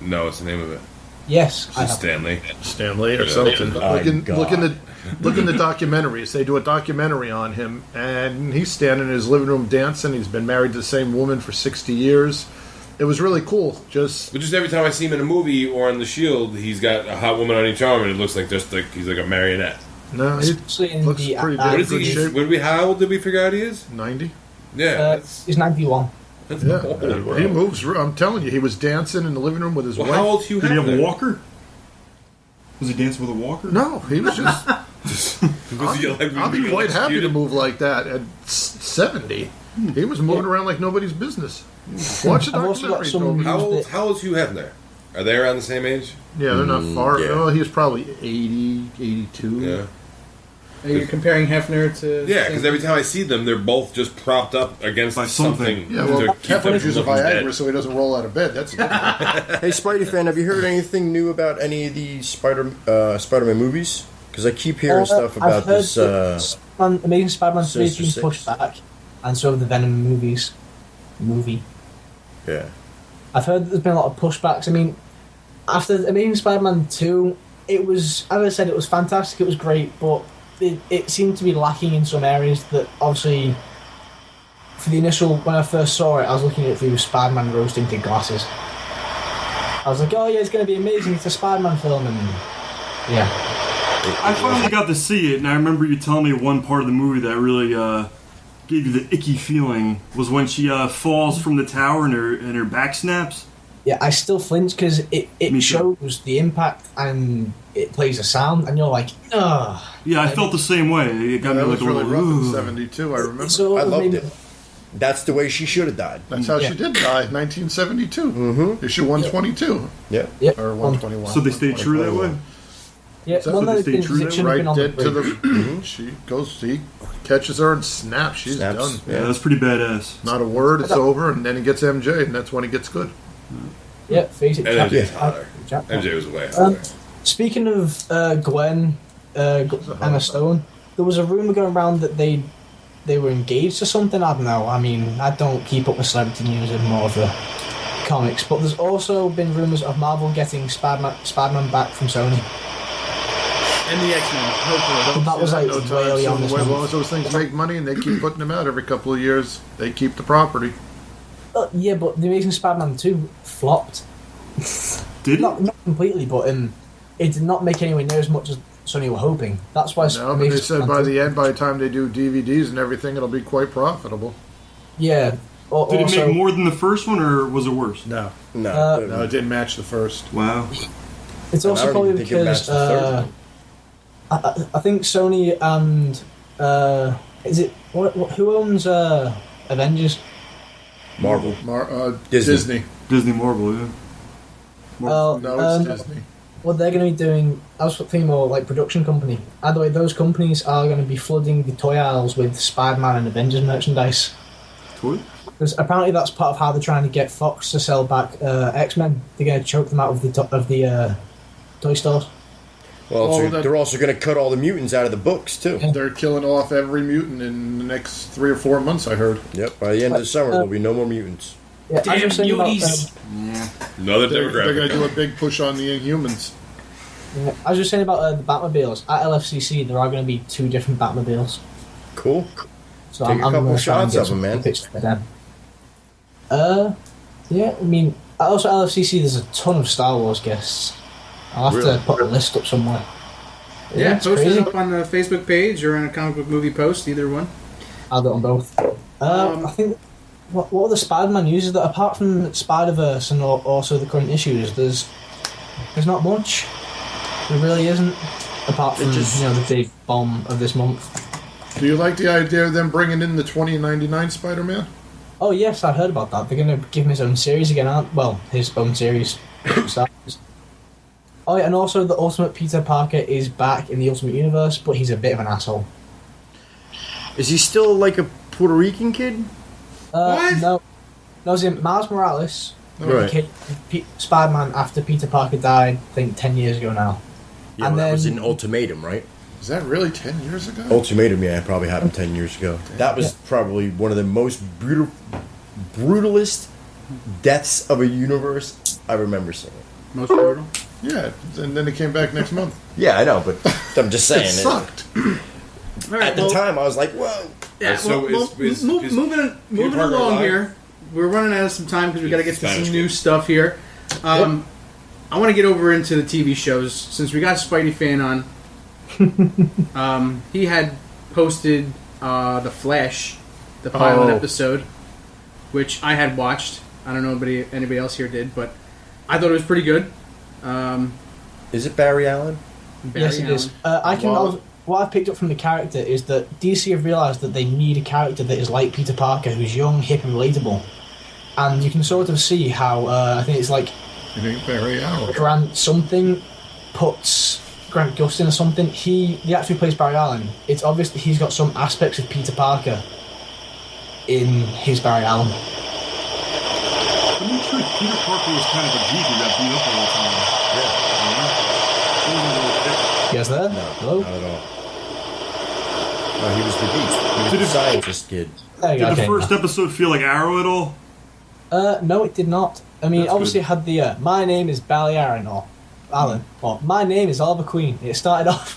No, what's the name of it? Yes, I It's have. Stanley. Stanley or Yeah. something. My Look in God. the documentaries. They do a documentary on him, and he's standing in his living room dancing. He's been married to the same woman for 60 years. It was really cool. But just every time I see him in a movie or on The Shield, he's got a hot woman on each arm, and it looks like he's like a marionette. No, he Especially in looks the pretty What damn is good he? shape. How old did we figure out he is? 90. Yeah, He's 91. that's Yeah, old, and bro. he moves. I'm telling you, he was dancing in the living room with his Well, wife. how old Hugh Did he have a Hefner? walker? Was he dancing with a walker? No, he was just. Was he like- I'll be quite happy to executed? move like that at 70. He was moving around like nobody's business. Watch the I've also got documentary. some Toby. How old's Hugh Hefner? Are they around the same age? Yeah, they're not far. yeah. Oh, he was probably 80, 82. Yeah. Are you comparing Hefner to... Yeah, because every time I see them, they're both just propped up against By something. something. Yeah, well, to keep them Hefner's from using looking Viagra dead. so he doesn't roll out of bed. That's different. Hey, Spidey fan, have you heard anything new about any of the Spider-Man movies? Because I keep hearing stuff about I've heard this. that Amazing Spider-Man 3 has been Sinister pushed Six. back, and so have the Venom movie. Yeah. I've heard that there's been a lot of pushbacks. I mean, after Amazing Spider-Man 2, it was, as I said, it was fantastic, it was great, but it seemed to be lacking in some areas that obviously, for the initial, when I first saw it, I was looking at it through Spider-Man rose-tinted glasses. I was like, oh yeah, it's going to be amazing, it's a Spider-Man film, and yeah. I finally got to see it, and I remember you telling me one part of the movie that really gave you the icky feeling was when she falls from the tower and her back snaps. Yeah, I still flinch because Me it too. shows the impact and it plays a sound, and you're like, ugh. Yeah, I felt the same way. It got that me was like a really little. rough in "Ugh." 72, I remember. So I loved maybe- it. That's the way she should have died. That's how Yeah. she did die, 1972. Mm-hmm. Issue 122. Yeah. Yep. Or 121. So they stayed true that way? Yeah, So one they of the stay things true that then? should have Right been on dead the to the. bridge. He goes, he catches her and snaps. She's Snaps. done. Yeah, that's pretty badass. Not a word, it's over, and then he gets MJ, and that's when he gets good. Yeah, face it. And MJ's Jack- hotter. Jack- MJ was way hotter. Speaking of Gwen, Emma Stone, there was a rumor going around that they they were engaged or something. I don't know. I mean, I don't keep up with celebrity news and more of the comics. But there's also been rumours of Marvel getting Spider-Man back from Sony. And the X-Men, hopefully. But that was like way early on this As long month. as those things make money and they keep putting them out every couple of years, they keep the property. Yeah, but The Amazing Spider-Man 2 flopped. Did it? Not completely, but it did not make anywhere near as much as Sony were hoping. That's why. No, but they said by the end, by the time they do DVDs and everything, it'll be quite profitable. Yeah. Did it make more than the first one, or was it worse? No. No. No, it didn't match the first. Wow. It's also probably because I think Sony and is it who owns Avengers? Marvel. Disney. Disney Marvel, yeah. No, it's Disney. What they're going to be doing, I was thinking more like production company. Either way, those companies are going to be flooding the toy aisles with Spider-Man and Avengers merchandise. Toy? Because apparently that's part of how they're trying to get Fox to sell back X-Men. They're going to choke them out of the toy stores. Well, they're also going to cut all the mutants out of the books, too. They're killing off every mutant in the next 3 or 4 months, I heard. Yep, by the end of the summer, there'll be no more mutants. Yeah, Damn beauties! Another They're demographic. going to do a big push on the Inhumans. Yeah, I was just saying about the Batmobiles. At LFCC, there are going to be 2 different Batmobiles. Cool. So Take a couple gonna try and shots get of them, some man. pictures of them. Yeah, I mean, also at LFCC, there's a ton of Star Wars guests. I'll have Really? to put a list up somewhere. Yeah, it's post crazy. it up on the Facebook page or on a comic book movie post, either one. I'll do it on both. I think what are the Spider-Man news is that apart from Spider-Verse and also the current issues, there's not much. There really isn't, apart from the big bomb of this month. Do you like the idea of them bringing in the 2099 Spider-Man? Oh yes, I heard about that. They're going to give him his own series again, his own series. Oh yeah, and also the Ultimate Peter Parker is back in the Ultimate Universe, but he's a bit of an asshole. Is he still like a Puerto Rican kid? No, it's in Miles Morales. Right. Spider-Man after Peter Parker died, I think 10 years ago now. Yeah, and that then, was in Ultimatum, right? Is that really 10 years ago? Ultimatum, yeah, it probably happened 10 years ago. That was probably one of the most brutalist deaths of a universe I remember seeing. Most brutal? Yeah, and then it came back next month. Yeah, I know, but I'm just saying. It sucked. At the time, I was like, whoa. Yeah, So moving Parker along alive? here. We're running out of some time because we got to get to some new stuff here. I want to get over into the TV shows since we got Spidey fan on. He had posted The Flash, the pilot episode, which I had watched. I don't know if anybody else here did, but I thought it was pretty good. Is it Barry Allen? Yes, it is. What I've picked up from the character is that DC have realised that they need a character that is like Peter Parker, who's young, hip, and relatable. And you can sort of see how, I think it's like Barry Allen. Grant something puts Grant Gustin or something. The actor who plays Barry Allen, it's obvious that he's got some aspects of Peter Parker in his Barry Allen. I'm not sure Peter Parker was kind of a geek who got beat up all the time. You guys there? No, hello? not at all. No, he was the geek. He was the scientist kid. Did the first episode feel like Arrow at all? No, it did not. I mean, That's obviously good. it had the, my name is Barry Allen, or Allen, or my name is Oliver Queen. It started off,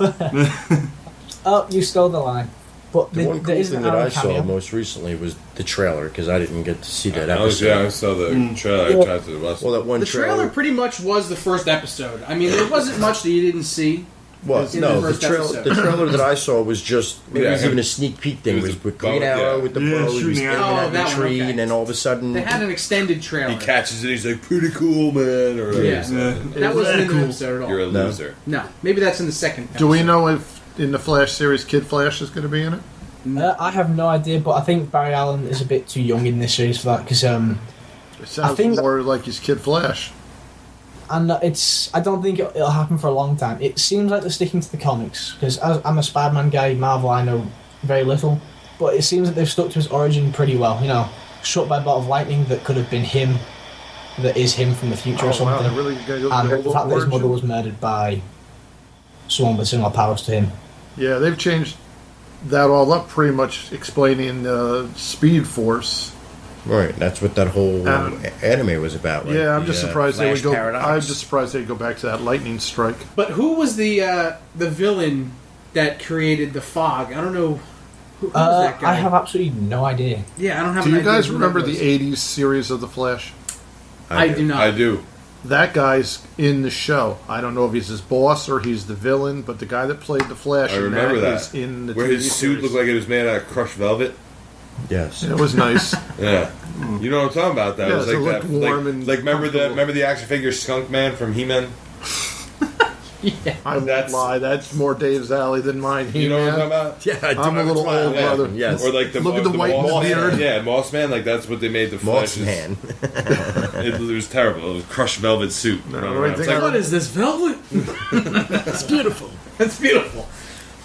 oh, you stole the line. But The one cool there is thing an that Allen I saw cameo. most recently was the trailer, because I didn't get to see that I episode. saw the trailer. I tried to watch Well, that one The trailer pretty much was the first episode. I mean, there wasn't much that you didn't see. Well, in no, the the first trailer episode. that I saw was just maybe Yeah, it was even a sneak peek thing. it It was was a with bow, Green Arrow yeah. with the Yeah, bow. He was shooting aiming arrows. at Oh, the that one, tree, okay. and then all of a sudden, They had an extended trailer. He catches it. He's like, "Pretty cool, man." Or Yeah. That wasn't in the cool. episode at all. You're a No. loser. No, maybe that's in the second episode. Do we know if in the Flash series Kid Flash is going to be in it? I have no idea, but I think Barry Allen is a bit too young in this series for that, because It sounds think more like he's Kid Flash. and I don't think it'll happen for a long time. It seems like they're sticking to the comics, because I'm a Spider-Man guy. Marvel, I know very little, but it seems that they've stuck to his origin pretty well. You know, struck by a bolt of lightning that could have been him, that is him from the future or Wow, something. they're really going to go And the the whole fact that his mother origin? was murdered by someone with similar powers to him. Yeah, they've changed that all up, pretty much explaining Speed Force. Right, that's what that whole anime was about. Like yeah, I'm just surprised they would go. Paradox. I'm just surprised they'd go back to that lightning strike. But who was the villain that created the fog? I don't know. Who was that guy? I have absolutely no idea. Yeah, I don't have. Do an you idea guys who remember that was. the '80s series of The Flash? I do not. I do. That guy's in the show. I don't know if he's his boss or he's the villain, but the guy that played the Flash, I remember that. is in the where TV his suit series. looked like it was made out of crushed velvet. Yes, It was nice. Yeah, you know what I'm talking about. That Yeah, was so it like looked that. warm and like remember comfortable. the action figure Skunk Man from He-Man. I won't lie. That's more Dave's alley than mine. You know what I'm He-Man. talking about? Yeah, I do. I'm a little old, Yeah. brother. Yes. Or like the Look at the white Moss beard. Man. Yeah, Moss Man. Like that's what they made the Moss Flash's- Man. It was terrible. It was crushed velvet suit. No, running I around. think It's like- What is this velvet? That's beautiful. That's beautiful.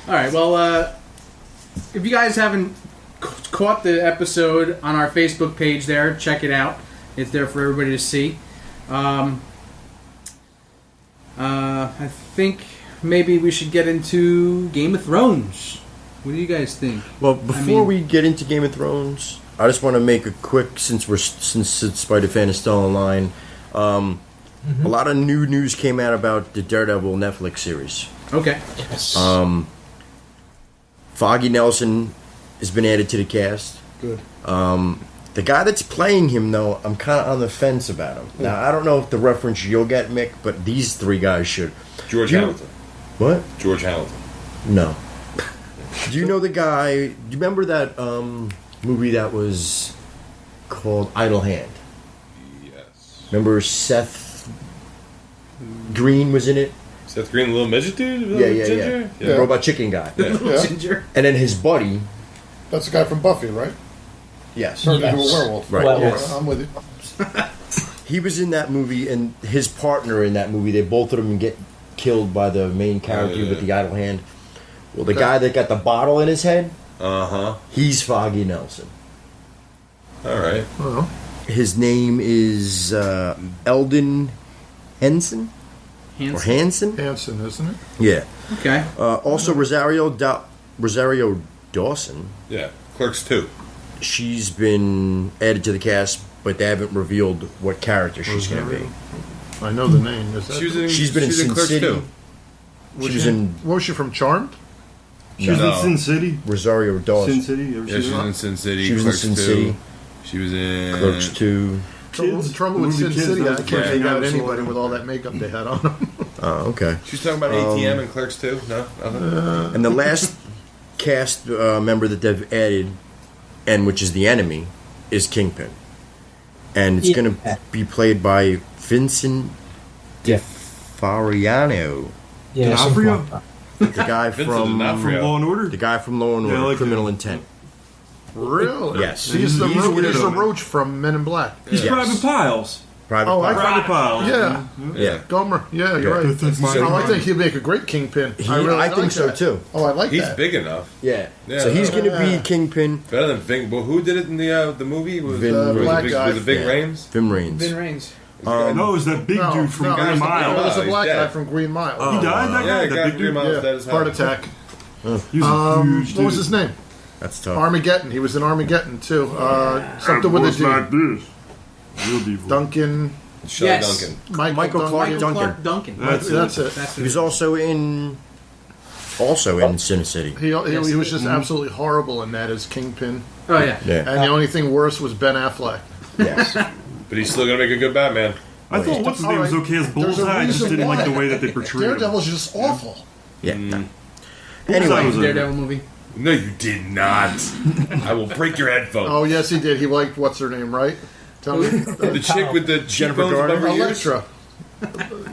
All right. Well, if you guys haven't caught the episode on our Facebook page, there, check it out. It's there for everybody to see. I think maybe we should get into Game of Thrones. What do you guys think? Well, before we get into Game of Thrones, I just want to make a quick, since Spider Fan is still online. A lot of new news came out about the Daredevil Netflix series. Okay. Yes. Foggy Nelson has been added to the cast. Good. The guy that's playing him, though, I'm kind of on the fence about him. Now, I don't know if the reference you'll get, Mick, but these three guys should. George Hamilton. What? George Hamilton. No. Do you know the guy? Do you remember that movie that was called Idle Hand? Yes. Remember Seth Green was in it? Seth Green, the little midget dude? Yeah. Ginger? The robot chicken guy. Yeah. Ginger. And then his buddy. That's the guy from Buffy, right? Yes. Turned into a werewolf. Right. Werewolf. I'm with you. He was in that movie, and his partner in that movie, they both of them get killed by the main character with the idle hand. Well, the guy that got the bottle in his head, he's Foggy Nelson. All right. Well, his name is Eldon Henson? Or Hanson? Hanson, isn't it? Yeah. Okay. Also, Rosario Dawson. Yeah. Clerks 2. She's been added to the cast, but they haven't revealed what character she's going to be. I know the name. Is that She's been in Sin Clerks City. 2. She was in What was she from? Charmed? She was in Sin City. Rosario Dawson. Sin City. You ever Yeah, seen she that? was in Sin City. She was in Clerks Sin 2. City. She was in Clerks 2. Kids. Trouble with The Sin movie Kids, City, that I was can't the make first out thing I anybody saw. with all that makeup they had on them. Oh, okay. She's talking about ATM and Clerks 2? No? Nothing? And the last cast member that they've added, and which is the enemy, is Kingpin. And it's going to be played by Vincent DeFariano. Yeah, something like that. The guy Vincent from D'Onofrio. Law and Order. The guy from Law and Yeah, I Order, like Criminal him. Intent. Really? Yes. He's the He's a Roach, weirdo, man. Roach from Men in Black. He's Yes. Private Piles. Private Oh, I- Pilot. Private Piles. Yeah. Yeah. Gomer. Yeah, you're Yeah. right. That's my So I mind. think he'd make a great Kingpin. I like think so that. too. Oh, I like He's that. big enough. Yeah. Yeah, So he's going to yeah. be Kingpin. Better than Ving. Well, who did it in the movie? Was Vin- was it black Big- guy. Was it Big Yeah. Rains? Vim Raines. Vin Raines. No, it was that big dude from no, Green it was Mile. the he's black guy dead. from Green Mile. He died, that Yeah, guy? the That guy big from Green dude? Mile. Yeah, That is heart how- attack. He was a huge dude. What was his name? That's tough. Armageddon. He was in Armageddon too. Something with a Voice D. like this. Real deep voice. Duncan. Shelley Yes. Duncan. Michael Clark Michael Duncan. Clark Duncan. That's That's it. That's He was also in Sin City. He was just absolutely horrible in that as Kingpin. Oh yeah. Yeah. And the only thing worse was Ben Affleck. Yes. But he's still going to make a good Batman. I thought what's his name was okay as There's a Bullseye. I just reason didn't like the why. way that they portrayed him. Daredevil's just awful. Yeah. Bullseye Anyway, was a- Daredevil movie. No, you did not. I will break your headphones. Oh yes, he did. He liked what's her name, right? Tell me. The chick with the Jennifer cheekbones Garner? above her ears? Electra.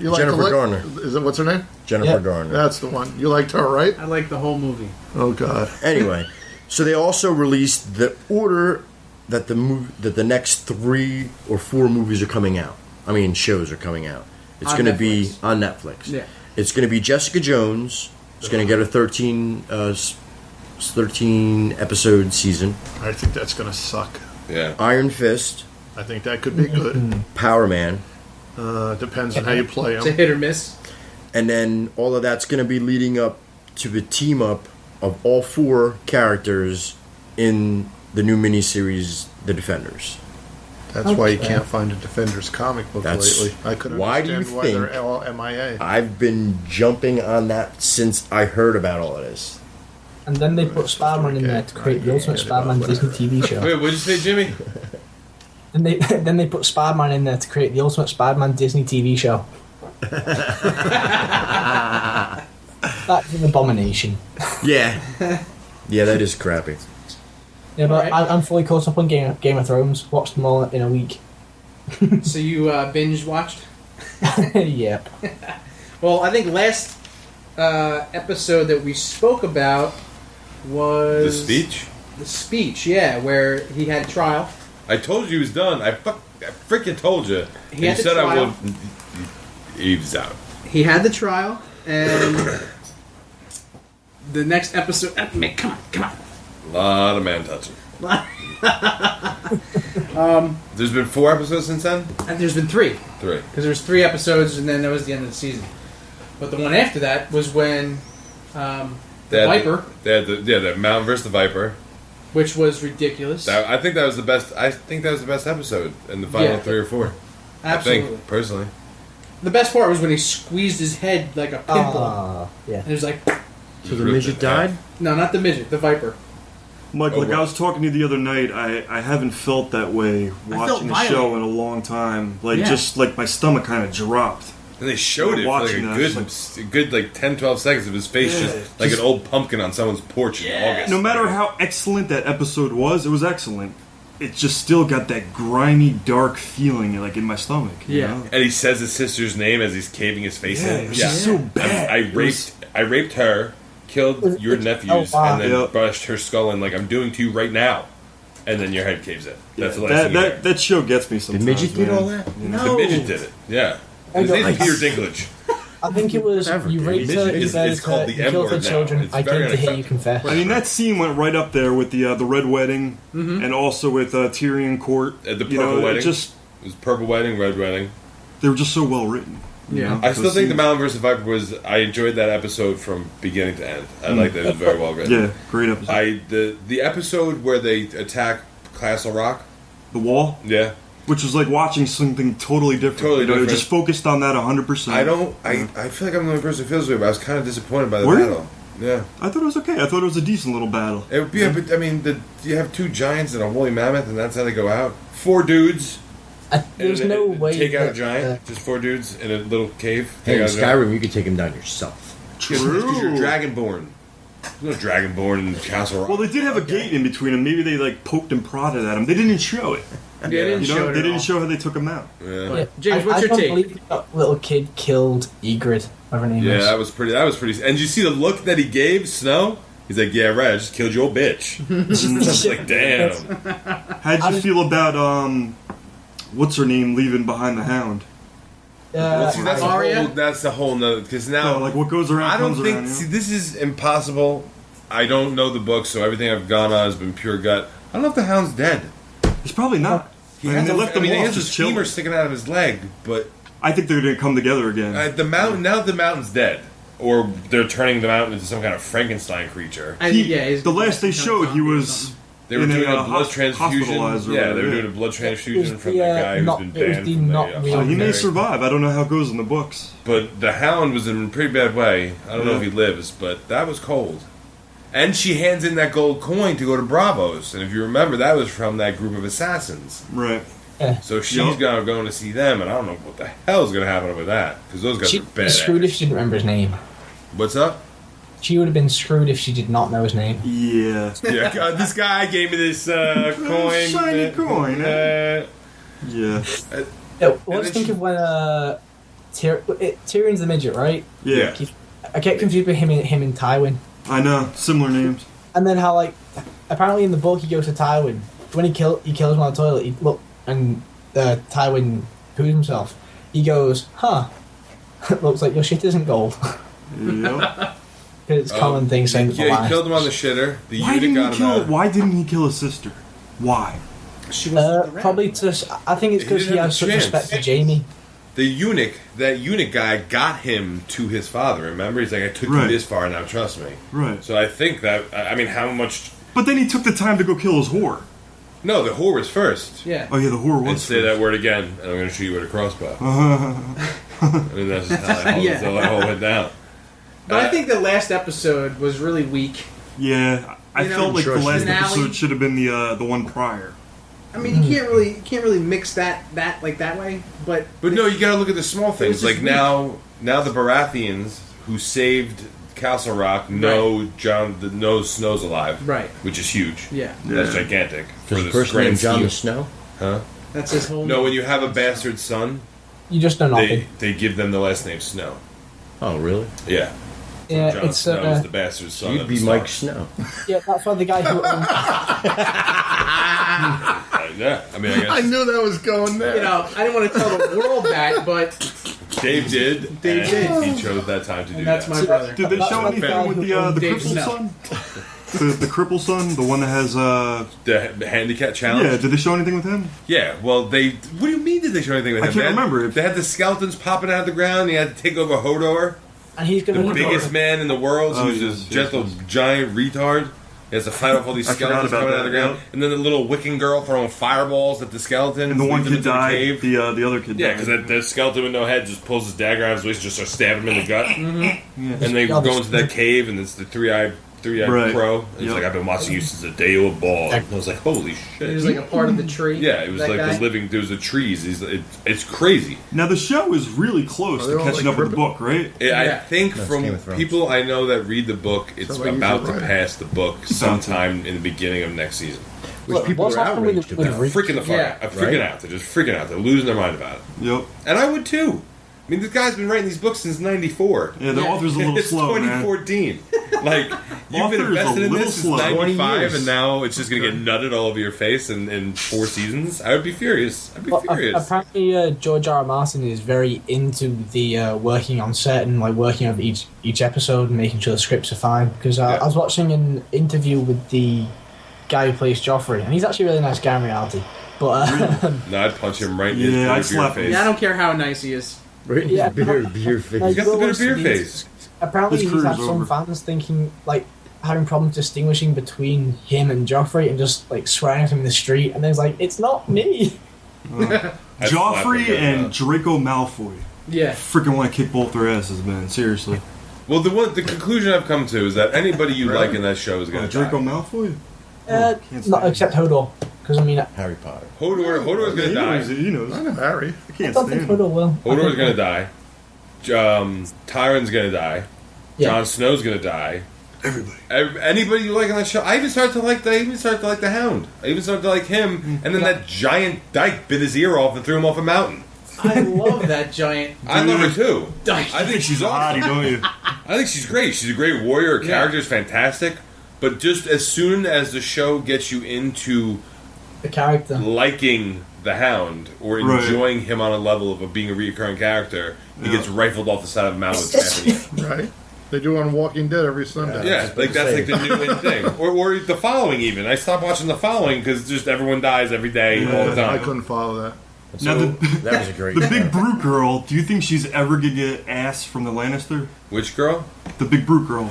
You like Jennifer Garner. Is it what's her name? Jennifer Yeah. Garner. That's the one. You liked her, right? I like the whole movie. Oh God. Anyway, so they also released the order that the next 3 or 4 movies are coming out. I mean, shows are coming out. It's On going to be Netflix. on Netflix. Yeah. It's going to be Jessica Jones. It's going to get a 13 episode season. I think that's gonna suck. Yeah. Iron Fist, I think that could be good. Power Man, Depends on how you play It's a them. hit or miss. and then all of that's going to be leading up to the team up of all 4 characters in the new miniseries, The Defenders. That's why you can't find a Defenders comic book lately. I couldn't understand why they're all MIA. I've been jumping on that since I heard about all of this. And then they put Spider-Man in there to create the Ultimate Spider-Man Disney TV show. Wait, what'd you say, Jimmy? And then they put Spider-Man in there to create the Ultimate Spider-Man Disney TV show. That's an abomination. Yeah. Yeah, that is crappy. Yeah, but I'm fully caught up on Game of Thrones. Watched them all in a week. So you binge watched? Yep. Well, I think last episode that we spoke about was The speech? The speech, yeah, where he had trial. I told you he was done. I freaking told you. He had you the said I trial. would. He was out. He had the trial, and the next episode. Come on. A lot of man touching. There's been 4 episodes since then? And there's been 3. 3. Because there's 3 episodes, and then that was the end of the season. But the one after that was when the Viper, the Mountain versus the Viper, which was ridiculous. I think that was the best. I think that was the best episode in the final 3 or 4. Absolutely. I think, personally. The best part was when he squeezed his head like a pinball. Yeah. And it was like. So the midget died? No, not the midget. The Viper. Mike, like I was talking to you the other night, I haven't felt that way watching the show in a long time. Like, just like my stomach kind of dropped. And they showed it for like a good 10, 12 seconds of his face just like an old pumpkin on someone's porch in August. No matter how excellent that episode was, it was excellent. It just still got that grimy, dark feeling like in my stomach. You know? And he says his sister's name as he's caving his face in. It was just so bad. I raped her, killed your nephews, and then brushed her skull in like I'm doing to you right now. And then your head caves in. That's the last thing you hear. That show gets me sometimes. The midget did man. all that? No. The midget did it. Yeah. His name's Peter Dinklage. I think it was you raped her, you It's called the you killed her M-word now. children. It's I very came to hear you unacceptable. confess. I mean, that scene went right up there with the Red Wedding, Mm-hmm. and also with Tyrion Court. The Purple Wedding. It was Purple Wedding, Red Wedding. They were just so well written. Yeah. I still think the Mountain vs. Viper was. I enjoyed that episode from beginning to end. I liked it. It was very well written. Yeah, great episode. The episode where they attack Castle Rock, The Wall. Yeah. Which was like watching something totally different. Totally different. Just focused on that 100%. I feel like I'm the only person who feels this way, but I was kind of disappointed by the Were you? battle. Yeah. I thought it was okay. I thought it was a decent little battle. It would be. But I mean, you have 2 giants and a woolly mammoth, and that's how they go out. 4 dudes. There's no way take out a that, giant. Just 4 dudes in a little cave. Hey, in Take out a giant. Skyrim, you could take him down yourself. Because you're Dragonborn. There's no Dragonborn in Castle Rock. Well, they did have a gate in between them. Maybe they like poked and prodded at him. They didn't show it. They didn't show it They at didn't all. show how they took him out. Yeah. James, what's I your can't take? believe that little kid killed Ygritte, whatever her name Yeah, is. that was pretty. And did you see the look that he gave Snow? He's like, "Yeah, right. I just killed your old bitch." Just like, damn. How'd you feel about what's her name leaving behind the Hound? Well, see, that's Arya? that's the whole nother. Because now, No, like what goes around I don't comes think. around. See, this is impossible. I don't know the book, so everything I've gone on has been pure gut. I don't know if the Hound's dead. He's probably not. He I mean, they left him he off has just his femur chilling. sticking out of his leg, but I think they're going to come together again. the mountain now the mountain's dead, or they're turning the mountain into some kind of Frankenstein creature. The last they showed, he was. They were in doing a blood hosp- transfusion. hospitalized or Yeah, they whatever, were doing a blood transfusion from the, the guy who's not- been it was banned the from not the. real So he may military. survive. I don't know how it goes in the books. But the Hound was in a pretty bad way. I don't know if he lives, but that was cold. And she hands in that gold coin to go to Bravos, and if you remember, that was from that group of assassins. Right. So she's going to see them, and I don't know what the hell is going to happen with that because those guys She'd are be bad. screwed if she didn't remember his name. What's up? She would have been screwed if she did not know his name. Yeah. Yeah, this guy gave me this coin. Shiny coin. Yeah. Yeah, what do you think of when Tyrion's the midget, right? Yeah. I get confused with him and Tywin. I know. Similar names. And then how apparently in the book he goes to Tywin. When he kills him on the toilet, and Tywin poos himself. He goes, "Huh, looks like your shit isn't gold." Yep. It's a common thing saying. Yeah, he killed him on the shitter. The Why unit didn't got he him kill? out. Why didn't he kill his sister? Why? She was Probably to. I think it's He because didn't he have has a such chance. respect for Jamie. the eunuch, that eunuch guy got him to his father. Remember, he's like, I took you this far, now trust me. Right. So I think that, I mean, how much? But then he took the time to go kill his whore. No, the whore was first. Yeah. Oh yeah, the whore was. And say that word again, and I'm going to shoot you with a crossbow. I mean, that's just how that whole went down. But I think the last episode was really weak. Yeah, I felt like the last episode should have been the one prior. I mean, you can't really mix that way. But no, you got to look at the small things. Like weak. now the Baratheons who saved Castle Rock know Snow's alive, right? Which is huge. Yeah, that's gigantic. For the person named Jon the Snow, huh? That's his whole. No, when you have a bastard son, you just don't know. They give them the last name Snow. Oh, really? Yeah. Yeah, Jon Snow is the bastard son. You'd of be the Mike Stark. Snow. Yeah, that's why the guy who. Yeah, I mean, I guess. I knew that was going there. You know, I didn't want to tell the world that, but Dave did. Dave did. He chose that time to do that's that. my brother. Did they show anything with the Dave crippled Snow. son? The crippled son, the one that has the handicap challenge. Yeah, did they show anything with him? Yeah, well, what do you mean? Did they show anything with him? I can't remember. They had the skeletons popping out of the ground. He had to take over Hodor, and he's the biggest man in the world, who's this gentle giant retard. He has to fight off all these I forgot skeletons about coming out that, of the ground, yeah. and then the little Wiccan girl throwing fireballs at the skeleton. And the one leads him kid into the died. cave. The other kid Yeah, died. because that skeleton with no head just pulls his dagger out of his waist and just starts stabbing him in the gut. Yeah. And they go into that cave, and it's the three-eyed Right. crow. And he's Yep. like, I've been watching you since the day you were born. And I was like, holy shit. It was like a part of the tree. Yeah, it was that like guy. the living. There was the trees. It's crazy. Now the show is really close Are they to all, catching like, up with the book, right? I think That's from Game of Thrones. people I know that read the book, it's Sounds like about you to should write it. pass the book sometime in the beginning of next season. Which people what's are happening with outraged the- about. with They're freaking the fuck Yeah. out. I'm freaking Right? out. They're just freaking out. They're losing their mind about it. Yep. And I would too. I mean, this guy's been writing these books since '94. Yeah, the author's a little It's slow, man. 2014. Like, you've been Author's invested a in little this since slow. 20 '95, years. and now it's just going to get nutted all over your face in 4 seasons. I would be furious. I'd be Well, furious. apparently, George R. R. Martin is very into the working on set and like working over each episode and making sure the scripts are fine. Because I was watching an interview with the guy who plays Joffrey, and he's actually a really nice guy in reality. But No, I'd punch him right in Yeah, his I'd beer slap him. face. Yeah, I don't care how nice he is. Right? Yeah. Beer no, face. He's got the bit of beer he's- face. apparently His he's had career's some over. fans thinking like having problems distinguishing between him and Joffrey and just like swearing at him in the street, and then he's like, "It's not me." I'd slap him Joffrey right and now. Draco Malfoy. Yeah. Freaking want to kick both their asses, man. Seriously. Well, the conclusion I've come to is that anybody you like in that show is going to Draco die. Malfoy? Not Can't stand except Hodor, because I mean, I Harry Potter. Hodor's going to die. He knows. I know Harry. I can't don't think stand him. Hodor will. Hodor's going to die. Tyrion's going to die. Yeah. Jon Snow's going to die. Everybody. Anybody you like on that show, I even started to like the Hound. I even started to like him, and then that giant dyke bit his ear off and threw him off a mountain. I love that giant. I love her too. Dyke. I think she's Body, awesome. don't you? I think she's great. She's a great warrior. Her character's fantastic. But just as soon as the show gets you into The character. liking the Hound or Right. enjoying him on a level of being a recurring character, he gets rifled off the side of a mountain with Stephanie. Right? They do on Walking Dead every Sunday. Yeah, like that's like the new in thing. Or the following even. I stopped watching the following because just everyone dies every day all the I time. couldn't follow that. Now, So, the, that was a great the show. big brute girl, do you think she's ever going to get ass from the Lannister? Which girl? The big brute girl.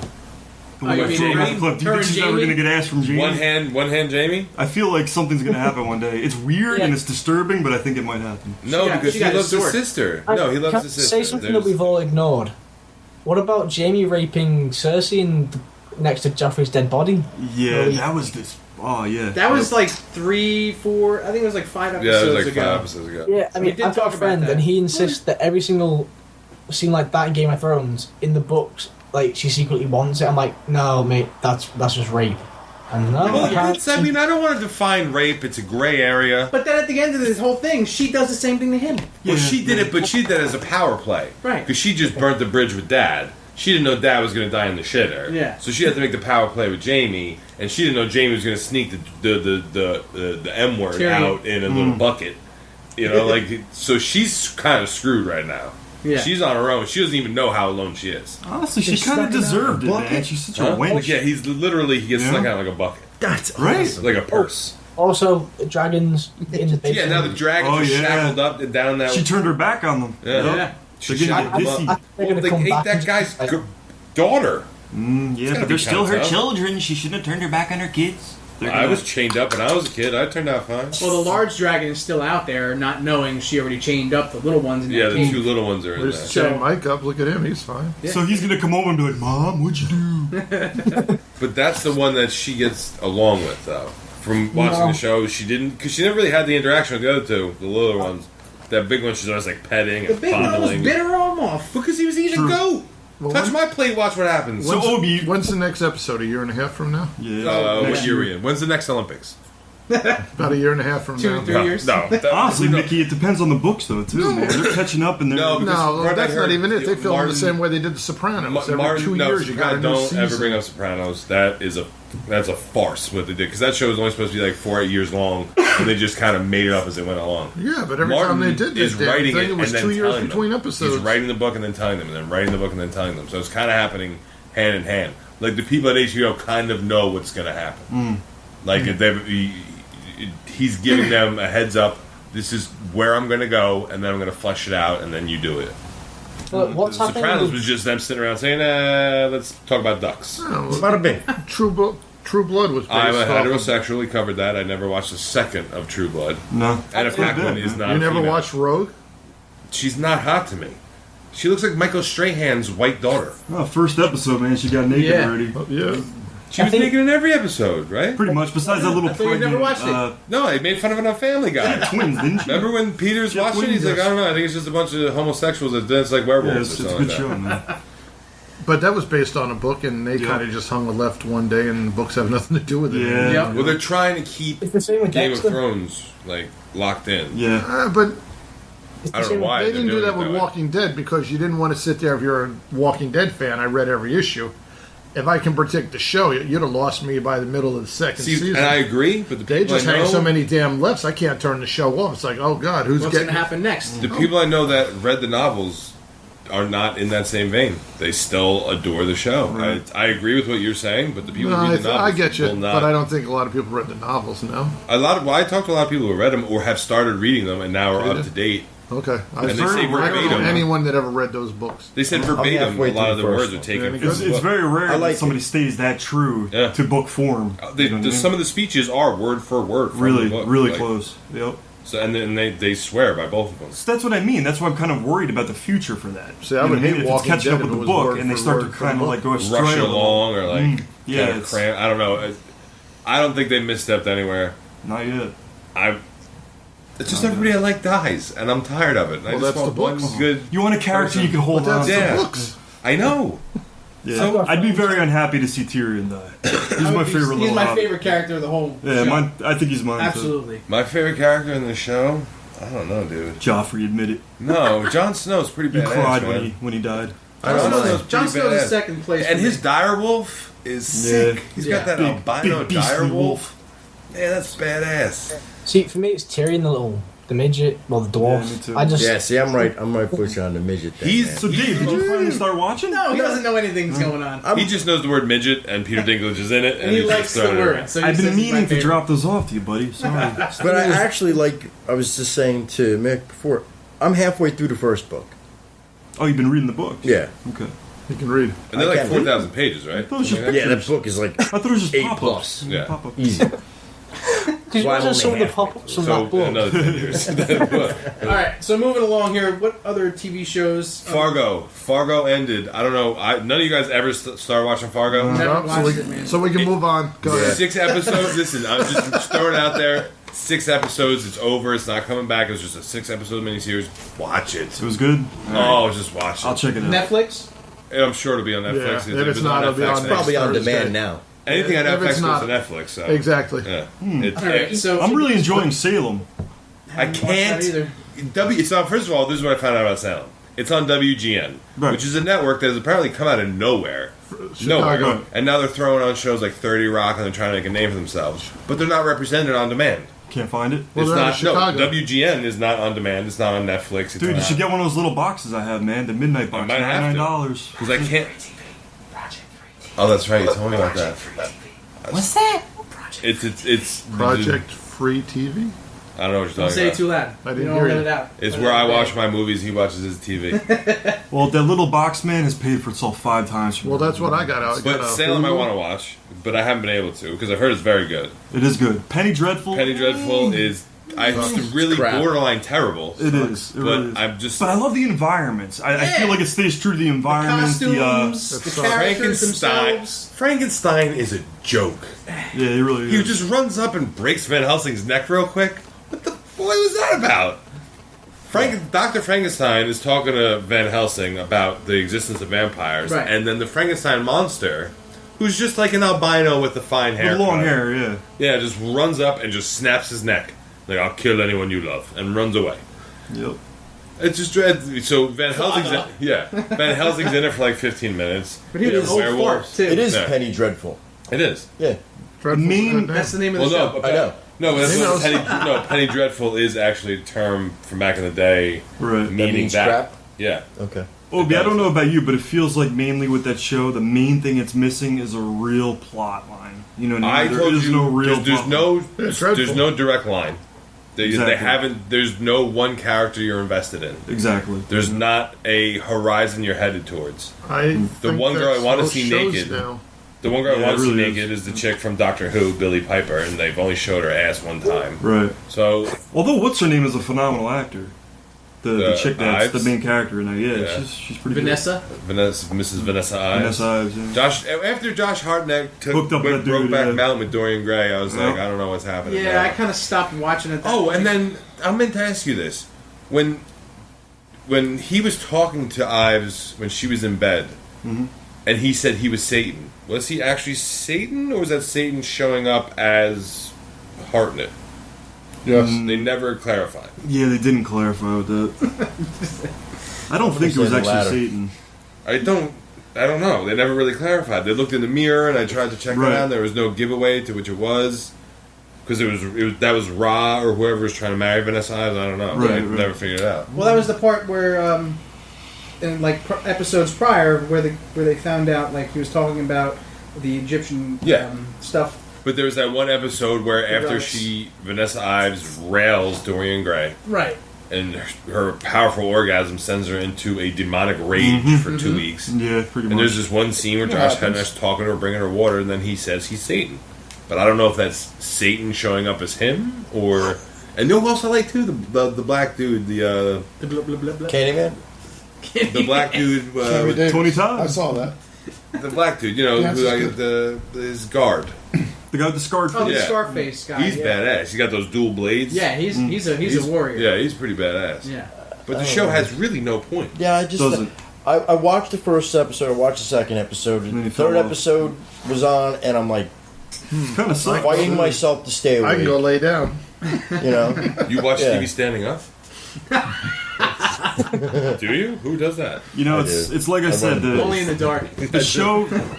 The Oh, one you that mean threw him off Jamie? the cliff. Do you Her think and she's ever Jamie? going to get ass from Jamie? One hand Jamie? I feel like something's going to happen one day. It's weird and it's disturbing, but I think it might happen. No, She got- because she he got loves his his sword. sister. No, he loves Can his I sister. say something There's- that we've all ignored? What about Jamie raping Cersei next to Joffrey's dead body? Yeah, Really? that was this. Oh, yeah. That was like 3, 4. I think it was like 5 episodes Yeah, it was like ago. 5 episodes ago. Yeah, I We mean, did I've talk got a about friend, that. and he insists that every single scene like that in Game of Thrones, in the books, like she secretly wants it. I'm like, no, mate, that's just rape. And no, Well, apparently- I mean, I don't want to define rape. It's a gray area. But then at the end of this whole thing, she does the same thing to him. Well, she did it, but she did it as a power play. Right. Because she just burnt the bridge with Dad. She didn't know Dad was going to die in the shitter. Yeah. So she had to make the power play with Jamie, and she didn't know Jamie was going to sneak the M word Tyrion. out in a little bucket. You know, like, so she's kind of screwed right now. Yeah. She's on her own. She doesn't even know how alone she is. Honestly, she Just kind of stuck it out deserved in it, a man. bucket? She's such a Huh? wench. Like, yeah, he gets Yeah. stuck out like a bucket. That's Right. awesome. Like a purse. Also, dragons in the basement. Yeah, now the dragons are shackled up and down that. She turned her back on them. Yeah. They're She gonna shackled get them hissy. up. Well, they ate that guy's daughter. Yeah, but they're still her children. She shouldn't have turned her back on her kids. I was chained up when I was a kid. I turned out fine. Well, the large dragon is still out there, not knowing she already chained up the little ones in Yeah, that the cage. two little ones are in There's there. chain Mike up. Look at him. He's fine. Yeah. So he's gonna come home and be like, "Mom, what'd you do?" But that's the one that she gets along with, though. From watching the show, she didn't, because she never really had the interaction with the other two, the littler ones. That big one, she's always like petting The and big one was fondling. bit her arm off. Because he was eating a goat. Well, Touch my plate, watch what happens. When's the next episode? A year and a half from now? What year are we in? When's the next Olympics? About a year and a half from now. 2 years. No. Honestly, Mickey, it depends on the books, though, too, man. They're catching up and they're... No, that's not even it. They film Martin- the same way they did The Sopranos. Every Martin, 2 years you got a new don't season. ever bring up Sopranos. That's a farce what they did, because that show was only supposed to be like 4-8 years long, and they just kind of made it up as they went along. Yeah, but every Martin time they did this is damn writing thing, it it was and 2 then years telling between them. episodes. He's writing the book and then telling them, and then writing the book and then telling them. So it's kind of happening hand in hand. Like the people at HBO kind of know what's going to happen. Like he's giving them a heads up. This is where I'm going to go, and then I'm going to flesh it out, and then you do it. But what's The happening? Sopranos with- was just them sitting around saying, let's talk about ducks. Bada bing. True Blood was based I'm a off of- heterosexual. We covered that. I never watched a second of True Blood. No. Anna Paquin is not. You never female. watched Rogue? She's not hot to me. She looks like Michael Strahan's white daughter. Oh, first episode, man, she got naked Yeah. already. Yeah. She was naked in every episode, right? Pretty much, besides that little I thought you pregnant... never watched it. No, they made fun of it on Family Guy. Twins, didn't she? Remember when Peter's Yeah, watching it? He's twins, like, I don't know. I think it's just a bunch of homosexuals that dance like Yeah, werewolves it's or a something good like show, that. man. But that was based on a book, and they kind of just hung left one day, and the books have nothing to do with it. Yeah. Yep. Well, they're trying to keep It's the same with Game of Dexter. Thrones like locked in. Yeah. But It's the I don't same know why they they're didn't do doing that it with way. Walking Dead because you didn't want to sit there. If you're a Walking Dead fan, I read every issue. If I can predict the show, you'd have lost me by the middle of the second See, season. and I agree, but the They people just I hang know, so many damn lefts, I can't turn the show off. It's like, oh God, who's What's going getting to happen next? the people I know that read the novels are not in that same vein. They still adore the show. I agree with what you're saying, but the people No, who read the novels I get you, will not. but I don't think a lot of people read the novels. No, I talked to a lot of people who read them or have started reading them and now are Did up you? to date. okay. And they say I don't know verbatim. anyone that ever read those books. They said I'm verbatim. halfway A lot through of the the words first are one. taken Yeah, from It's, the it's book. very rare I like that somebody it. stays that true Yeah. to book form. Some of the speeches are word for word from Really, the book. really Like, close. Yep. So and then they swear by both of them. So that's what I mean. That's why I'm kind of worried about the future for that. See, I would You know, hate if it's Walking catching Dead up if with it the was book word and they for start to word from kind the of like go astray. Rush a little. along or like Yeah, kind of it's cram. I don't know. I don't think they misstepped anywhere. not yet. It's just everybody I like dies, and I'm tired of it. And I Well, just that's want the one books. good. You want a character you can hold But on that's to. Yeah. the books. I know. Yeah. So- I'd be very unhappy to see Tyrion die. He's my favorite He's little my hobbit. favorite character of the whole Yeah, show. mine, I think he's mine Absolutely. My favorite character in the show. I don't know, dude. too. Joffrey, admit it. No, Jon Snow's pretty You badass, cried man. when he died. Jon Snow's John pretty Snow's badass. in second place. And for his me. direwolf is sick. He's got that Big- albino big beastly direwolf. wolf. Yeah, that's badass. See, for me, it's Tyrion, the midget, well, the dwarf. Yeah, me too. I just Yeah, see, I'm right with you on the midget thing. He's man. So, Dave, did you finally start watching? No, he doesn't know anything's going on. He just knows the word midget, and Peter Dinklage is in it, And he he's likes just the throwing it around. word. So he I've says been he's my meaning to favorite. drop those off to you, buddy. Sorry. But I actually I was just saying to Mick before, I'm halfway through the first book. Oh, you've been reading the books? Yeah. Okay. You can read. And they're I like can't 4,000 pages, right? I thought it was just Something like Yeah, that. that book is like I thought it was just 8 pop-ups. plus. Yeah. Pop-ups. Easy. Because Why wasn't only some of the half? pop-ups from So that book. another 10 years. All right, so moving along here, what other TV shows? Fargo ended. I don't know. None of you guys ever started watching Fargo? Never No, watched it, man. so we can move on. Go ahead. 6 episodes. Listen, I'm just throwing it out there. 6 episodes. It's over. It's not coming back. It's just a 6-episode miniseries. Watch it. It was good? Oh, just watch it. I'll check it out. Netflix? And I'm sure it'll be on Netflix. Yeah, if it's not, it'll be on next Probably on Thursday. demand now. Anything on If Netflix it's goes not- to Netflix. So. Exactly. Yeah. All right, so I'm really enjoying Salem. I haven't watched that can't. either. It's on. First of all, this is what I found out about Salem. It's on WGN, Right. which is a network that has apparently come out of nowhere. Chicago. Nowhere. And now they're throwing on shows like 30 Rock and they're trying to make a name for themselves. But they're not represented on demand. Can't find it. Well, It's they're out not. of Chicago. No, WGN is not on demand. It's not on Netflix. It's Dude, you should get one of those little boxes I have, man. The midnight box. might have to. $99. Because I can't. Oh, that's right. You told me about that. What's that? It's Project free TV? I don't know what you're Don't talking say about. it too loud. I You didn't don't hear let you. it out. It's Let where it I out. watch my movies. He watches his TV. Well, that little box man has paid for itself 5 times. Well, that's what I got out. But Salem I want to watch, but I haven't been able to because I've heard it's very good. It is good. Penny Dreadful. Penny Dreadful is it's really Crap. borderline terrible. It is. It But really is. I'm just. But I love the environments. I feel like it stays true to the environment. Costumes, the characters themselves. Frankenstein is a joke. Yeah, he really is. He just runs up and breaks Van Helsing's neck real quick. What the boy was that about? Dr. Frankenstein is talking to Van Helsing about the existence of vampires, Right. and then the Frankenstein monster, who's just like an albino with the fine hair, With long hair, yeah. yeah, just runs up and just snaps his neck, like I'll kill anyone you love, and runs away. Yep. It's just so Van Helsing's Van Helsing's in it for like 15 minutes. But he was old fart, too. It is Yeah. Penny Dreadful. It is. Yeah. That's the name of the show. No, I know. No, but He knows. Penny Dreadful is actually a term from back in the day, Right. meaning means that. crap? Yeah. Okay. Obi, I don't know about you, but it feels like mainly with that show, the main thing it's missing is a real plot line. You know what I I mean? There told is you no real there's plot no line. there's no direct line. They Exactly. haven't. There's no one character you're invested in. Exactly. There's not a horizon you're headed towards. The one girl I want to see naked. Now. The one girl I Yeah, want it to see really naked is the chick from Doctor Who, Billie Piper, and they've only showed her ass one time. Right. So, Although, what's her name is a phenomenal actor. The chick that's Ives? the main character in there. Yeah, Yeah. she's pretty Vanessa? Mrs. Vanessa Ives. Vanessa Ives, yeah. Josh, after Josh Hartnett Hooked up with that dude, Brokeback yeah. Mountain with Dorian Gray, I was Yeah. like, I don't know what's happening. Yeah, now. I kind of stopped watching it. Oh, and then I meant to ask you this: when he was talking to Ives when she was in bed, and he said he was Satan, was he actually Satan, or was that Satan showing up as Hartnett? Yes. They never clarified. Yeah, they didn't clarify with that. I don't think it was the actually latter. Satan. I don't know. They never really clarified. They looked in the mirror, and I tried to check Right. it out. There was no giveaway to which it was. Because that was Ra or whoever was trying to marry Vanessa Ives. I don't know. Right, I right. never figured it out. Well, that was the part where, in like episodes prior, where they found out like he was talking about the Egyptian stuff. But there was that one episode where after Right. Vanessa Ives rails Dorian Gray, Right. and her powerful orgasm sends her into a demonic rage for 2 weeks. Yeah, pretty And much. there's this one scene where Josh Hartnett's talking to her, bringing her water, and then he says he's Satan. But I don't know if that's Satan showing up as him, or... And you know who else I like, too? The black dude, the Blah, blah, blah, blah. Candyman? the black dude... Sammy Davis. Tony Todd. I saw that. the black dude, you know, Yeah, who, that's his guard. The guy with the scarred Oh, face. the Yeah. Scarface guy. He's yeah. badass. He's got those dual blades. Yeah, he's a warrior. Yeah, he's pretty badass. Yeah. But the show has really no point. Yeah, I just Doesn't. I watched the first episode, I watched the second episode, then you the fell third off. episode was on, and I'm like Kind of sucks. fighting myself to stay I can go awake. lay down. You know, You watch Yeah. TV standing up? Do you? Who does that? You know, I it's do. it's like I said, run Only in the dark. the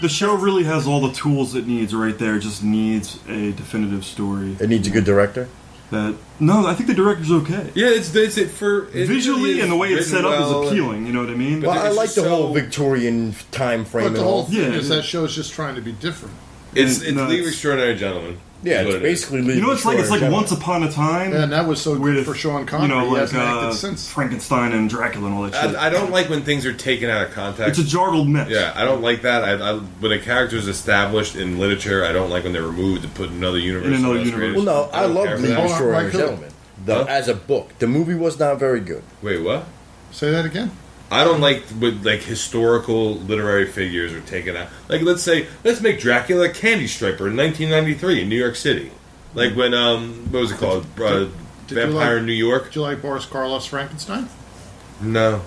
show really has all the tools it needs right there. It just needs a definitive story. it needs a good director. No, I think the director's okay. Yeah, it's for it Visually really is and the way it's written set up well. is appealing. You know what I mean? Well, I it's like just the so- whole Victorian time frame But and the whole all. thing Yeah, is yeah. that show is just trying to be different. It's No, League of it's- Extraordinary Gentlemen. Yeah, is what it's it is. basically League You know, of it's like Extraordinary Once Upon a Time. And that was so good with, for Sean Connery. You know, he like hasn't acted since. Frankenstein and Dracula and all that shit. I don't like when things are taken out of context. It's a jargled mess. Yeah, I don't like that. When a character is established in literature, I don't like when they're removed and put in another universe. In another and that's universe. created. Well, no, I don't care love for League of that. Extraordinary Like who? Gentlemen. Huh? As a book, the movie was not very good. Wait, what? Say that again. I don't like when historical literary figures are taken out. Like, let's make Dracula a candy striper in 1993 in New York City. Like when what was it called? Did you Vampire like- in New York. Did you like Boris Karloff's Frankenstein? No.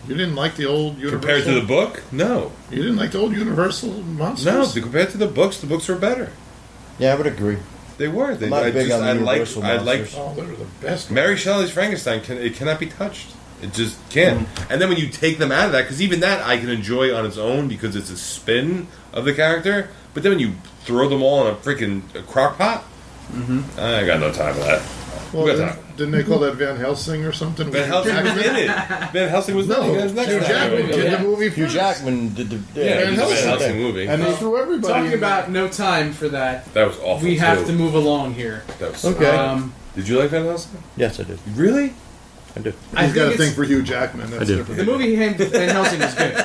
You didn't like the old Universal? Compared to the book, no. You didn't like the old Universal monsters? No, compared to the books were better. Yeah, I would agree. They were. I'm not big on the Universal I like monsters. Oh, they're the best. Mary Shelley's Frankenstein. It cannot be touched. It just can't. And then when you take them out of that, because even that I can enjoy on its own because it's a spin of the character. But then when you throw them all in a freaking crock pot, I got no time for that. Well, Who got didn't they call that Van Helsing or something? Van Helsing was in it. Van Helsing was No, in it. Hugh Jackman did the movie Hugh first. Jackman did the Van Helsing. Van Helsing movie. And they threw everybody Talking in about no time for that. That was awful. We have too. to move along here. That was Okay. Did you like Van Helsing? Yes, I did. Really? I did. I He's think got a it's- thing for Hugh Jackman. That's I do. different. The movie Van Helsing is good.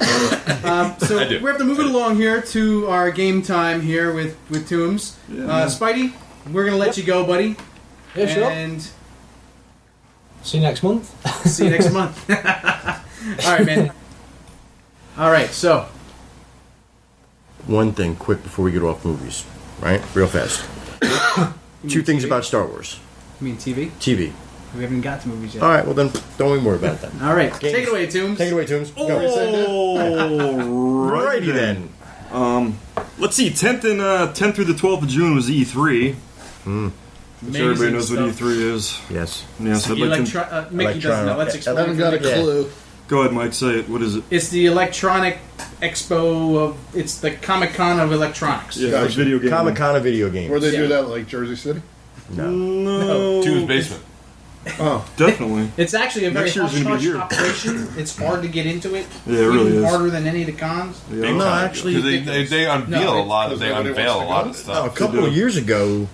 So I do. we have to move it along here to our game time here with Toombs. Spidey, we're gonna let you go, buddy. Yeah, sure. And See you next month. see you next month. All right, man. All right, so One thing, quick, before we get off movies, right? Real fast. Two things about Star Wars. you mean TV? TV. We haven't got to movies yet. All right, well then, don't even worry about that. All right, Games. take it away, Toombs. Take it away, Toombs. Go. Alrighty then. Let's see. 10th through the 12th of June was E3. I'm sure everybody knows what E3 is. Yes. Yeah, so I'd like to, Mickey doesn't know. Let's I explain. haven't got a clue. go ahead, Mike. Say it. What is it? It's the electronic expo of. It's the Comic Con of electronics. Yeah, like video game. Comic-Con of video games. Where they do Yeah. that, like Jersey City? No. Tomb's basement. Oh, Definitely. It's actually a very Next year's gonna be hush-hush here. operation. It's hard to get into it. Yeah, it really Even is. harder than any of the cons. Yeah. No, actually, They unveil No, a lot. because They nobody unveil a wants to lot go. of stuff. a couple of years ago,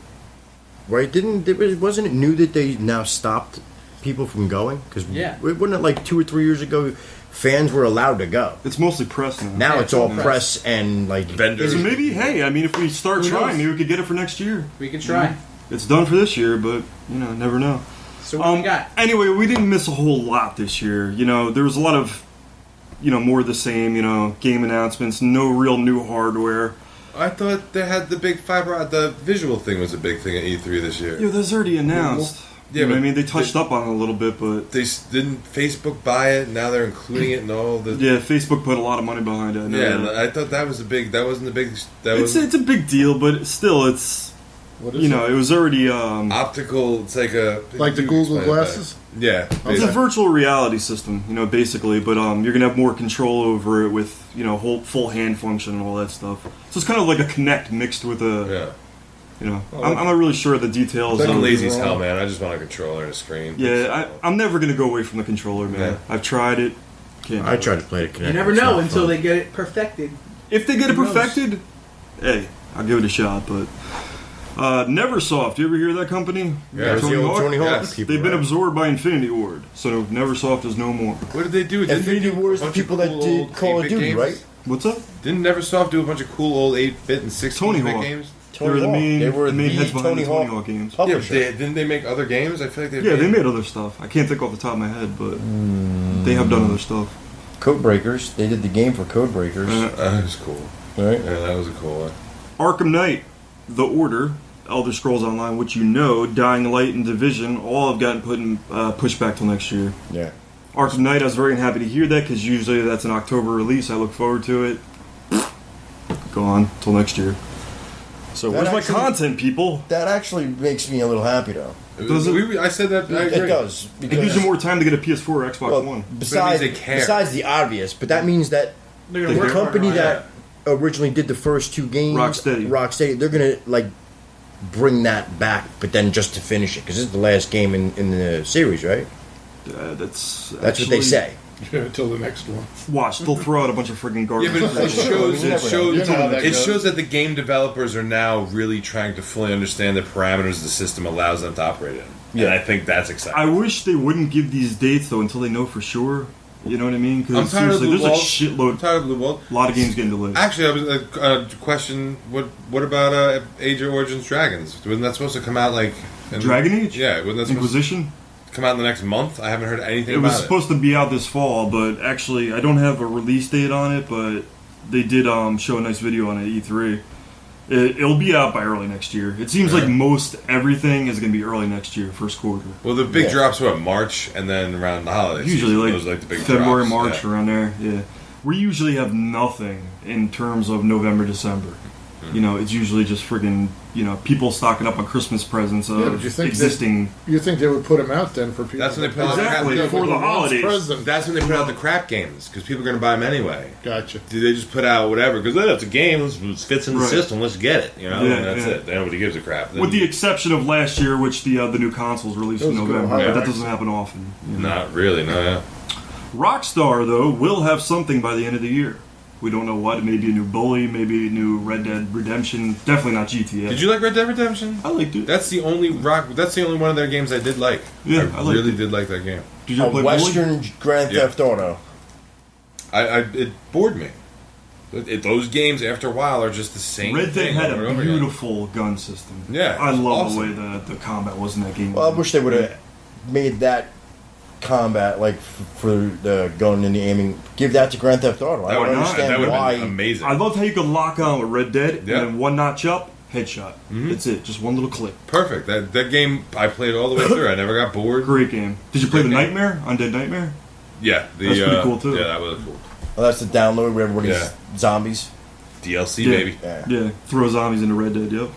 right? Wasn't it new that they now stopped people from going? Because Yeah. wasn't it like 2 or 3 years ago, fans were allowed to go. It's mostly press now. Now Yeah, it's all it's all press and like Vendors. So maybe, hey, I mean, if we start Who trying, knows? maybe we could get it for next year. We can try. It's done for this year, but never know. So what do we got? Anyway, we didn't miss a whole lot this year. There was a lot of, more of the same. Game announcements, no real new hardware. I thought they had the big fiber. The visual thing was a big thing at E3 this year. Yeah, that's already announced. Yeah, You know what but I mean, they touched up on it a little bit, but Didn't Facebook buy it? Now they're including it in all the. yeah, Facebook put a lot of money behind it. I know Yeah, that. I thought that was the big. That wasn't the big. That It's was it's a big deal, but still, it's what is it? it was already optical. It's like a Like the you Google explain it glasses? better. Yeah, it's a virtual reality system, basically. But you're gonna have more control over it with whole full hand function and all that stuff. So it's kind of like a Kinect mixed with a. yeah. I'm not really sure of the details. I'm of- lazy as hell, man. I just want a controller and a screen. Yeah, I'm never gonna go away from the controller, man. Yeah. I've tried it. Can't. I do tried it. to play it. You never know until they get it perfected. If they get it Who knows? perfected, hey, I'll give it a shot. But Neversoft, you ever hear of that company? Yeah, Tony Hawk. Tony Hawk Yes. people, They've been right? absorbed by Infinity Ward, so Neversoft is no more. What did they do? Didn't Infinity they do a War is the bunch of people that cool did old Call of 8-bit Duty, games? right? What's up? Didn't Neversoft do a bunch of cool old 8-bit and 16-bit Tony Hawk. games? They were the main, They were the main the heads behind Tony the Tony Hawk Hawk games. Yeah, publisher. didn't they make other games? I feel like Yeah, they made other stuff. I can't think off the top of my head, but they have done other stuff. Code Breakers. They did the game for Code Breakers. That was cool. right? Yeah, that was a cool one. Arkham Knight, The Order, Elder Scrolls Online, which Dying Light, and Division all have gotten pushed back till next year. Yeah. Arkham Knight, I was very happy to hear that because usually that's an October release. I look forward to it. Gone till next year. So That where's my actually- content, people? That actually makes me a little happy, though. Does it? I said that. I It agree. does. It gives you more time to get a PS4 or Xbox Well, One. besides, they care. besides the obvious, but that means that They're the gonna work company harder on that originally did the first two games, Rocksteady, they're gonna bring that back, but then just to finish it because this is the last game in the series, right? That's what they say. Until the next one. Watch, they'll throw out a bunch of friggin' garbage. Yeah, but it shows. You never know. You know how that It goes. shows that the game developers are now really trying to fully understand the parameters the system allows them to operate in. Yeah, and I think that's exciting. I wish they wouldn't give these dates though until they know for sure. You know what I mean? I'm Because tired of seriously, Blue there's a Walls. shitload. I'm tired of Blue Walls. A lot of games getting delayed. Actually, I was a question. What about Age of Origins Dragons? Wasn't that supposed to come out Dragon Age? Yeah, wasn't that supposed Inquisition? to come out in the next month? I haven't heard anything It about was supposed to be out this fall, but actually, I don't have a release date on it. But they did show a nice video on it at E3. It'll be out by early next year. It seems like most everything is going to be early next year, first quarter. Well, the big drops were March, and then around the holidays. Usually, those are the big February, drops. March, Yeah. around there. Yeah, we usually have nothing in terms of November, December. You know, it's usually just friggin', you know, people stocking up on Christmas presents of but you think existing. You think they would put them out then for people? That's when they put Exactly, out for the holidays. Present. That's when they put out the crap games because people are going to buy them anyway. Gotcha. Do they just put out whatever? Because it's a game, it fits in the Right. system. Let's get it. You know, Yeah, and that's yeah. it. Nobody gives a crap. With the exception of last year, which the new consoles released in Those go November, high, but that right? doesn't happen often. You know. Not really. No. Yeah. Rockstar, though, will have something by the end of the year. We don't know what. Maybe a new Bully, maybe a new Red Dead Redemption. Definitely not GTA. Did you like Red Dead Redemption? I liked it. That's the only That's the only one of their games I did like. Yeah, I liked really it. did like that game. Did you A ever play Western Bully? Grand Yeah. Theft Auto. It bored me. Those games after a while are just the same. Red Dead thing had over and a over again. beautiful gun system. Yeah, I it's love awesome. the way the combat was in that game. Well, I wish they would have made that combat like for the gun and the aiming. Give that to Grand Theft Auto. I That don't would- understand that would have why. been amazing. I loved how you could lock on with Red Dead Yeah. and then one notch up, headshot. Mhm. That's it. Just one little click. Perfect. That game I played all the way through. I never got bored. Great game. Did you play Great the game. Nightmare? Undead Nightmare? Yeah, That's pretty cool, too. Yeah, that was cool. Well, that's the download where everybody's Yeah. zombies. DLC Yeah. baby. Yeah, throw zombies into Red Dead, yep.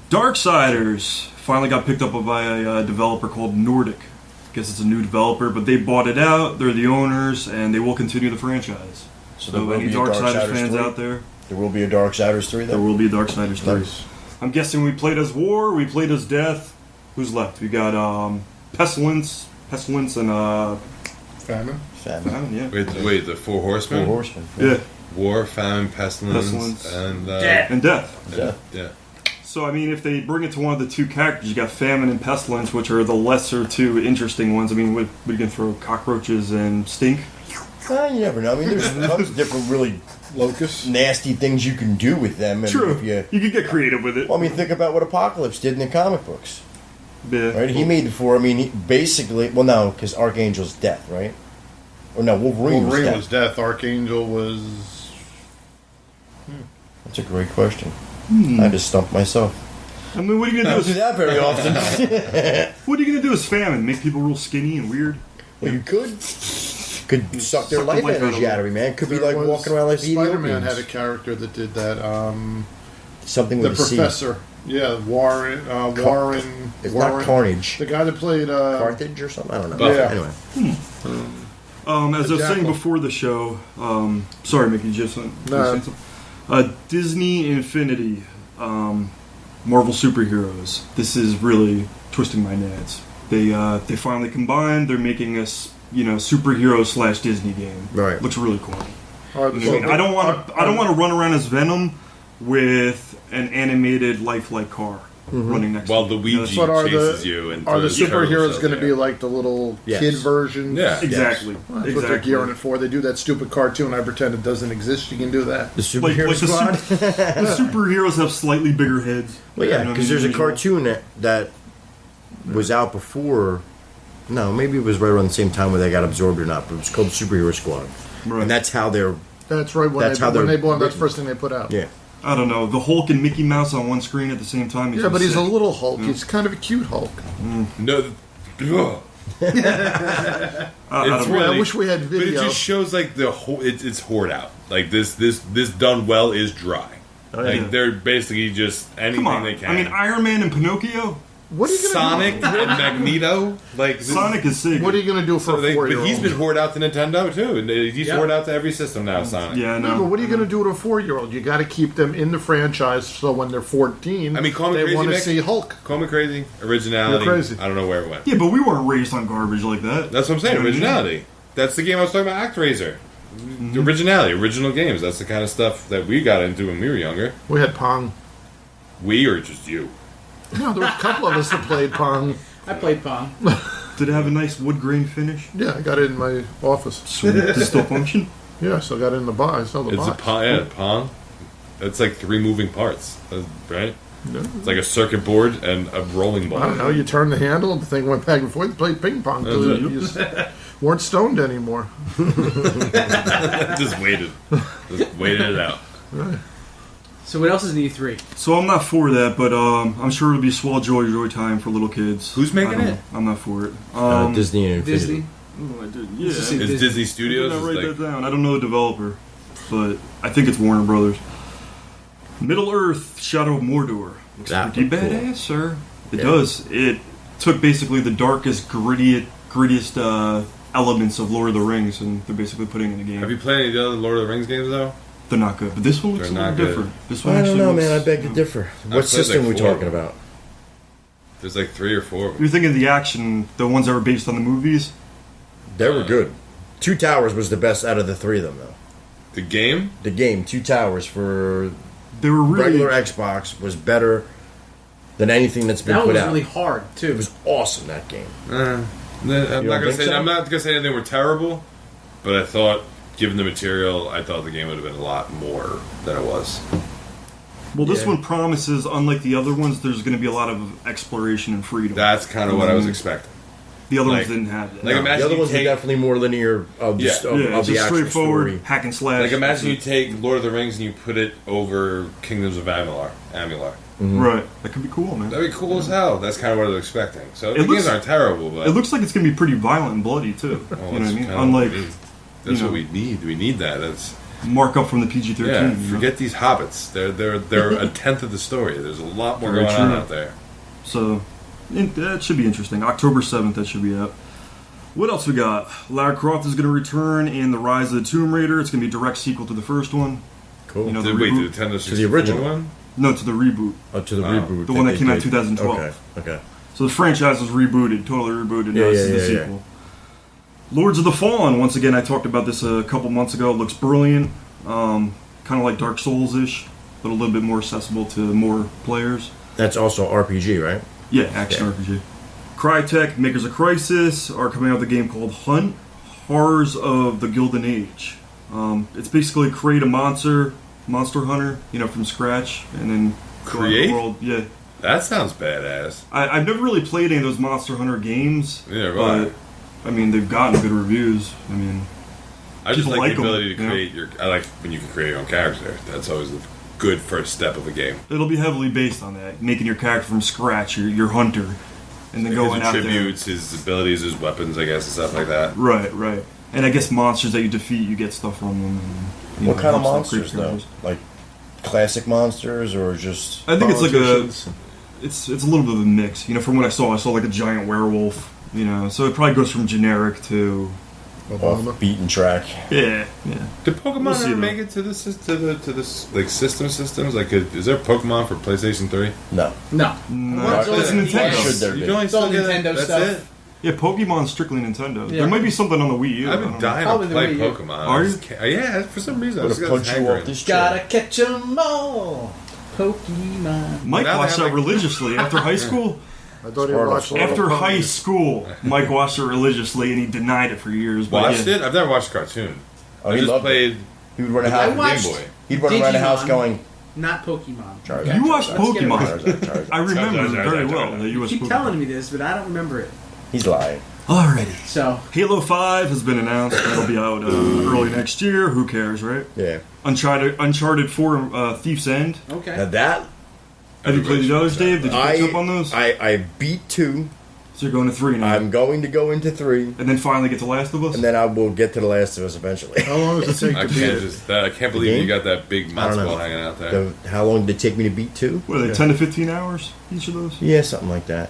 Darksiders finally got picked up by a developer called Nordic. Guess it's a new developer, but they bought it out, they're the owners, and they will continue the franchise. So there will any be a Darksiders Darksiders fans 3? out there, There will be a Darksiders 3 there then? will be a Darksiders 3. Nice. I'm guessing we played as War, we played as Death. Who's left? We got Pestilence and Famine. Famine, yeah. Wait, the Four Horsemen? Four Horsemen. Yeah. War, famine, pestilence, Pestilence. and And Death. Yeah. So, I mean, if they bring it to one of the two characters, you got Famine and Pestilence, which are the lesser two interesting ones. I mean, we can throw cockroaches and stink. You never know. I mean, there's tons of different really Locusts. nasty things you can do with them. And True. If you, You can get creative with it. well, I mean, think about what Apocalypse did in the comic books. Yeah. Right? He made it for, I mean, he basically, well, no, because Archangel's death, right? Or no, Wolverine Was death. Archangel was. That's a great question. Hmm. I just stumped myself. I mean, what are you I gonna don't do? do that very often. What are you gonna do as Famine? Make people real skinny and weird? Well, you could suck their the life life out of energy out of him, man. It could be like walking around like Spider-Man Ethiopians. had a character that did that. Something The with a C. Professor. Yeah, Warren. Warren. It's Warren. not Carnage. The guy that played. Carthage or something? I don't know. Buffy. Yeah. Anyway. As I was saying Jackal. before the show, sorry, Mickey, just No. Disney Infinity, Marvel superheroes. This is really twisting my nads. They finally combined. They're making a superhero / Disney game. Right. Looks really cool. All right, I mean, I don't want to run around as Venom with an animated lifelike car running next. While to me. Luigi But are chases the you, and are the throws superheroes turtles going to out be there. like the little Yes. kid version? Yeah. Exactly. Well, that's what they're Exactly. gearing it for. They do that stupid cartoon. I pretend it doesn't exist. You can do that. The Superhero Like the Squad? the superheroes have slightly bigger heads. Well, yeah, You know, because there's a usual. cartoon that was out before. No, maybe it was right around the same time where they got absorbed or not, but it was called Superhero Squad. Right. And that's how they're. That's right. When That's how when they're they bought them, that's written. the first thing they put out. Yeah. I don't know. The Hulk and Mickey Mouse on one screen at the same time. Yeah, but he's a sick. little Hulk. He's kind of a cute Hulk. No. Ugh. I It's don't know. really, I wish we had But it video. just shows like the whole. It's hoard out. Like this done well is dry. Like yeah. they're basically just anything Come on. they can. I mean, Iron Man and Pinocchio. What are you going Sonic to and Magneto. Like this- Sonic is sick. What are you going to do for So a they, 4-year-old? but he's been hoard out to Nintendo too, and he's Yeah. hoard out to every system now. Sonic. Yeah, I No, but know. what are you going to do to a 4-year-old? You got to keep them in the franchise so when they're 14, I mean, call me they crazy, want to Mick. see Hulk. Call me crazy. Originality. You're crazy. I don't know where it went. Yeah, but we weren't raised on garbage like that. That's what I'm saying. You know what I mean? Originality. That's the game I was talking about. ActRaiser. Originality. Original games. That's the kind of stuff that we got into when we were younger. We had Pong. We or just you. No, there was a couple of us that played Pong. I played Pong. Did it have a nice wood grain finish? Yeah, I got it in my office. Sweet. Does it still function? Yeah, so I got it in the box. I saw the It's a box. Pong. Yeah, Pong. That's like 3 moving parts, right? It's like a circuit board and a rolling ball. I don't know. You turn the handle, the thing went back and forth. You played ping pong. That's till it. you just weren't stoned anymore. Just waited. Just waited it out. So what else is in E3? So I'm not for that, but I'm sure it'll be swell joy time for little kids. Who's making I don't it? know. I'm not for it. Disney and Infinity. Disney. Oh, I did. Yeah. It's just I a- It's Disney did Studios. not It's write like, that down. I don't know the developer, but I think it's Warner Brothers. Middle Earth: Shadow of Mordor. Looks That pretty looked cool. badass, sir. It Yeah. does. It took basically the darkest, grittiest elements of Lord of the Rings, and they're basically putting it in a game. Have you played any of the other Lord of the Rings games though? They're not good, but this one looks They're a little not good. different. This one I don't actually know, looks, man. I beg to differ. I've What played system like we 4 of talking them. about? There's like 3 or 4 of them. You're thinking of the action, the ones that were based on the movies? They were good. Two Towers was the best out of the 3 of them, though. The game? The game, Two Towers, for They were really regular Xbox was better than anything that's been That put was out. really hard too. It was awesome, that game. I'm You not don't gonna think say so? I'm not gonna say anything were terrible, but I thought, given the material, I thought the game would have been a lot more than it was. Well, this Yeah. one promises, unlike the other ones, there's going to be a lot of exploration and freedom. That's kind of what I was expecting. The other like- ones didn't have that. like No, imagine the other you ones take- are definitely more linear of the, Yeah. of, yeah, of it's the just actual straightforward story. hack and slash. Like imagine you That's take Lord of the Rings and you put it over Kingdoms of Amalur. it. Right. That could be cool, man. That'd be cool as hell. That's kind of what I was expecting. So It the looks- games aren't terrible, but It looks like it's going to be pretty violent and bloody, too. Oh, you know what I that's mean? kinda Unlike, what we need. That's you know, what we need. We need that. That's mark up from the PG-13. yeah. you know? Forget these hobbits. They're a tenth of the story. There's a lot more Very going on true. out there. So, that should be interesting. October 7th, that should be out. What else we got? Lara Croft is going to return in The Rise of the Tomb Raider. It's going to be a direct sequel to the first one. Cool. You know, the Wait, the reboot. Nintendo 64 the original one? No, to the reboot. To the Oh. reboot. The one that they came out in did. 2012. Okay. So the franchise was rebooted, totally rebooted. Now Yeah, this is the yeah, yeah, sequel. Lords of the Fallen, once again, I talked about this a couple months ago. It looks brilliant. Kind of like Dark Souls-ish, but a little bit more accessible to more players. That's also RPG, right? Yeah, action RPG. Crytek, makers of Crysis, are coming out with a game called Hunt, Horrors of the Gilded Age. It's basically create a monster hunter, from scratch, and then go out in Create? the world. Yeah. That sounds badass. I've never really played any of those Monster Hunter games. Yeah, right. But, they've gotten good reviews. I just people like like the 'em, ability to you know? create your. I like when you can create your own character. That's always the good first step of a game. It'll be heavily based on that, making your character from scratch, your hunter, and then His going out there. attributes, his abilities, his weapons, I guess, and stuff like that. Right. And I guess monsters that you defeat, you get stuff from them. And, What kind of helps them monsters, create though? characters. Like classic monsters, or just? I think it's like Politicians. it's a little bit of a mix. From what I saw like a giant werewolf. So it probably goes from generic to Off beaten track. yeah. Did Pokemon We'll see, ever though. make it to this like systems? Like, is there Pokemon for PlayStation 3? No. No. No, It's it's only- Nintendo. Should there You be? can only It's all still get Nintendo that's stuff. it. Yeah, Pokemon's strictly Nintendo. Yeah. There might be something on the Wii U. I I've don't been know. dying Probably to the play Wii U. Pokemon. Are I just can't- yeah, for some reason. I I'm just gonna got punch this you hankering. off this Gotta chair. catch 'em all. Pokemon. Mike Now they watched have, that like- religiously after high school. I thought he Part of watched it. After Little high Ponies. school, Mike watched it religiously, and he denied it for years. But Watched yeah. it? I've never watched the cartoon. Oh, I he just loved it. played. He would run a I house. Game watched Boy. He'd run around the house Digimon. going. Not Pokemon. Charizard, You watched Charizard, Pokemon. Charizard, Charizard. I remember Sorry, it sorry, very sorry, well. sorry. That you You was keep Pokemon. telling me this, but I don't remember it. He's lying. Alrighty. So Halo 5 has been announced. That'll be out early next year. Who cares, right? Yeah. Uncharted 4 Thief's End. okay. Now that Have you played the others, Dave? Did you catch up on those? I beat 2. So you're going to 3 now. I'm going to go into 3, And then finally get to Last of Us? and then I will get to The Last of Us eventually. How long does it take I to beat can't it? just. I can't believe game? you got that big I don't matzo know. ball hanging out there. How long did it take me to beat 2? What are they, 10 to 15 hours each of those? Yeah, something like that.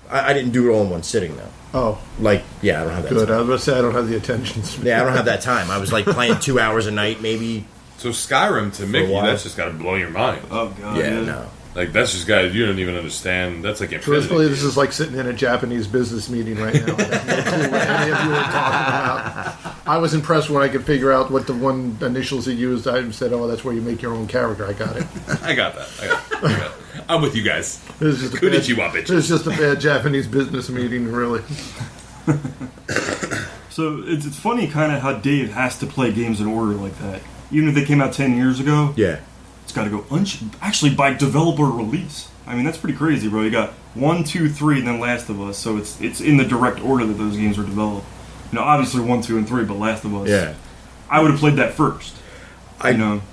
I didn't do it all in one sitting though. Oh, Like, yeah, I don't have that good. I time. was going to say I don't have the attention span. Yeah, I don't have that time. I was like playing 2 hours a night, maybe. So Skyrim to a Mickey, while. that's just got to blow your mind. Oh, God. Yeah, no. Like that's just got you don't even understand. That's like infinity. Truthfully, this is like sitting in a Japanese business meeting right now. I have no clue what any of you are talking about. I was impressed when I could figure out what the one initials he used. I said, "Oh, that's where you make your own character." I got it. I got that. I got it. I'm with you guys. This is just a Konnichiwa, bad, bitches. this is just a bad Japanese business meeting, really. So it's funny kind of how Dave has to play games in order like that. Even if they came out 10 years ago, Yeah. it's got to go actually by developer release. I mean, that's pretty crazy, bro. You got 1, 2, 3, and then Last of Us. So it's in the direct order that those games were developed. Obviously 1, 2, and 3, but Last of Us. Yeah. I would have played that first.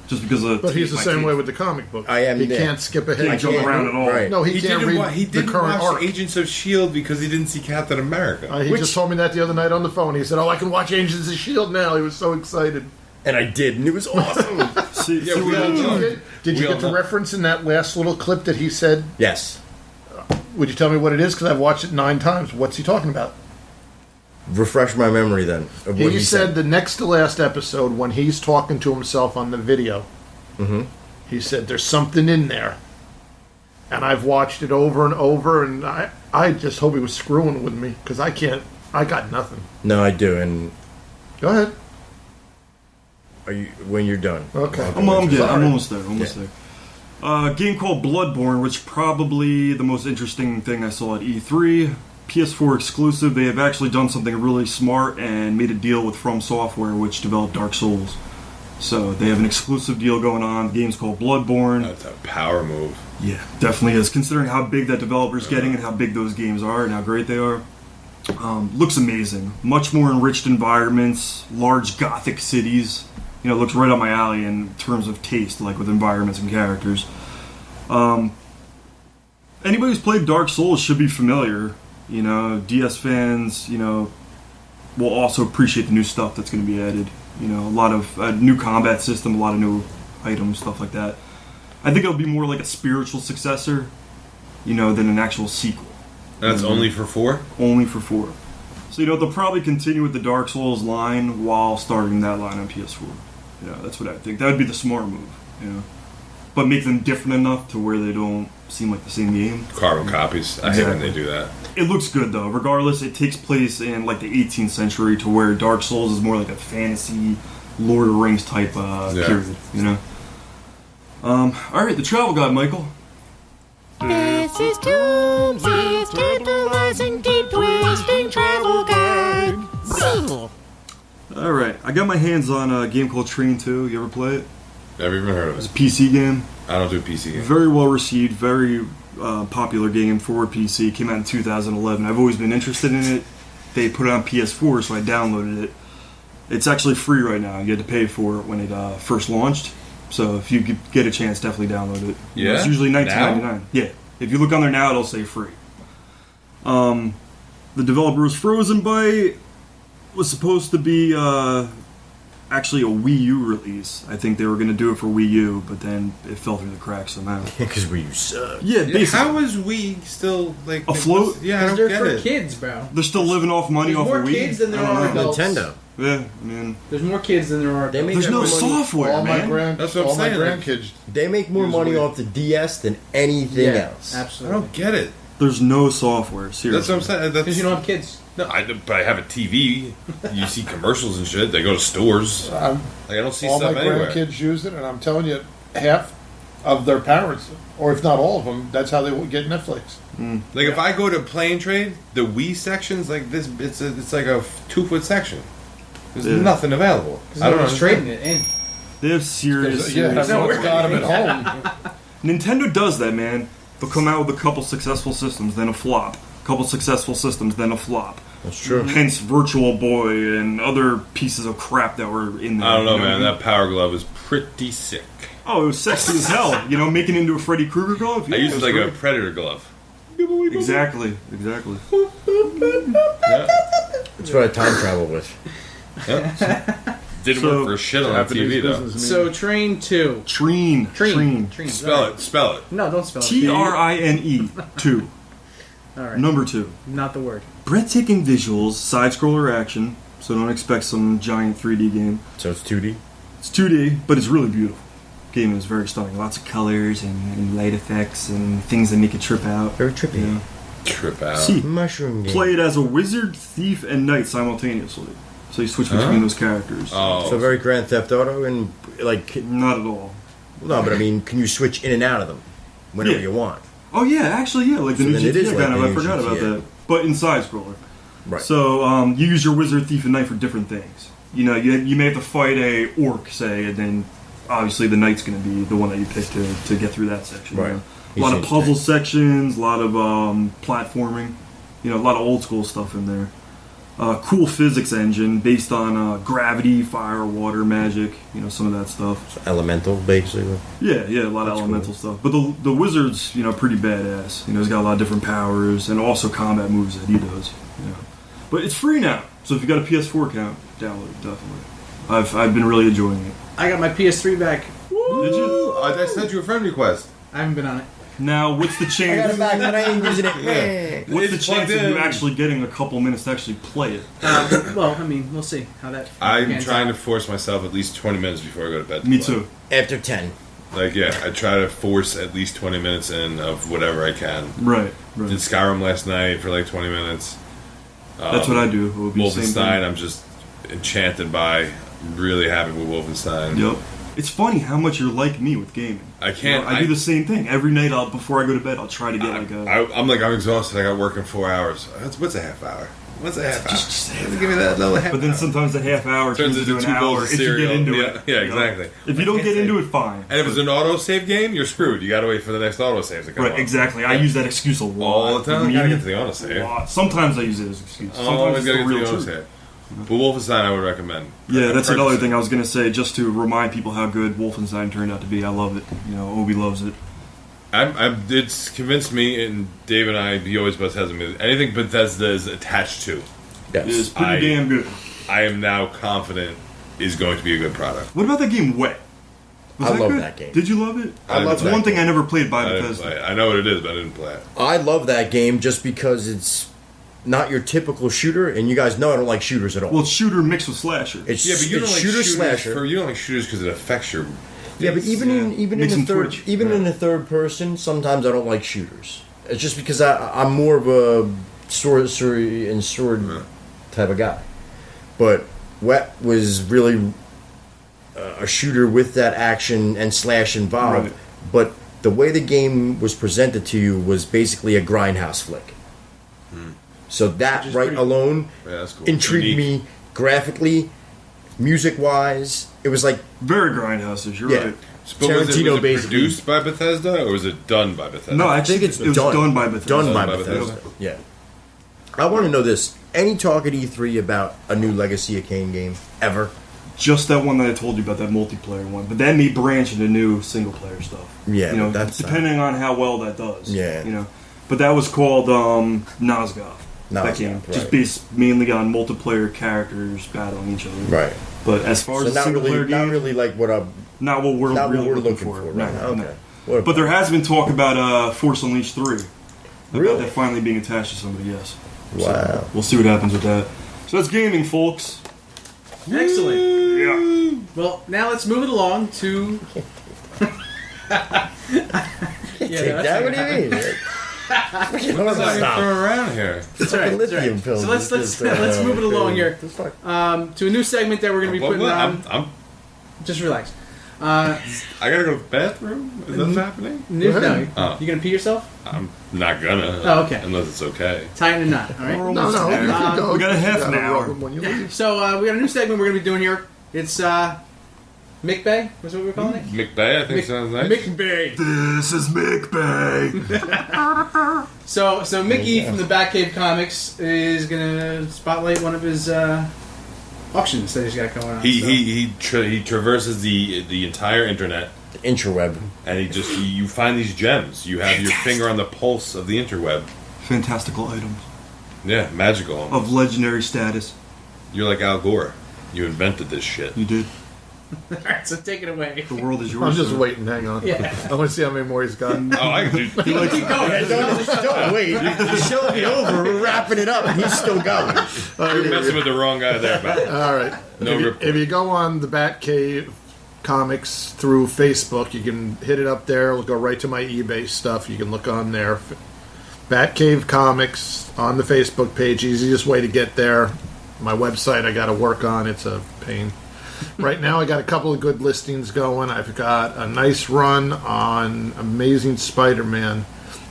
Just because of But he's the my same taste. way with the comic book. I am He there. can't skip ahead. Can't jump around at all. Right. No, he can't read He the didn't current watch arc. Agents of S.H.I.E.L.D. because he didn't see Captain America. He just told me that the other night on the phone. He said, "Oh, I can watch Agents of S.H.I.E.L.D. now." He was so excited. And I did, and it was awesome. See, Yeah, see we what all I know. mean? Did We you all get the know. reference in that last little clip that he said? Yes. Would you tell me what it is? Because I've watched it 9 times. What's he talking about? Refresh my memory then of what He said the next to last episode when he's talking to himself on the video. Mm-hmm. He said there's something in there, and I've watched it over and over, and I just hope he was screwing with me because I got nothing. No, I do, and Go ahead. are you when you're done? Okay. I'm almost there. Yeah. A game called Bloodborne, which probably the most interesting thing I saw at E3. PS4 exclusive. They have actually done something really smart and made a deal with From Software, which developed Dark Souls. So they have an exclusive deal going on. The game's called Bloodborne. That's a power move. Yeah, definitely is. Considering how big that developer's getting and how big those games are and how great they are. Looks amazing. Much more enriched environments, large gothic cities. You know, it looks right up my alley in terms of taste, like with environments and characters. Anybody who's played Dark Souls should be familiar. You know, DS fans, you know, will also appreciate the new stuff that's going to be added. You know, a lot of new combat system, a lot of new items, stuff like that. I think it'll be more like a spiritual successor, you know, than an actual sequel. That's only for 4? Only for 4. So, you know, they'll probably continue with the Dark Souls line while starting that line on PS4. You know, that's what I think. That would be the smart move, you know. But make them different enough to where they don't seem like the same game. Carbon copies. I hate when they do that. It looks good, though. Regardless, it takes place in, like, the 18th century to where Dark Souls is more like a fantasy, Lord of the Rings type period, you know? Alright, the travel guide, Michael. This is Toomsy's tantalizing, deep twisting travel guide. Alright, I got my hands on a game called Train 2. You ever play it? Never even heard of It's it. a PC game. I don't do PC games. Very well received, very popular game for PC. Came out in 2011. I've always been interested in it. They put it on PS4, so I downloaded it. It's actually free right now. You had to pay for it when it first launched. So if you get a chance, definitely download it. Yeah? It's usually $19.99. Now? Yeah. If you look on there now, it'll say free. The developer was Frozen Byte. Was supposed to be actually a Wii U release. I think they were going to do it for Wii U, but then it fell through the cracks somehow. Because Wii U sucks. Yeah, basically. How is Wii still like afloat? Yeah, I don't They're get for it. kids, bro. They're still living off money There's off more of Wii. kids than there I don't are know. adults. Nintendo. Yeah, I mean, There's more kids than there are They adults. make there's no more money- software, all man. That's what I'm all my saying, like- grandkids. They make more Use money Wii. off the DS than anything Yeah, else. I absolutely. don't get it. There's no software. Seriously. That's what I'm saying. That's, Because you don't have kids. No, but I have a TV. You see commercials and shit. They go to stores. Like I don't see All my stuff anywhere. grandkids use it, and I'm telling you, half of their parents, or if not all of them, that's how they would get Netflix. Like if I go to Plane Trade, the Wii section's like this. It's like a 2-foot section. There's Yeah. nothing available. I don't know. Nobody's trading it in. They have serious. Yeah, serious everyone's software. got them at home. Nintendo does that, man. They'll come out with a couple successful systems, then a flop. Couple successful systems, then a flop. That's true. Hence Virtual Boy and other pieces of crap that were in there. I don't know, you man. That Power Glove is pretty sick. Oh, it was sexy as hell. You know, making it into a Freddy Krueger glove. I Yeah, use it it was like a great. Predator glove. Exactly. Yeah. That's what I time travel with. Yep. Didn't So- work for shit on Japanese TV though. business. So Train 2. Treen. Spell it. Spell it. No, don't spell it. TRINE 2. All right. Number 2. Not the word. Breathtaking visuals, side-scroller action. So don't expect some giant 3D game. So it's 2D. It's 2D, but it's really beautiful. Game is very stunning. Lots of colors and light effects and things that make it trip out. Very trippy. You know? Trip out. See, Mushroom game. play it as a wizard, thief, and knight simultaneously. So you switch between those characters. Oh. So very Grand Theft Auto and like Not at all. no, but I mean, can you switch in and out of them whenever Yeah. you want? Oh yeah, actually yeah, like the So new then it is GTA like kind of. the I new forgot about GTA. that. But in side scroller. Right. So you use your wizard, thief, and knight for different things. You know, you may have to fight a orc, say, and then obviously the knight's going to be the one that you pick to get through that section. Right. You know? He A lot of seems puzzle to- sections, a lot of platforming. You know, a lot of old school stuff in there. Cool physics engine based on gravity, fire, water, magic. You know, some of that stuff. Elemental, basically. Yeah, a lot of elemental stuff. But the wizard's, you know, pretty badass. You know, he's got a lot of different powers and also combat moves that he does. You know. But it's free now, so if you got a PS4 account, download it definitely. I've been really enjoying it. I got my PS3 back Did you? I sent you a friend request. I haven't been on it. Now, what's the I got chance? it back, but I ain't using it. What's the It's chance plugged of you in. actually getting a couple minutes to actually play it? Well, I mean, we'll see how that. I'm pans trying out. to force myself at least 20 minutes before I go to bed. Me too. After 10. Like, yeah, I try to force at least 20 minutes in of whatever I can. Right. Did Skyrim last night for like 20 minutes. That's what I do. It would be the same thing. Wolfenstein, I'm just enchanted by. Really happy with Wolfenstein. Yep. It's funny how much you're like me with gaming. I can't. I do the same thing every night. Before I go to bed, I'll try to get I'm exhausted. I got work in 4 hours. What's a half hour? What's a half hour? Just give me that little half. But then hour. sometimes a half hour turns into an 2 bowls hour of if you cereal. get into Yeah, it. yeah, you know? exactly. If you don't get into it, fine. And if it's an autosave game, you're screwed. You got to wait for the next autosave to come Right, up. exactly. I use that excuse a lot. All the time. Me, You gotta get to the autosave. a lot. Sometimes I use it as an excuse. Sometimes Always it's gotta the get to real the truth. autosave. But Wolfenstein, I would recommend. Yeah, that's another Purchase it. thing I was going to say, just to remind people how good Wolfenstein turned out to be. I love it. You know, Obi loves it. It's convinced me, and Dave and I, he always has me. Anything Bethesda is attached to, It's pretty damn good. I am now confident is going to be a good product. What about that game, Wet? Was I love good? that game. Did you love it? I love That's that one thing game. I never played by I didn't Bethesda. play it. I know what it is, but I didn't play it. I love that game just because it's not your typical shooter, and you guys know I don't like shooters at all. Well, it's shooter mixed with slasher. It's Yeah, but you it's don't like shooter shooters. slasher. You don't like shooters because it affects your. Yeah, but even in Makes the them third twitch. in the third person, sometimes I don't like shooters. It's just because I'm more of a sword type of guy. But Wet was really a shooter with that action and slash involved. Right. But the way the game was presented to you was basically a grindhouse flick. So that alone that's cool. intrigued Unique. me graphically, music wise. It was like Very grindhouse, you're Yeah. right. But was Tarantino it basically. produced by Bethesda or was it done by Bethesda? No, I actually, think it's it was done by Bethesda. Done by Done by Bethesda. Bethesda. Yeah. I want to know this. Any talk at E3 about a new Legacy of Kain game ever? Just that one that I told you about, that multiplayer one. But that may branch into new single player stuff. Yeah, you know, but that's depending on how well that does. Yeah. you know. But that was called Nosgoth. That Nosgoth, game, right. just based mainly on multiplayer characters battling each other. Right. But as far So as a not single player really, game, not really like what I'm. not what we're Not what really we're looking looking for. for, No, right? no. Okay. What But there has been talk about Force Unleashed 3. About Really? that finally being attached to somebody, yes. Wow. So we'll see what happens with that. So that's gaming, folks. Excellent. Yeah. Well, now let's move it along to. Take that? What do you mean? What's that thrown around here? That's right. That's lithium right. pills. So let's It's just, let's move it along here the fuck? to a new segment that we're going to be putting on. I'm Just relax. I gotta go to the bathroom. Is that happening? No, Oh. you gonna pee yourself? I'm not gonna. Oh, okay. Unless it's okay. Tying a knot. All right. No, you can go. We got a half You an gotta hour. rub 'em when you leave. So we got a new segment we're gonna be doing here. It's Mick Bay. What's what we're calling it? McBay, I think sounds nice. Mick Bay. This is Mick Bay. So Mickey from the Batcave Comics is gonna spotlight one of his auctions that he's got going on. He traverses the entire internet, The interweb. and you find these gems. You have your finger on the pulse of the interweb. Fantastical items Yeah, magical. of legendary status. You're like Al Gore. You invented this shit. You did. All right, so take it away. The world is yours. I'm just sir. waiting. Hang on. Yeah. I want to see how many more he's got. Oh, I can do. Keep going. Don't wait. The show'll be over. We're wrapping it up, and he's still going. You're messing with the wrong guy there, man. All right. No report. If you go on the Batcave Comics through Facebook, you can hit it up there. It'll go right to my eBay stuff. You can look on there. Batcave Comics on the Facebook page. Easiest way to get there. My website I got to work on. It's a pain. Right now I got a couple of good listings going. I've got a nice run on Amazing Spider-Man.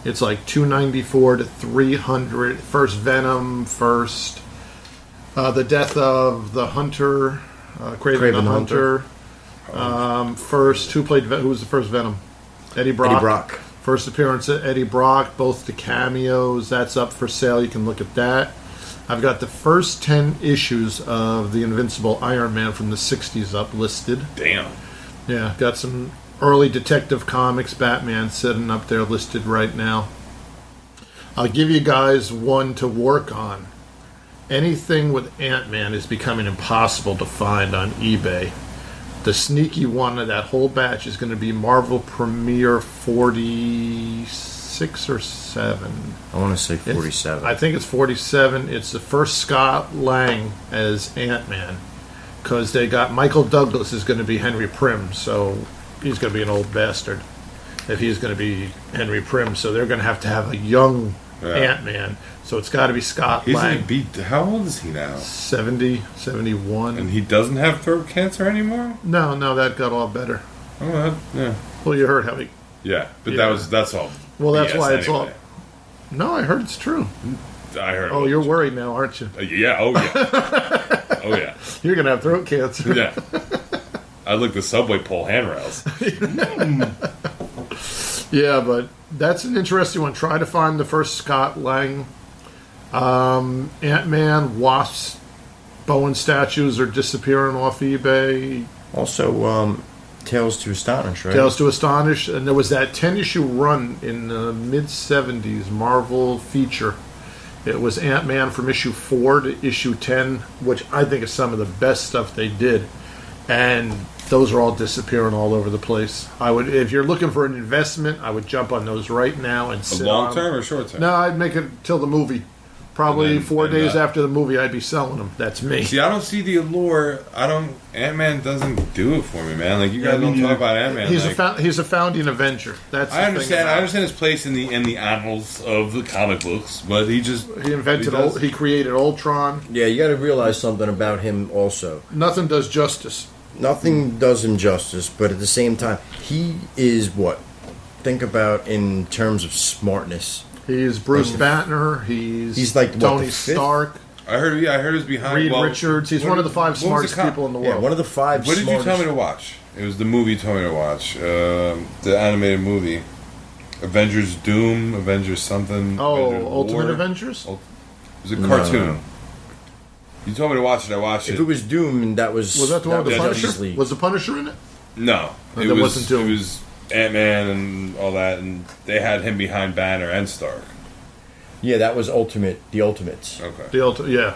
It's like $294 to $300. First Venom, first the death of the Hunter, Kraven the Hunter. First, who was the first Venom? Eddie Brock. Eddie Brock. First appearance of Eddie Brock. Both the cameos. That's up for sale. You can look at that. I've got the first 10 issues of the Invincible Iron Man from the 60s up listed. Damn. Yeah, got some early Detective Comics Batman sitting up there listed right now. I'll give you guys one to work on. Anything with Ant-Man is becoming impossible to find on eBay. the sneaky one of that whole batch is going to be Marvel Premiere 46 or 7. I want to say 47. I think it's 47. It's the first Scott Lang as Ant-Man. Because they got Michael Douglas is going to be Henry Pym, so he's going to be an old bastard if he's going to be Henry Pym. So they're going to have a young Ant-Man. So it's got to be Scott Lang. How old is he now? 70, 71. And he doesn't have throat cancer anymore? No, that got all better. Oh, yeah. Well, you heard how he... Yeah, but Yeah. that's all. Well, that's BS why it's anyway. all... No, I heard it's true. I heard. Oh, you're worried now, aren't you? Yeah. Oh yeah. Oh yeah. You're gonna have throat cancer. Yeah. I licked the subway pole handrails. Yeah, but that's an interesting one. Try to find the first Scott Lang. Ant-Man, Wasp, Bowen statues are disappearing off eBay. Also, Tales to Astonish, right? Tales to Astonish, and there was that 10-issue run in the mid-70s, Marvel feature. It was Ant-Man from issue 4 to issue 10, which I think is some of the best stuff they did. And those are all disappearing all over the place. I would, if you're looking for an investment, I would jump on those right now and sit long on term or short term? No, I'd make it till the movie. Probably And then- 4 and, days uh, after the movie, I'd be selling them. That's me. See, I don't see the allure. Ant-Man doesn't do it for me, man. Like, you guys don't talk about Ant-Man. He's like, he's a founding Avenger. That's I the understand. thing I about understand his place in the annals of the comic books, but he just it. He invented. does- He created Ultron. Yeah, you got to realize something about him also. Nothing does justice. Nothing does him justice, but at the same time, he is what? Think about in terms of smartness. He's Bruce Banner. He's like what, Tony the fifth? Stark. I heard he was behind Reed Richards. He's one of the 5 what was smartest the com- people in the Yeah, world. one of the 5 What did you smartest. tell me to watch? It was the movie you told me to watch. The animated movie. Avengers Doom, Avengers something. Oh, Avengers Ultimate War. Avengers? It was a No, cartoon. no. You told me to watch it. I watched If it. it was Doom, and that was Was that the one with the Justice Punisher? League. Was the Punisher in it? No, Or that wasn't Doom? It was Ant-Man and all that, and they had him behind Banner and Stark. Yeah, that was Ultimate. The Ultimates. Okay. Yeah.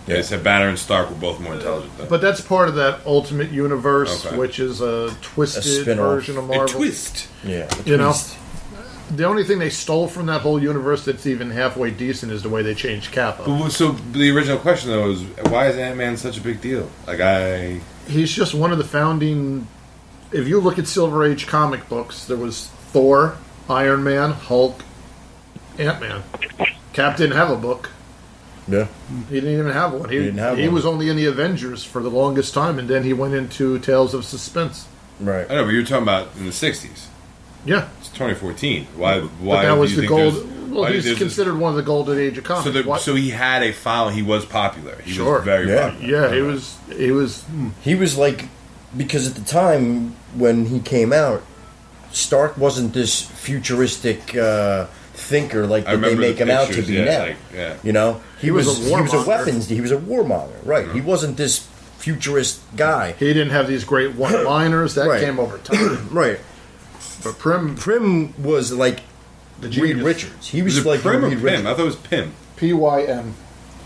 Yeah, they said Banner and Stark were both more intelligent. Than But that's part of that Ultimate Universe, Okay. which is a twisted spin-off. version of Marvel. A twist. Yeah, a You know, twist. the only thing they stole from that whole universe that's even halfway decent is the way they changed Kappa. So the original question though is, why is Ant-Man such a big deal? He's just one of the founding. If you look at Silver Age comic books, there was Thor, Iron Man, Hulk, Ant-Man. Cap didn't have a book. Yeah. He didn't even have one. He didn't have one. was only in the Avengers for the longest time, and then he went into Tales of Suspense. Right. I know, but you're talking about in the '60s. Yeah. It's 2014. Why? But that was do you the think gold. there's- Well, why do he's there's- considered one of the golden age of comics. So he had a following. He was popular. He Sure. was very Yeah. popular. Yeah, he was. He was like, because at the time when he came out, Stark wasn't this futuristic thinker like I that they remember make the him out to pictures, be yeah, now. like, yeah. You know, He was a warmonger. weapons. He was a warmonger, right? He wasn't this futurist guy. He didn't have these great one-liners that Right. came over time. Right. But Prim was like the Reed genius. Richards. He Was was it like Prim or Reed Pym? Richards. I thought it was Pym. P-Y-M.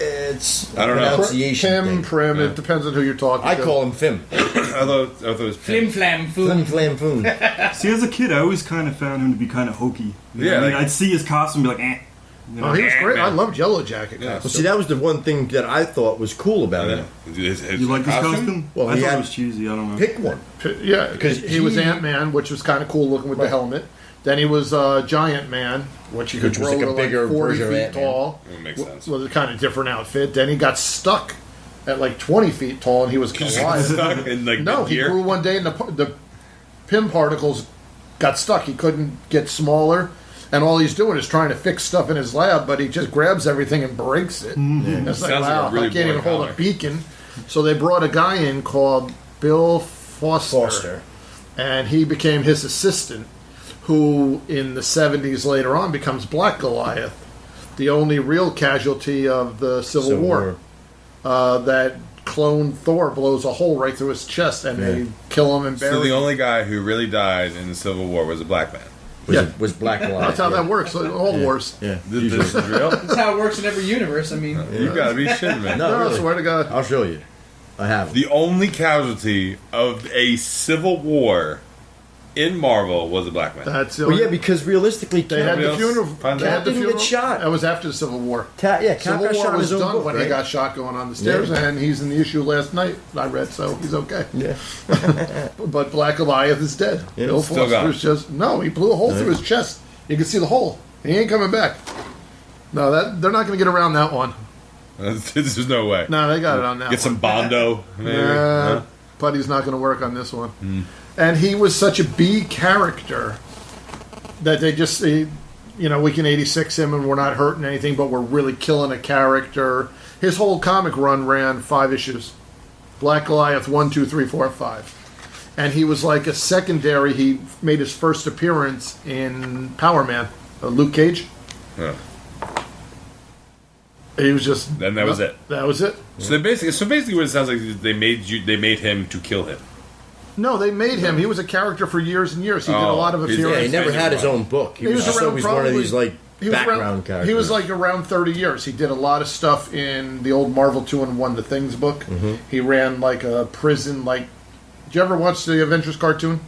It's I don't know. pronunciation Pim, thing. Prim. It depends on who you're talking I to. call him Fim. I thought it was Flim Pym. flam Flim food. flam foom. See, as a kid, I always kind of found him to be kind of hokey. You know Yeah, what I mean, like- I'd see his costume and be like, eh. You know? Oh, he was great. man. I loved Yellow Jacket. Yeah. Well, see, that was the one thing that I thought was cool about him. His You like his costume? Well, I he thought had- it was cheesy. I don't know. Pick one. Yeah, because Because he was he- Ant-Man, which was kind of cool looking with the Right. helmet. Then he was Giant Man, which he could Which was grow like a to bigger 40 version of feet Ant-Man. tall. That makes sense. Was a kind of different outfit. Then he got stuck at like 20 feet tall, and he was Goliath. Stuck in like No, he mid-gear? grew one day, and the Pym particles got stuck. He couldn't get smaller, and all he's doing is trying to fix stuff in his lab, but he just grabs everything and breaks it. It's like, Sounds like a wow, really I can't even boring hold a comic. beacon. So they brought a guy in called Bill Foster, and he became his assistant, who in the 70s later on becomes Black Goliath, the only real casualty of the Civil War. That clone Thor blows a hole right through his chest, and they kill him and bury So the him. only guy who really died in the Civil War was a black man. Was Black Goliath. That's how that works. All wars. Yeah. This is real. That's how it works in every universe. I mean, You gotta be shitting me. No, No, I really. swear to God. I'll show you. I have. The only casualty of a civil war in Marvel was a black man. That's well, yeah, because realistically, they had the funeral. Cap didn't get shot. That was after the Civil War. Yeah, Cap Civil got War shot in was his own done book, when right? he got shot going on the stairs, Yeah. and he's in the issue last night. I read, so he's okay. Yeah. But Black Goliath is dead. Yeah, Bill still got Foster's just he blew a hole through his chest. You can see the hole. He ain't coming back. No, they're not going to get around that one. There's no way. No, they got it on that. Get some Bondo, maybe. Yeah, Putty's not going to work on this one. And he was such a B character that they just, we can 86 him and we're not hurting anything, but we're really killing a character. His whole comic run ran 5 issues. Black Goliath 1, 2, 3, 4, 5. And he was like a secondary. He made his first appearance in Power Man, Luke Cage. Yeah. He was just. Then that was it. That was it. So basically, what it sounds like is they made him to kill him. No, they made him. He was a character for years and years. He did a lot of appearances. Yeah, he never had his own book. He was just always one of these background characters. He was like around 30 years. He did a lot of stuff in the old Marvel 2-in-1 The Things book. He ran like a prison. Did you ever watch the Avengers cartoon?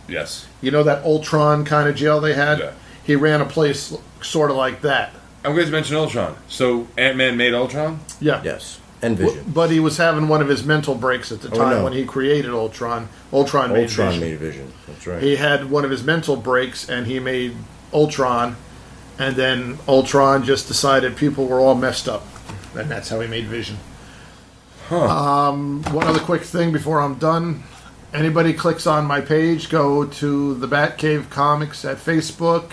Yes. You know that Ultron kind of jail they had? Yeah. He ran a place sort of like that. I'm going to mention Ultron. So Ant-Man made Ultron? Yeah. Yes. And Vision. But he was having one of his mental breaks at the time when he created Ultron. Ultron made Vision. That's right. He had one of his mental breaks, and he made Ultron, and then Ultron just decided people were all messed up, and that's how he made Vision. One other quick thing before I'm done. Anybody clicks on my page, go to the Batcave Comics at Facebook.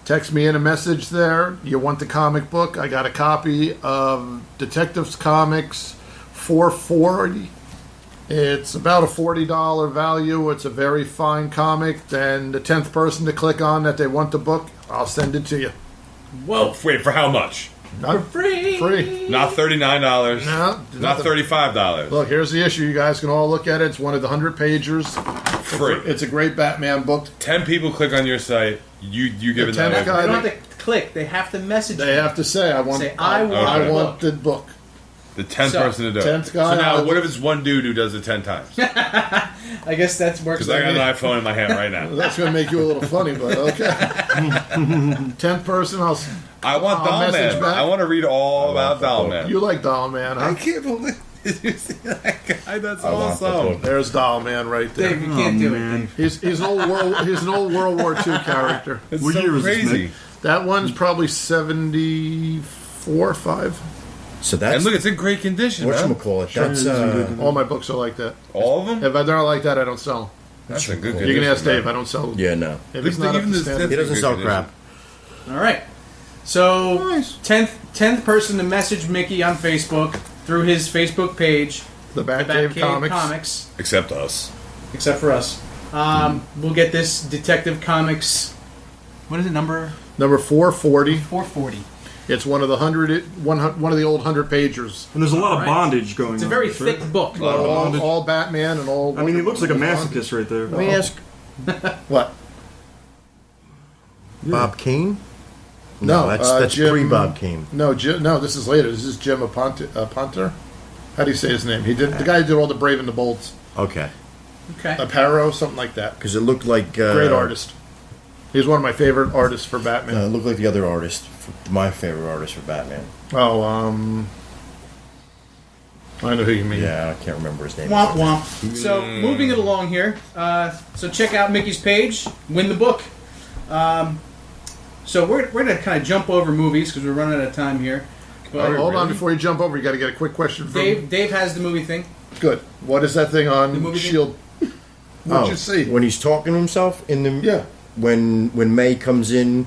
Text me in a message there. You want the comic book? I got a copy of Detectives Comics 440. It's about a $40 value. It's a very fine comic. And the 10th person to click on that they want the book, I'll send it to you. Whoa! Wait, for how much? For free. Free. Not $39. No, not $35. Look, here's the issue. You guys can all look at it. It's one of the 100-pagers. Free. It's a great Batman book. 10 people click on your site. You give it that. They don't have to click. They have to message. They have to say, "I want. I want the book." The 10th person to do it. 10th guy. So now, what if it's one dude who does it 10 times? I guess that works. Because I got an iPhone in my hand right now. That's going to make you a little funny, but okay. 10th person, I want Doll Man. I want to read all about Doll Man. You like Doll Man, huh? I can't believe you see that guy. That's awesome. There's Doll Man right there. Dave, you can't do it. He's an old World War II character. It's what so year crazy. Is this, that one's probably 74, 5. So that's and look, it's in great condition. Whatchamacallit? That's all my books are like that. All of them? If they're not like that, I don't sell them. That's a good. You can ask Dave. I don't sell them. Yeah, no. If it's not up to standard, he doesn't sell crap. All right. So, 10th person to message Mickey on Facebook through his Facebook page, the Batcave Comics. Except us. Except for us. We'll get this Detective Comics. What is it? Number 440. 440. It's one of the one of the old 100-pagers. And there's a lot of bondage going on. It's a very thick book. All Batman and all... I mean, he looks like a masochist right there. Let me ask... What? Bob Kane? No, that's Jim, pre-Bob Kane. No, this is later. This is Jim Aponter. How do you say his name? He did the guy who did all the Brave and the Bolds. Okay. Aparo, something like that. Because it looked like... great artist. He's one of my favorite artists for Batman. It looked like the other artist, my favorite artist for Batman. Oh, I know who you mean. Yeah, I can't remember his name. Womp womp. So, moving it along here. So, check out Mickey's page. Win the book. So, we're going to kind of jump over movies because we're running out of time here. But hold on, before you jump over, you got to get a quick question from Dave has the movie thing. Good. What is that thing on the movie Shield? What'd you see? When he's talking to himself in the... Yeah. When May comes in,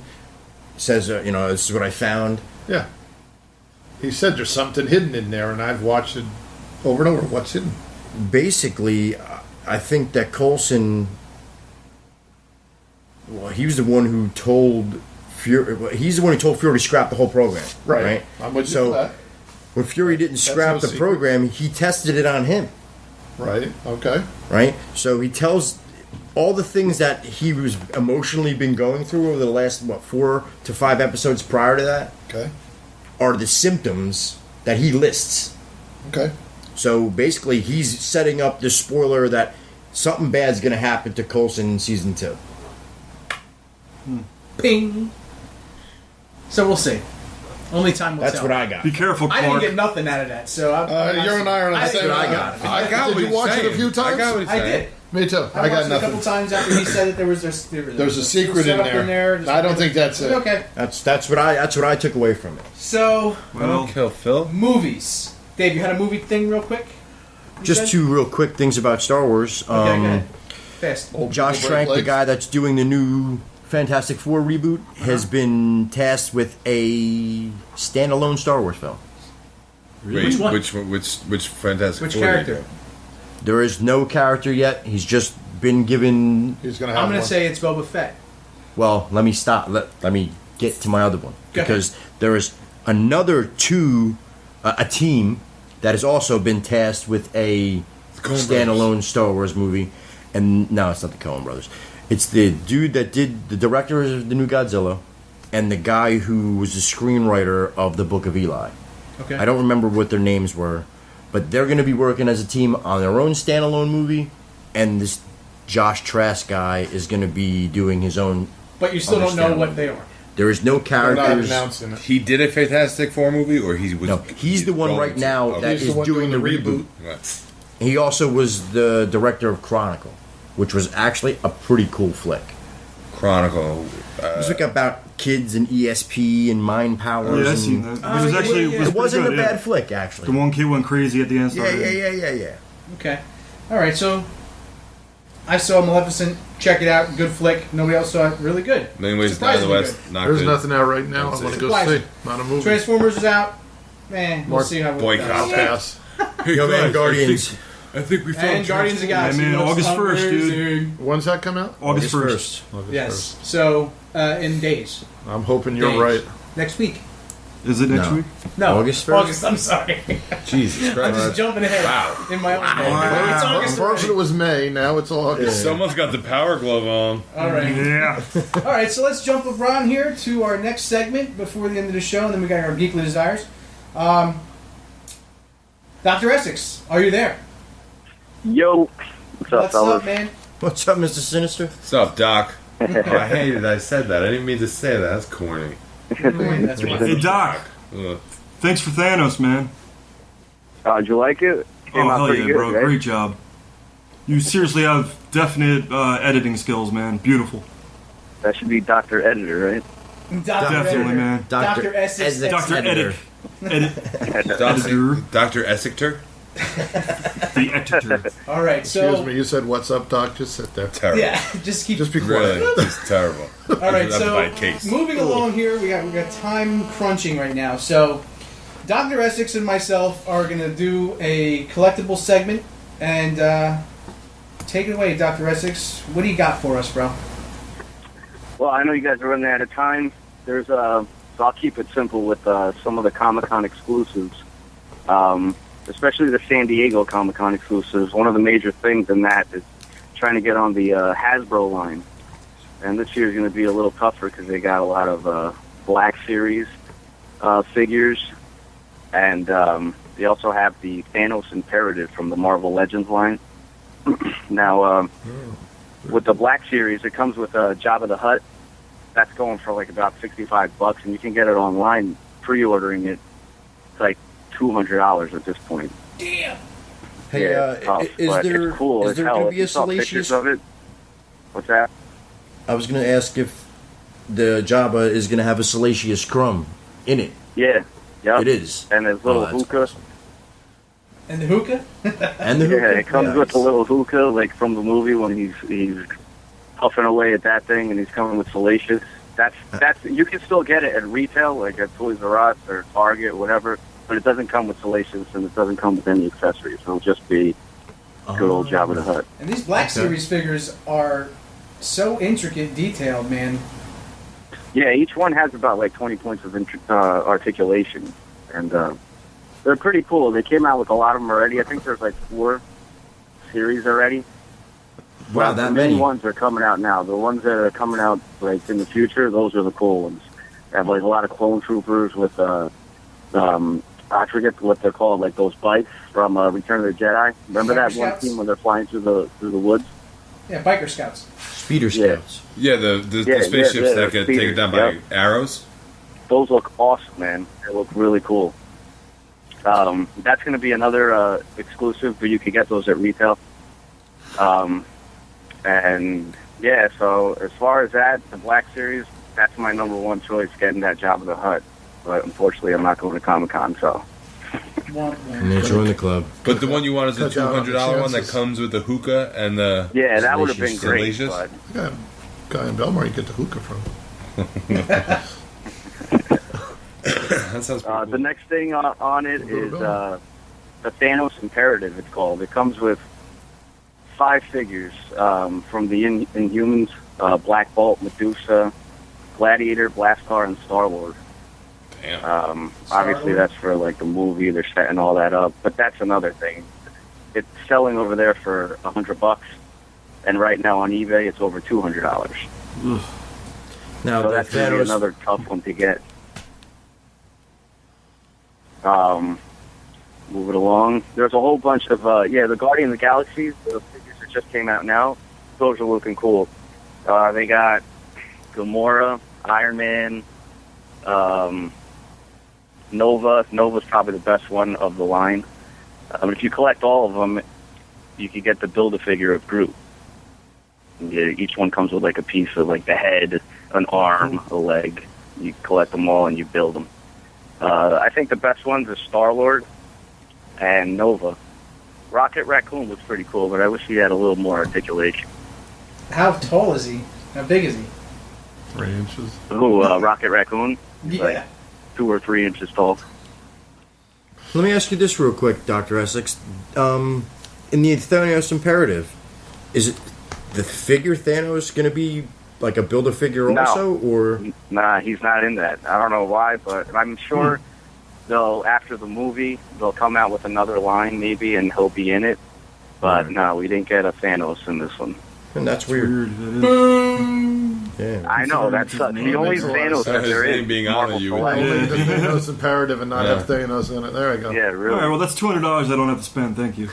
says, this is what I found. Yeah. He said there's something hidden in there, and I've watched it over and over. What's hidden? Basically, I think that Coulson... Well, he was the one who told Fury... He's the one who told Fury to scrap the whole program. Right? I'm with you for that. When Fury didn't scrap the program, he tested it on him. Right. Okay. Right? So he tells... all the things that he was emotionally been going through over the last 4 to 5 episodes prior to that, okay, are the symptoms that he lists. Okay. So basically, he's setting up the spoiler that something bad's going to happen to Coulson in season 2. Ping. So we'll see. Only time will That's tell. what I got. Be careful, I didn't Clark. get nothing out of that, so you and I are on the I same. didn't- I got. I got Did what you he's watch saying. it a few times? I got what he's I saying. did. Me too. I watched got it a nothing. couple times after he said that there was There's a secret in setup there. I don't think that's it. Okay. That's what I took away from it. So Don't kill Phil. movies. Dave, you had a movie thing real quick. You Just said? 2 real quick things about Star Wars. Okay, go ahead. Fast. Josh Trank, the guy that's doing the new Fantastic Four reboot, has been tasked with a standalone Star Wars film. Wait, Which one? which Fantastic Which Four character? There is no character yet. He's just been given. He's going to have I'm going one. to say it's Boba Fett. Well, let me stop. Let me get to my other one. Go ahead. Because there is another a team that has also been tasked with a Coen standalone Star Wars movie. And no, it's not the Coen brothers. It's the dude that did the director of the new Godzilla and the guy who was the screenwriter of the Book of Eli. Okay. I don't remember what their names were, but they're going to be working as a team on their own standalone movie, and this Josh Trask guy is going to be doing his own. But you still don't know what they are. There is no They're not characters. announcing it. He did a Fantastic Four movie, or he was. No, he's the one going right to? now Okay. that He's is the one doing the doing the reboot. Right. He also was the director of Chronicle, which was actually a pretty cool flick. Chronicle. It was like about kids and ESP and mind powers. Oh, yeah, I've and seen that. It was actually It pretty wasn't good, a yeah. bad flick, actually. The one kid went crazy at the end. Yeah. Okay. All right. So I saw Maleficent. Check it out. Good flick. Nobody else saw it. Really good. Anyways, down in the Surprisingly West, good. not There's good. nothing out right now. That's I want it. to go Surprising. see. Not a movie. Transformers is out. We'll Mark- see how it Boycott. I'll goes. pass. Hey, Yo, man, guys, Guardians. I think we found And Guardians of the Galaxy. Yeah, man, looks August 1st, dude. amazing. When's that come out? August 1st. August Yes. So in days. 1st. I'm hoping you're Days. right. Next week. Is it next No. week? No. August 1st? August. I'm sorry. Jesus I'm Christ. just jumping ahead. Wow. In my own head. It's August First it already. was May. Now it's August. Someone's got the power glove on. All right. Yeah. All right, so let's jump around here to our next segment before the end of the show, and then we got our Geekly Desires. Dr. Essex, are you there? Yo, what's up, What's fellas? up, man? What's up, Mr. Sinister? What's up, Doc? Oh, I hated I said that. I didn't mean to say that. That's corny. That's right. Hey, Doc. Ugh. Thanks for Thanos, man. Did you like it? Came Oh, out hell pretty yeah, good, bro. right? Great job. You seriously have definite editing skills, man. Beautiful. That should be Dr. Editor, right? Definitely, man. Dr. Essex. Dr. Editor. Editor. Dr. Essictor? The editor. All right, so Excuse me. You said, "What's up, Doc?" Just sit there. Terrible. yeah, just keep. Just be quiet. Really, it's terrible. All right, That's so my case. moving along here, we got time crunching right now. So, Dr. Essex and myself are going to do a collectible segment, and take it away, Dr. Essex. What do you got for us, bro? Well, I know you guys are running out of time. There's so I'll keep it simple with some of the Comic-Con exclusives. Especially the San Diego Comic-Con exclusives. One of the major things in that is trying to get on the Hasbro line. And this year is going to be a little tougher because they got a lot of Black Series figures. And they also have the Thanos Imperative from the Marvel Legends line. Now, with the Black Series, it comes with Jabba the Hutt. That's going for like about $65, and you can get it online, pre-ordering it. It's like $200 at this point. Damn. Hey, Yeah, it's tough, is but there it's cool is as there hell. going to If be you a saw pictures salacious? of it. What's that? I was going to ask if the Jabba is going to have a salacious crumb in it. Yeah, yep. It is. And there's little that's hookah. And the hookah? And the Yeah, hookah. it comes Yeah. with the little hookah, like from the movie when he's puffing away at that thing, and he's coming with salacious. That's you can still get it at retail, like at Toys R Us or Target, whatever. But it doesn't come with salacious, and it doesn't come with any accessories. It'll just be good old Jabba the Hutt. And these Black Series figures are so intricate, detailed, man. Yeah, each one has about like 20 points of articulation, and they're pretty cool. They came out with a lot of them already. I think there's like 4 series already. Wow, But that the main many. ones are coming out now. The ones that are coming out like in the future, those are the cool ones. They have like a lot of clone troopers with I forget what they're called, like those bikes from Return of the Jedi. Remember that one Scouts? scene when they're flying through the woods? Yeah, biker scouts. Speeder scouts. Yeah, the spaceships that get taken down by arrows. Those look awesome, man. They look really cool. That's going to be another exclusive, but you can get those at retail. And yeah, so as far as that, the Black Series, that's my number one choice, getting that Jabba the Hutt. But unfortunately, I'm not going to Comic-Con, so. And then join the club. But the one you want is the Cut down on the $200 one that chances. comes with the hookah and the. Yeah, that would have been great. Salacious. But Guy in Belmar, you get the hookah from. That sounds pretty the next thing on it is the Thanos Imperative, it's called. It comes with 5 figures from the Inhumans, Black Bolt, Medusa, Gladiator, Blastaar, and Star-Lord. Damn. Obviously, that's for like the movie. They're setting all that up, but that's another thing. It's selling over there for $100, and right now on eBay, it's over $200. Now, So that's gonna be Thanos, another tough one to get. Move it along. There's a whole bunch of the Guardian of the Galaxy. The figures that just came out now. Those are looking cool. They got Gamora, Iron Man, Nova. Nova's probably the best one of the line. If you collect all of them, you can get the Build-A-Figure of Groot. Yeah, each one comes with like a piece of like the head, an arm, a leg. You collect them all and you build them. I think the best ones are Star-Lord and Nova. Rocket Raccoon looks pretty cool, but I wish he had a little more articulation. How tall is he? How big is he? 3 inches. Ooh, Rocket Raccoon? He's Yeah. like 2 or 3 inches tall. let me ask you this real quick, Dr. Essex. In the Thanos Imperative, is it the figure Thanos going to be like a Build-A-Figure No. also, or? Nah, he's not in that. I don't know why, but I'm sure they'll, after the movie, they'll come out with another line maybe, and he'll be in it. But no, we didn't get a Thanos in this one. And that's weird. Yeah. I know, that's the only Thanos that there is. being Marvel honored, you Select. Only the Thanos Imperative and not Yeah. have Thanos in it. There we go. Yeah, All really. right, well, that's $200 I don't have to spend. Thank you.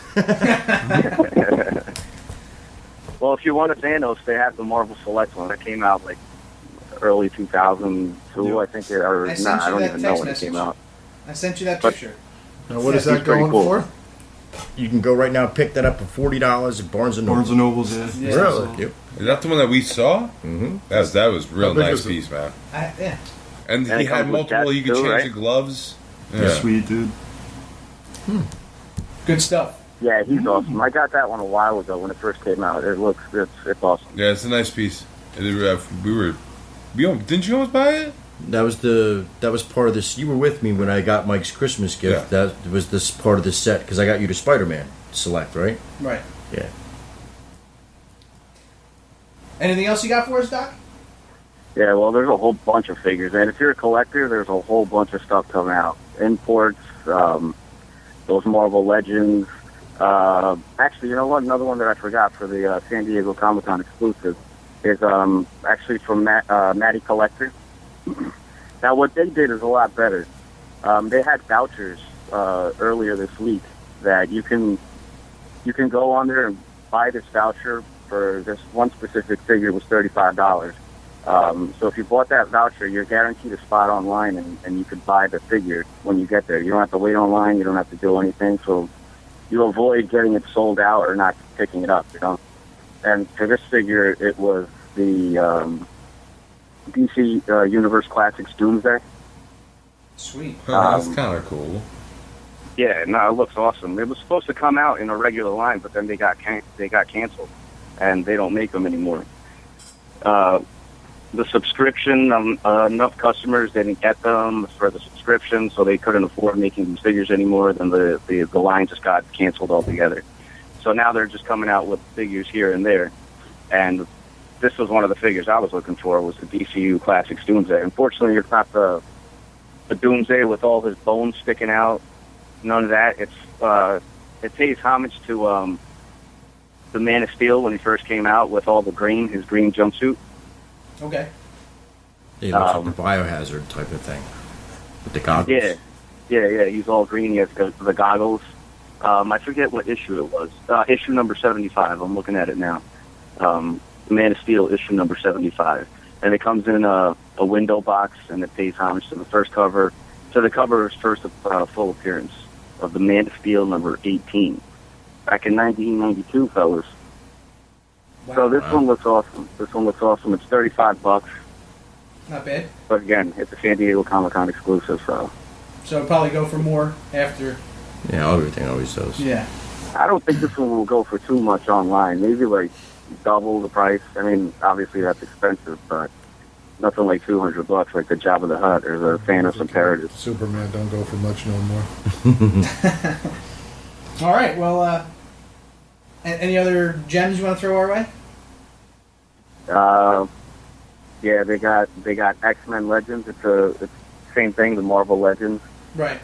Well, if you want a Thanos, they have the Marvel Select one that came out like early 2002, I think. Or I not, sent I you don't that even know text when it message. came out. I sent you that But- picture. Now, what is Yeah, that he's pretty going cool. for? You can go right now, pick that up for $40 at Barnes & Noble. Barnes and Nobles, yeah. Yeah. Really? Yep. Is that the one that we saw? Mm-hmm. That was real How big nice is it? piece, man. Yeah. And And he it had comes with multiple. that You could too, change right? the gloves. Yeah. Sweet, dude. Good stuff. Yeah, he's awesome. I got that one a while ago when it first came out. It's awesome. Yeah, it's a nice piece. Didn't you almost buy it? That was part of this. You were with me when I got Mike's Christmas gift. Yeah. That was this part of the set because I got you the Spider-Man Select, right? Right. Yeah. Anything else you got for us, Doc? Yeah, well, there's a whole bunch of figures, and if you're a collector, there's a whole bunch of stuff coming out. Imports, those Marvel Legends. Actually, you know what? Another one that I forgot for the San Diego Comic-Con exclusive is actually from Matty Collector. Now, what they did is a lot better. They had vouchers earlier this week that you can go on there and buy this voucher for this one specific figure was $35. So if you bought that voucher, you're guaranteed a spot online, and you could buy the figure when you get there. You don't have to wait online. You don't have to do anything. So you avoid getting it sold out or not picking it up, you know. And for this figure, it was the DC Universe Classics Doomsday. Sweet. That's kind of cool. Yeah, no, it looks awesome. It was supposed to come out in a regular line, but then they got canceled, and they don't make them anymore. The subscription, enough customers didn't get them for the subscription, so they couldn't afford making these figures anymore. Then the line just got canceled altogether. So now they're just coming out with figures here and there. And this was one of the figures I was looking for, was the DCU Classics Doomsday. Unfortunately, it's not the Doomsday with all his bones sticking out. None of that. It pays homage to the Man of Steel when he first came out with all the green, his green jumpsuit. Okay. It looks like a biohazard type of thing with the goggles. Yeah, Yeah, he's all green. He has the goggles. I forget what issue it was. Issue number 75. I'm looking at it now. Man of Steel issue number 75. And it comes in a window box, and it pays homage to the first cover, to the cover's first full appearance of the Man of Steel number 18. Back in 1992, fellas. Wow. So this one looks awesome. It's $35. Not bad. But again, it's a San Diego Comic-Con exclusive, so... So probably go for more after. Yeah, everything always does. Yeah. I don't think this one will go for too much online. Maybe like double the price. I mean, obviously that's expensive, but nothing like $200 like the Jabba the Hutt or the Thanos Imperative. Superman don't go for much no more. All right. Well, any other gems you want to throw our way? Yeah, they got X-Men Legends. It's the same thing, the Marvel Legends. Right.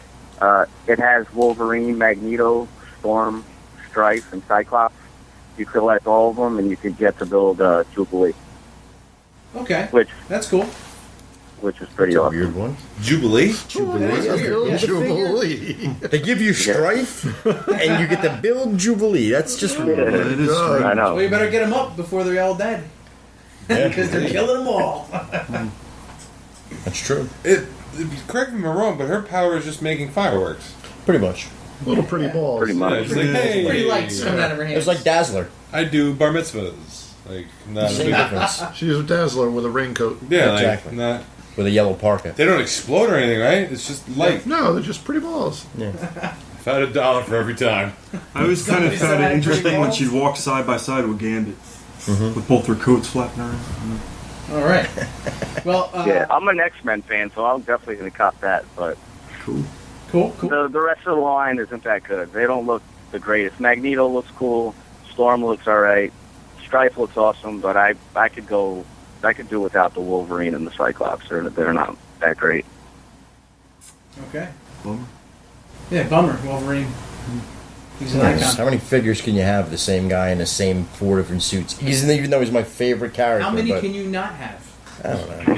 It has Wolverine, Magneto, Storm, Strife, and Cyclops. You collect all of them, and you can get to build Jubilee. Okay. That's cool. Which is pretty awesome. Weird one. Jubilee? Jubilee. They give you Strife, and you get to build Jubilee. That's just weird. I know. Well, you better get them up before they're all dead. Because they're killing them all. That's true. Correct me if I'm wrong, but her power is just making fireworks. Pretty much. Little pretty balls. Pretty much. Yeah, it's like, hey, Pretty lights coming out of her hands. It's like Dazzler. I do bar mitzvahs. Like, not a Same big difference. She's a Dazzler with a raincoat. Yeah, Exactly. like, not. With a yellow parka. They don't explode or anything, right? It's just light. No, they're just pretty balls. Yeah. If I had $1 for every time. I always kind of Somebody found said it interesting when balls? she'd walk side by side with Gambit, with both their coats flapping around. All right. Well, Yeah, I'm an X-Men fan, so I'm definitely going to cop that. But Cool. Cool. the rest of the line isn't that good. They don't look the greatest. Magneto looks cool. Storm looks all right. Strife looks awesome, but I could do without the Wolverine and the Cyclops. They're not that great. Okay. Bummer. Yeah, bummer. Wolverine. He's an Nice. icon. How many figures can you have the same guy in the same 4 different suits? Even though he's my favorite character. How many but can you not have? I don't know.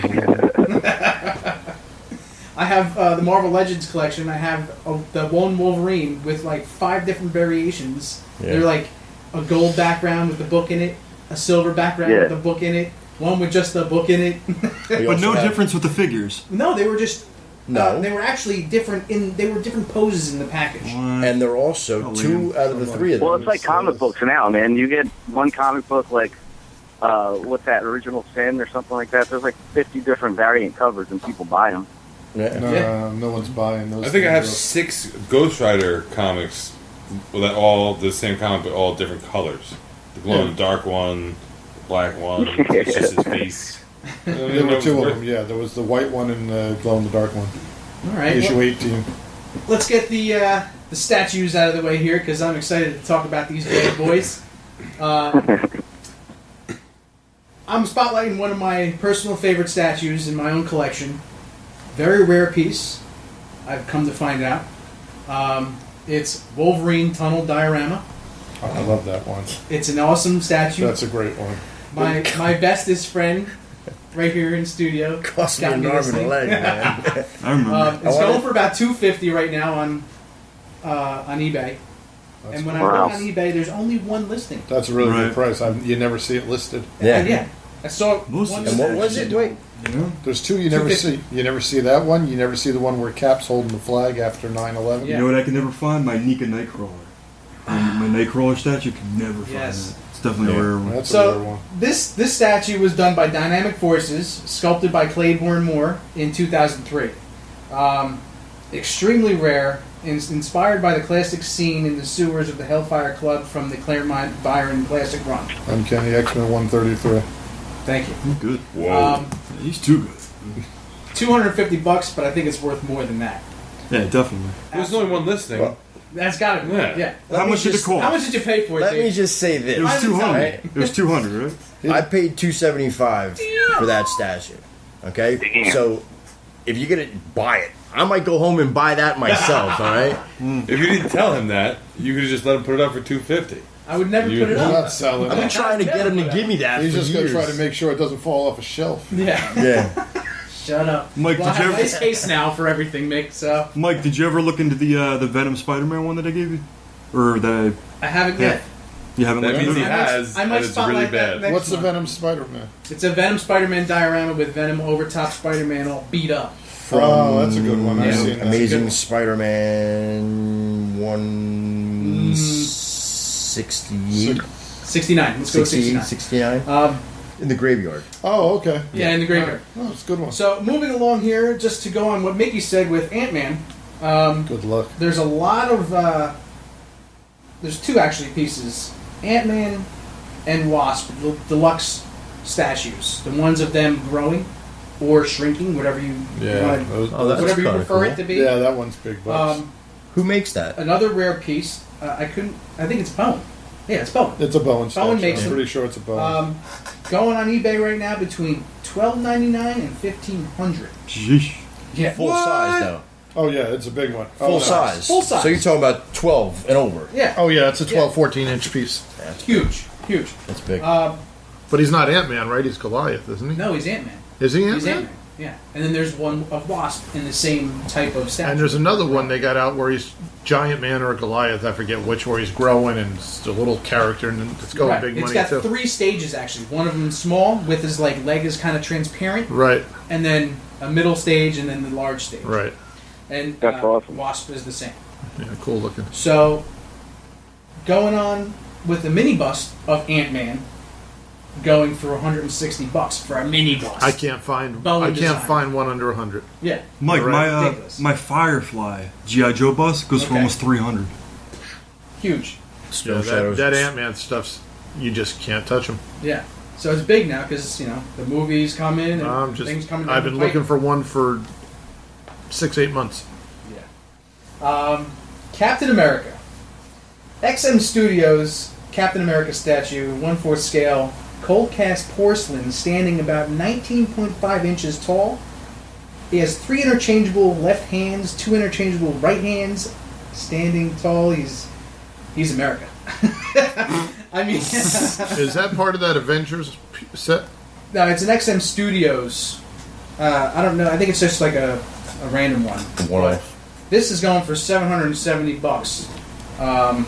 I have the Marvel Legends collection. I have the one Wolverine with like 5 different variations. Yeah. They're like a gold background with the book in it, a silver background Yeah. with the book in it, one with just the book in it. But no difference with the figures. No, they were just No. they were actually different they were different poses in the package. And they're also 2 out of the 3 of them. Well, it's like comic books now, man. You get one comic book like, what's that, Original Sin or something like that. There's like 50 different variant covers, and people buy them. Yeah. No one's buying those. I think I have things. 6 Ghost Rider comics that all the same comic, but all different colors. The glow in the dark one, the black one, it's just his face. There were 2 of them, yeah. There was the white one and the glow-in-the-dark one. All right. Issue well, 18. let's get the statues out of the way here because I'm excited to talk about these bad boys. I'm spotlighting one of my personal favorite statues in my own collection. Very rare piece, I've come to find out. It's Wolverine Tunnel Diorama. Oh, I love that one. It's an awesome statue. That's a great one. My bestest friend, right here in studio, Cost me got an me arm this and a thing. leg, man. I remember. It's going for about $250 right now on eBay. And when I look on eBay, there's only one listing. That's a really Right. good price. You never see it listed. Yeah. I saw Most one. of And what was it? Wait. There's 2 you never see. $250. You never see that one. You never see the one where Cap's holding the flag after 9/11. You know what I can never find? My Nika Nightcrawler. My Nightcrawler statue can never find Yes. that. It's definitely a rare one. That's a rare So one. this statue was done by Dynamic Forces, sculpted by Claiborne Moore in 2003. Extremely rare, inspired by the classic scene in the sewers of the Hellfire Club from the Claremont Byron classic run. Uncanny X-Men 133. Thank you. Good. Whoa. He's too good. $250, but I think it's worth more than that. Yeah, definitely. There's only one listing. Well, That's got to be. Yeah. Yeah. How much did it cost? How much did you pay for it? Let me Dave? just say this. It was Why does it sound 200. right? It was 200, right? I paid $275 for that statue. Okay? Damn. So if you're going to buy it, I might go home and buy that myself, all right? If you didn't tell him that, you could have just let him put it up for $250. I would never You- put it I'm up. not selling I've been it. trying to get him to give me that He's for just going years. to try to make sure it doesn't fall off a shelf. Yeah. Yeah. Shut up. Mike, well, I did you have a ever- nice case now for everything, Mick. So Mike, did you ever look into the Venom Spider-Man one that I gave you, or that I haven't yet. You haven't That looked means into he it? has, I might and it's spotlight really that bad. next What's the month. Venom Spider-Man? It's a Venom Spider-Man diorama with Venom over top Spider-Man all beat up. Oh, that's a good one. I've Yeah. seen that. Amazing Spider-Man 168. 69. Let's go with 69. 69. In the graveyard. Oh, okay. Yeah, in the graveyard. Oh, it's a good one. So moving along here, just to go on what Mickey said with Ant-Man. Good luck. There's a lot of there's two actually pieces, Ant-Man and Wasp, the deluxe statues, the ones of them growing or shrinking, whatever you Yeah, want, that's whatever you kinda prefer cool. it to be. Yeah, that one's big bucks. Who makes that? Another rare piece. I think it's Bowen. Yeah, it's Bowen. It's a Bowen statue. Bowen makes I'm them. pretty sure it's a Bowen. Going on eBay right now between $12.99 and $1,500. Sheesh. Yeah, Full size, though. Oh, yeah, it's a big one. Full size. Full size. So you're talking about 12 and over. Yeah. Oh, yeah, it's a 12, 14-inch piece. Huge. That's big. But he's not Ant-Man, right? He's Goliath, isn't he? No, he's Ant-Man. Is he He's Ant-Man? Ant-Man. Yeah, and then there's one of Wasp in the same type of statue. And there's another one they got out where he's Giant Man or Goliath, I forget which, where he's growing and it's a little character and it's going Right. big It's money got too. 3 stages actually. One of them small with his leg is kind of transparent, Right, and then a middle stage, and then the large stage. right. And That's awesome. Wasp is the same. Yeah, cool looking. So, going on with the mini bust of Ant-Man, going for $160 for a mini bust. I can't find Bowen design. find one under 100. Yeah. Mike, Right. Ridiculous. my Firefly GI Joe bust goes for Okay. almost 300. Huge. Snow Yeah, Shadows. that Ant-Man stuff's you just can't touch him. Yeah. So it's big now because the movies come in and things coming down I've the been pipe. looking for one for 6-8 months. Captain America. XM Studios Captain America statue, 1/4 scale, cold cast porcelain, standing about 19.5 inches tall. He has 3 interchangeable left hands, 2 interchangeable right hands, standing tall. He's America. I mean, Is that part of that Avengers set? no, it's an XM Studios. I don't know. I think it's just like a random one. One-off. This is going for $770 on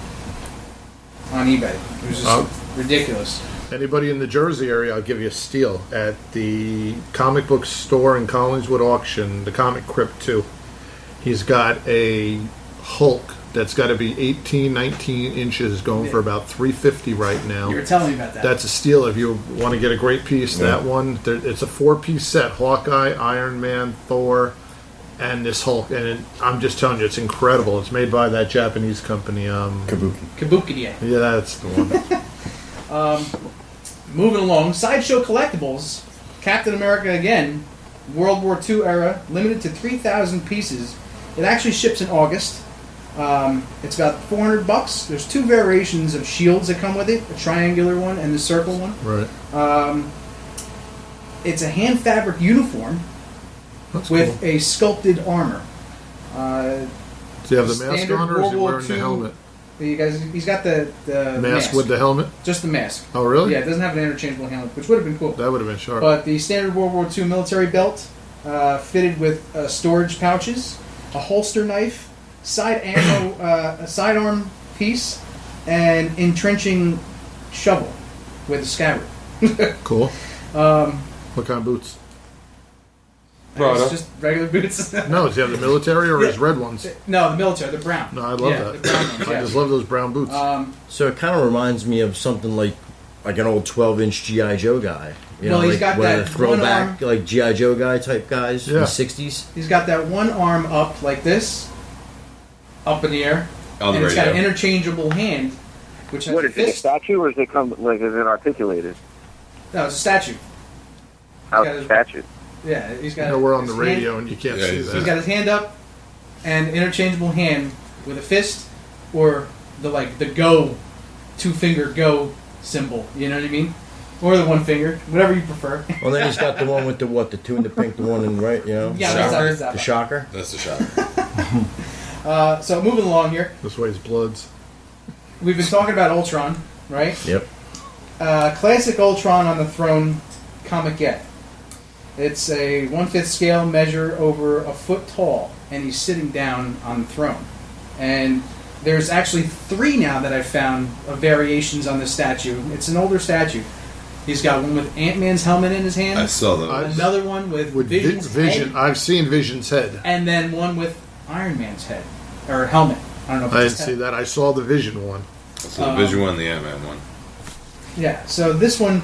eBay. It was just ridiculous. Anybody in the Jersey area, I'll give you a steal. At the comic book store in Collingswood Auction, the Comic Crypt 2, he's got a Hulk that's got to be 18, 19 inches, going for about $350 right now. You were telling me about that. That's a steal if you want to get a great piece. Yeah. That one, it's a 4-piece set: Hawkeye, Iron Man, Thor, and this Hulk. And I'm just telling you, it's incredible. It's made by that Japanese company. Kabuki. Yeah, that's the one. Moving along, Sideshow Collectibles, Captain America again, World War II era, limited to 3,000 pieces. It actually ships in August. It's about $400. There's 2 variations of shields that come with it, a triangular one and the circle one. Right. It's a hand fabric uniform That's with cool. a sculpted armor. Does he have the mask Standard on, or is he World War wearing the II helmet? You guys, he's got the Mask with the helmet? Just the mask. Oh, really? Yeah, it doesn't have an interchangeable helmet, which would have been cool. That would have been sharp. But the standard World War II military belt, fitted with storage pouches, a holster knife, side ammo, a sidearm piece, and entrenching shovel with a scabbard. Cool. What kind of boots? It's just regular boots. No, does he have the military or his red ones? No, the military, the brown. No, I love Yeah, that. the brown ones, I yeah. just love those brown boots. So it kind of reminds me of something like an old 12-inch GI Joe guy. You Well, know, he's like got one that of the throwback, one like GI Joe guy type guys from Yeah. the '60s. He's got that one arm up like this, up in the air, On the and it's got an radio. interchangeable hand, which has What a is it? A fist. statue, or is it come like is it articulated? No, it's a statue. How got it's a his- statue? Yeah, he's got. You know, we're on his the radio hand- and you can't Yeah, see he's- that. He's got his hand up, and interchangeable hand with a fist, or the go, 2-finger go symbol. You know what I mean? Or the 1 finger, whatever you prefer. Well, then he's got the one with the 2 in the pink, the one in the right, you know? Yeah, that's the shocker. That's the shot. So moving along here, This way is Bloods. we've been talking about Ultron, right? Yep. Classic Ultron on the throne comic yet. It's a 1/5 scale measure over a foot tall, and he's sitting down on the throne. And there's actually 3 now that I've found of variations on this statue. It's an older statue. He's got one with Ant-Man's helmet in his hand. I saw those. Another one with Vision's Vision. head. I've seen Vision's head. And then one with Iron Man's head. Or helmet. I don't know if I it's didn't his see head. that. I saw the Vision one. I saw the Vision one and the Ant-Man one. Yeah, so this one,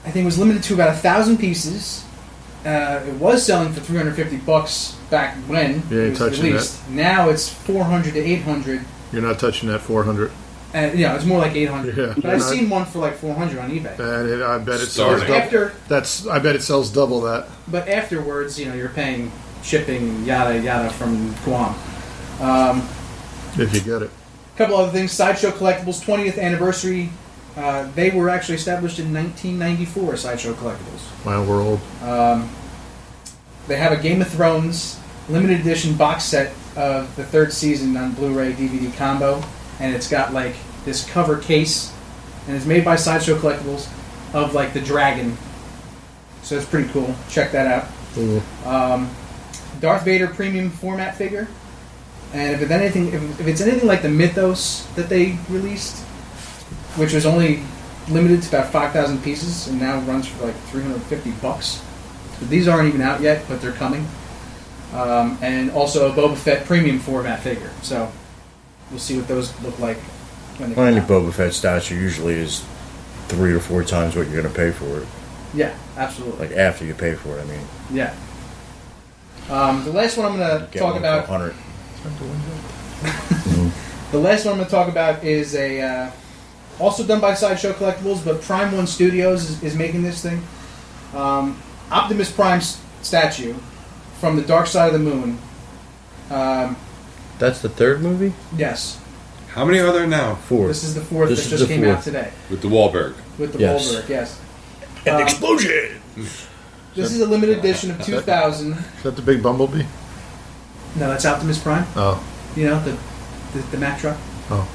I think, was limited to about 1,000 pieces. It was selling for $350 back when You ain't it was touching released. Now it's $400 to $800. You're not touching that 400. And it's more like $800. Yeah, but you're I've not- seen one for like $400 on eBay. And I bet it sells Starting. double. I bet it sells double that. But afterwards, you're paying shipping, yada yada, from Guam. If you get it. A couple other things. Sideshow Collectibles 20th anniversary. They were actually established in 1994. Sideshow Collectibles. Wow, we're old. They have a Game of Thrones limited edition box set of the 3rd season on Blu-ray DVD combo, and it's got like this cover case, and it's made by Sideshow Collectibles of like the dragon. So it's pretty cool. Check that out. Darth Vader premium format figure, and if it's anything like the Mythos that they released, which was only limited to about 5,000 pieces, and now runs for like $350. But these aren't even out yet, but they're coming. And also a Boba Fett premium format figure. So we'll see what those look like when they come Any out. Boba Fett statue usually is 3 or 4 times what you're going to pay for it. Yeah, absolutely. Like after you pay for it, I mean. Yeah. The last one I'm going to Get talk one about. for 100. The last one I'm going to talk about is a also done by Sideshow Collectibles, but Prime One Studios is making this thing. Optimus Prime statue from the Dark Side of the Moon. That's the 3rd movie? Yes. How many are there now? 4. This is the 4th that just came out today. With the Wahlberg. With the Yes. Wahlberg, yes. An explosion! This is a limited edition of 2000. Is that the big Bumblebee? No, that's Optimus Prime. Oh. The Mack truck. Oh.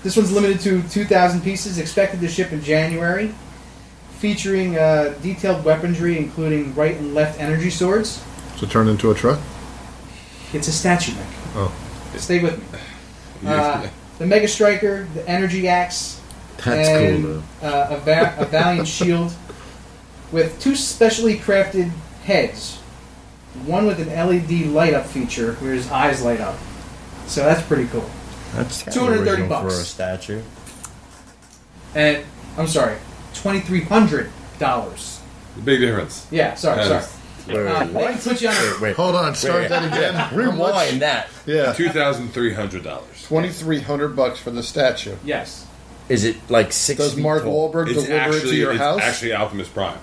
This one's limited to 2,000 pieces, expected to ship in January, featuring detailed weaponry, including right and left energy swords. So it turned into a truck? It's a statue, Nick. Oh. Stay with me. The Mega Striker, the Energy Axe, That's and cool, a Valiant Shield with 2 specially crafted heads. One with an LED light-up feature where his eyes light up. So that's pretty cool. That's kinda $230 original for a statue. And I'm sorry, $2,300. Big difference. Yeah, sorry. Wait, They can put you on a, wait. Hold on, start Wait. that again. Rewind that. Yeah. $2,300. $2,300 for the statue. Yes. Is it like 6 Does feet Mark tall? Wahlberg It's deliver it to your it's house? actually Optimus Prime.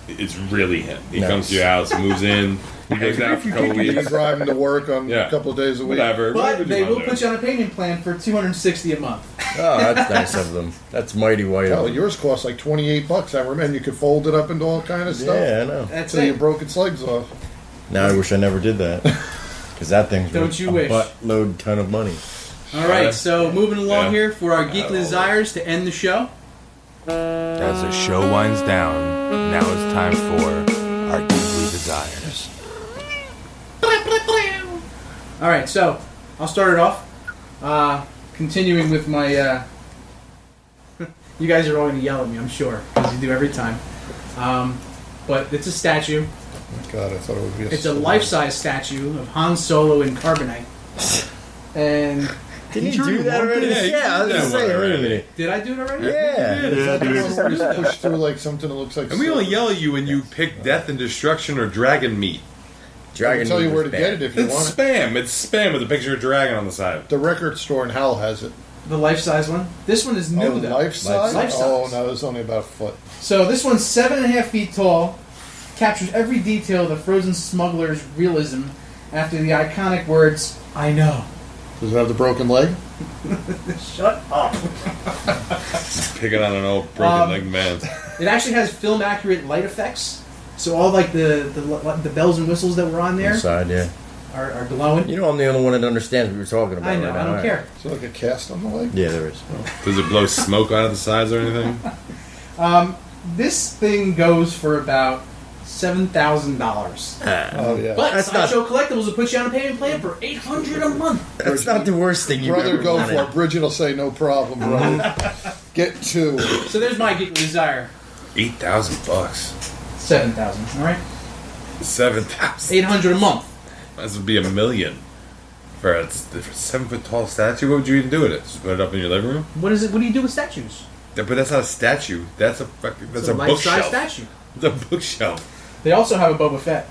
It's really him. He Nice. comes to your house, moves in, he goes out for a couple You weeks. drive him to work on Yeah. a couple of days a week. Whatever. But they will put you on a payment plan for $260 a month. Oh, that's nice of them. That's mighty white. Hell, of them. yours cost like $28. I remember, and you could fold it up into all kind of stuff. Yeah, I know. That's So you it. broke its legs off. Now I wish I never did that. Because that thing's Don't worth you a wish. buttload ton of money. All right, so moving along Yeah. here for our Geekly Desires to end the show. As the show winds down, now it's time for our Geekly Desires. All right, so I'll start it off. Continuing with my... you guys are all going to yell at me, I'm sure, as you do every time. But it's a statue. God, I thought it would be It's a life-size statue of Han Solo in carbonite. And... Didn't you do that already? Yeah, I was just saying, wait a minute. Did I do it already? Yeah. Is that the one where you push through like something that looks like... And we only yell at you when you pick death and destruction or dragon meat. I Dragon can tell you meat where was to bad. get it if you It's want it. spam. It's spam with a picture of a dragon on the side. The record store in Hell has it. The life-size one. This one is new, Oh, though. life size? Life-size. Oh, no, it's only about a foot. So this one's 7.5 feet tall, captures every detail of the frozen smuggler's realism after the iconic words, "I know." Does it have the broken leg? Shut up. Picking on an old broken leg man. It actually has film-accurate light effects, so all like the bells and whistles that were on there Inside, yeah. are glowing. You know I'm the only one that understands what you're talking about. I know, right I now. don't care. Is it like a cast on the leg? Yeah, there is. Does it blow smoke out of the sides or anything? this thing goes for about $7,000. Oh yeah. But That's not- Sideshow Collectibles will put you on a payment plan for $800 a month. That's not the worst thing you've Brother, ever go wanted. for it. Bridget will say no problem, brother. Get 2. So there's my Geekly Desire. $8,000. 7,000. All right. 7,000. $800 a month. This would be $1 million for a 7-foot tall statue. What would you even do with it? Just put it up in your living room? What is it? What do you do with statues? But that's not a statue. That's a fucking. That's It's a a life-size bookshelf. statue. It's a bookshelf. They also have a Boba Fett.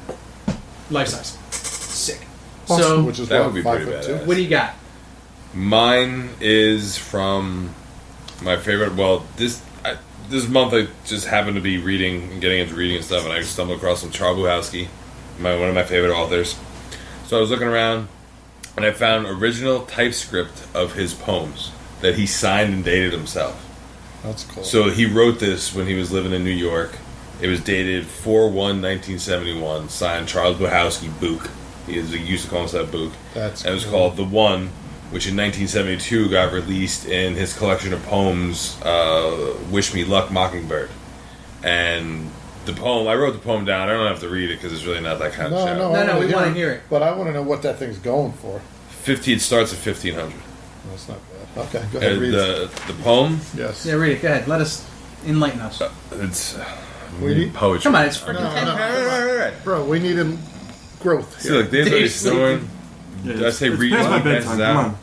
Life size. Sick. So, which is that what, would be 5 pretty foot badass. 2? what do you got? Mine is from my favorite. Well, this month I just happened to be reading and getting into reading and stuff, and I stumbled across some Charles Bukowski, one of my favorite authors. So I was looking around, and I found original typescript of his poems that he signed and dated himself. That's cool. So he wrote this when he was living in New York. It was dated 4/1/1971, signed Charles Bukowski, Book. He used to call himself Book. That's and it was cool. called The One, which in 1972 got released in his collection of poems, Wish Me Luck, Mockingbird. And the poem, I wrote the poem down. I don't have to read it because it's really not that kind of show. No, we want to hear it. But I want to know what that thing's going for. 50, it starts at 1,500. That's not bad. Okay, go ahead. And Read the poem, Yes. Yeah, read it. Go ahead. Let us enlighten us. it's We need- poetry. Come on, it's freaking Right. Bro, we need growth See, here. look, Dave's already snoring. Yeah, I say it's read past my he passes bedtime. out. Come on.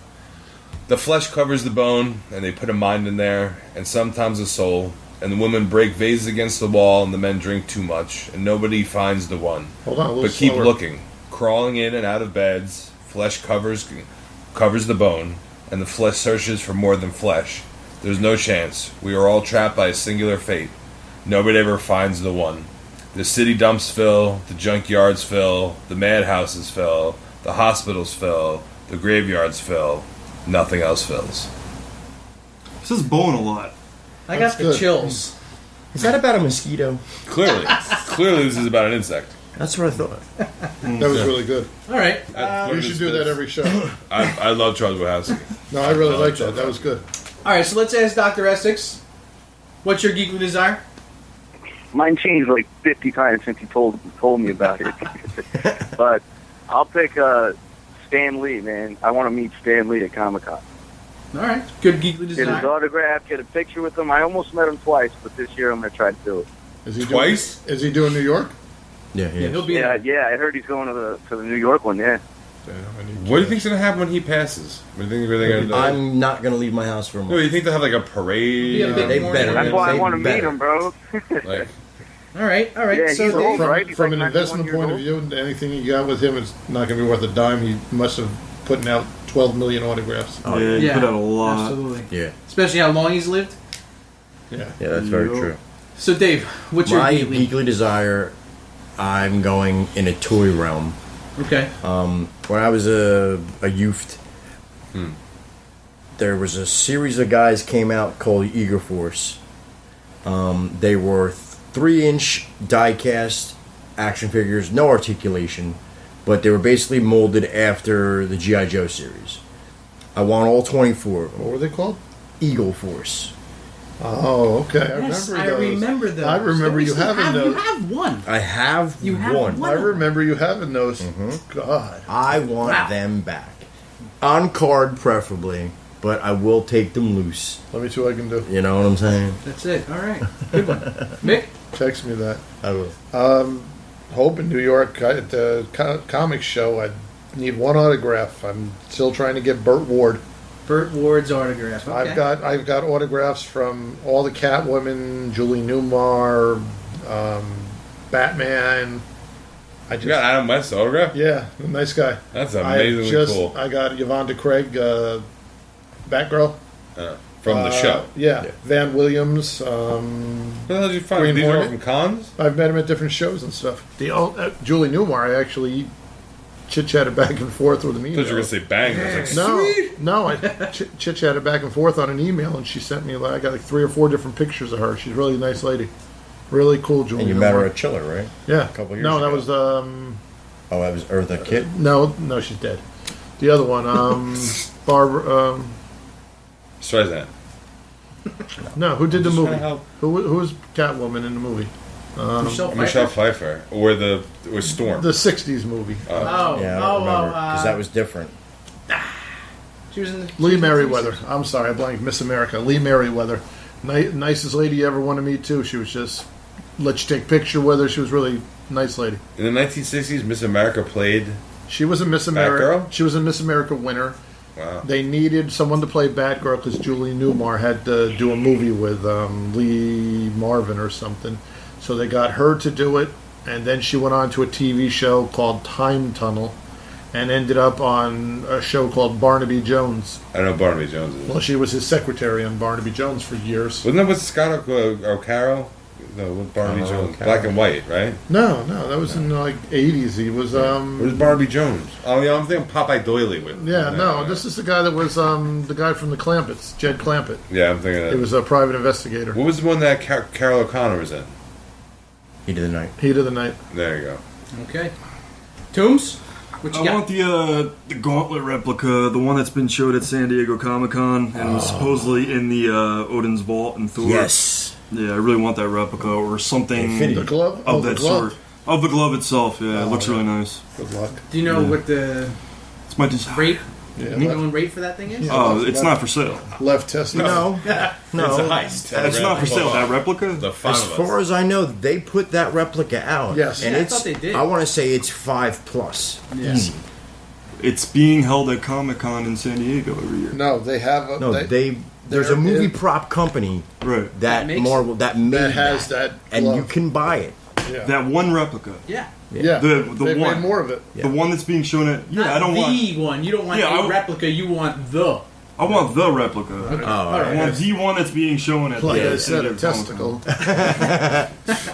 The flesh covers the bone, and they put a mind in there, and sometimes a soul. And the women break vases against the wall, and the men drink too much, and nobody finds the one. Hold on, a little But keep slower. looking, crawling in and out of beds. Flesh covers the bone, and the flesh searches for more than flesh. There's no chance. We are all trapped by a singular fate. Nobody ever finds the one. The city dumps fill, the junkyards fill, the madhouses fill, the hospitals fill, the graveyards fill. Nothing else fills. It says bone a lot. I That's got the good. chills. Is that about a mosquito? Clearly, clearly, this is about an insect. That's what I thought. That was really good. All right. You should do that every show. I love Charles Bukowski. No, I really like that. That was good. All right, so let's ask Dr. Essex. What's your geekly desire? Mine changed like 50 times since you told me about it. But I'll pick Stan Lee, man. I want to meet Stan Lee at Comic-Con. All right, good geekly Get his desire. autograph, get a picture with him. I almost met him twice, but this year I'm going to try to do it. Is he Twice? Is he doing New York? Yeah, Yeah, he'll be Yeah, there. yeah, I heard he's going to the New York one, yeah. What do you think's gonna happen when he passes? What do you think they're gonna do? I'm not going to leave my house for a No, month. you think they'll have like a parade? Yeah, They better. That's why I They want to meet better. him, bro. Like, All right. Yeah, So he's Dave, old, right? He's From like an 91 investment years point of old. view, anything you got with him is not going to be worth a dime. He must have putting out 12 million autographs. Yeah, you put out a lot. Absolutely. Yeah, Especially how long he's lived. Yeah. yeah, that's very Yup. true. So Dave, what's your My geekly? geekly desire, I'm going in a toy realm. Okay. When I was a youth, there was a series of guys came out called Eager Force. They were 3-inch die-cast action figures, no articulation, but they were basically molded after the G.I. Joe series. I want all 24 of them. What were they called? Eagle Force. Oh, okay. Yes, I I remember those. remember those. I remember Don't we you still having have, those. You have one. I have You have one. I remember you having those. God. I want Wow. them back. On card, preferably, but I will take them loose. Let me see what I can do. You know what I'm saying? That's it. All right. Good one. Mick? Text me that. I will. Hope in New York at the comic show. I need one autograph. I'm still trying to get Burt Ward. Burt Ward's autograph. Okay. I've got autographs from all the Catwoman, Julie Newmar, Batman. I you got Adam West's autograph? Yeah, nice guy. That's amazingly cool. I got Yvonne Craig, Batgirl. From the show. Yeah. Van Williams. Where the hell did you find Green these? Are all Hornet. from cons? I've met him at different shows and stuff. Julie Newmar, I actually chit-chatted back and forth with an I email. thought you were going to say bang. I was like, sweet. No, I chit-chatted back and forth on an email, and she sent me, I got like 3 or 4 different pictures of her. She's a really nice lady. Really cool, Julie And you met her Newmar. at Chiller, right? Yeah. A couple years No, ago. that was, Oh, that was Eartha Kitt? no, she's dead. The other one, Barbara, Streisand. No, who did the just movie? trying to help. Who was Catwoman in the movie? Michelle Pfeiffer. Or Storm. The 60s movie. Yeah, I don't remember, because that was different. She was in the Lee Merriweather. I'm sorry, I blanked. Miss America. Lee Merriweather. Nicest lady you ever want to meet, too. She was just... let you take a picture with her. She was really nice lady. In the 1960s, Miss America played... She was a Miss America. Batgirl? She was a Miss America winner. Wow. They needed someone to play Batgirl because Julie Newmar had to do a movie with Lee Marvin or something. So they got her to do it, and then she went on to a TV show called Time Tunnel and ended up on a show called Barnaby Jones. I know Barnaby Jones is. Well, she was his secretary on Barnaby Jones for years. Wasn't that with Scott O'Carroll? No, with Barnaby Jones. O'Carroll. Black and white, right? No, that was in like 80s. He was What was Barnaby Jones? Oh, yeah, I'm thinking Popeye Doily with. This is the guy that was the guy from the Clampetts, Jed Clampett. Yeah, I'm thinking that. He was a private investigator. What was the one that Carol O'Connor was in? Heat of the Night. Heat of the Night. There you go. Okay. Tombs? What you I got? want the Gauntlet replica, the one that's been showed at San Diego Comic-Con and was supposedly in the Odin's Vault and Thor. Yes. Yeah, I really want that replica or something The glove? of Oh, that the glove. sort. Of the glove itself, yeah. It looks really nice. Good luck. Do you know what the It's my desire. rate? Yeah, Minimum rate for that thing is? Oh, it's not for sale. Left test. No. It's a heist. It's not for sale, that replica? The five As of far us. as I know, they put that replica out. Yes. And Yeah, I it's, thought they did. I want to say it's 5+. Yeah. Easy. It's being held at Comic-Con in San Diego every year. No, they have. No, there's a movie prop company Right. that makes made that has that and glove. you can buy it. Yeah. That one replica. Yeah. Yeah. The They've one. made more of it. The one that's being shown at... Yeah, Not I don't want... the one. You don't want Yeah, a replica. You want the. I want the replica. Okay. Oh, I want the one that's being shown at Like I the said, a San Diego testicle.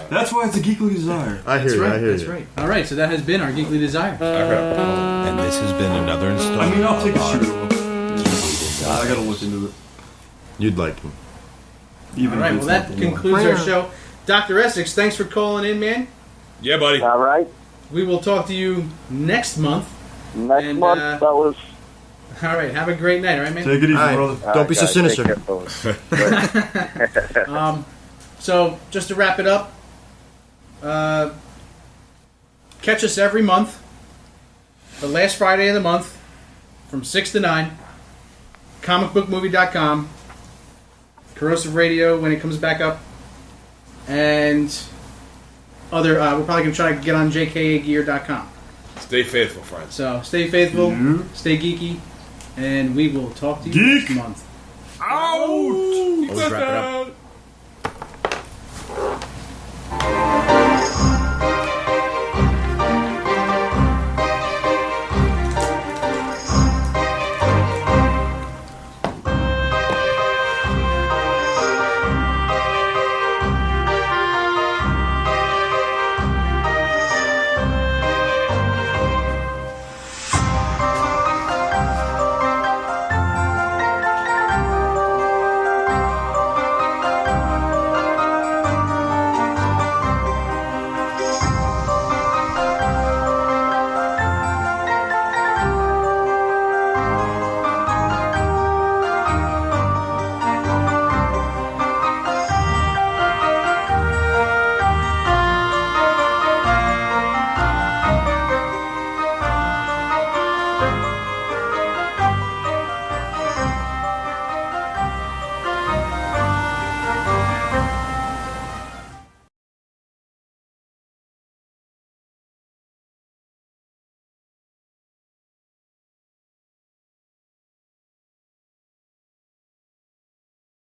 That's why it's a geekly desire. I hear you. I hear That's you. right. All right, so that has been our Geekly Desire. And this has been another installment. I mean, I'll take a of shoot. I gotta look into it. You'd like him. Even All right, if well, it's that not the one. concludes our show. Dr. Essex, thanks for calling in, man. Yeah, buddy. All right. We will talk to you next month. Next month, fellas. All right, have a great night, all right, man? Take it easy, All right. brother. Don't be so guys, sinister. take care, fellas. So, just to wrap it up, catch us every month, the last Friday of the month, from 6 to 9, comicbookmovie.com, Corrosive Radio when it comes back up, and other, we're probably going to try to get on jkagear.com. Stay faithful, friends. So, stay faithful, stay geeky, and we will talk to you Geek. next month. Out! Always wrap it up.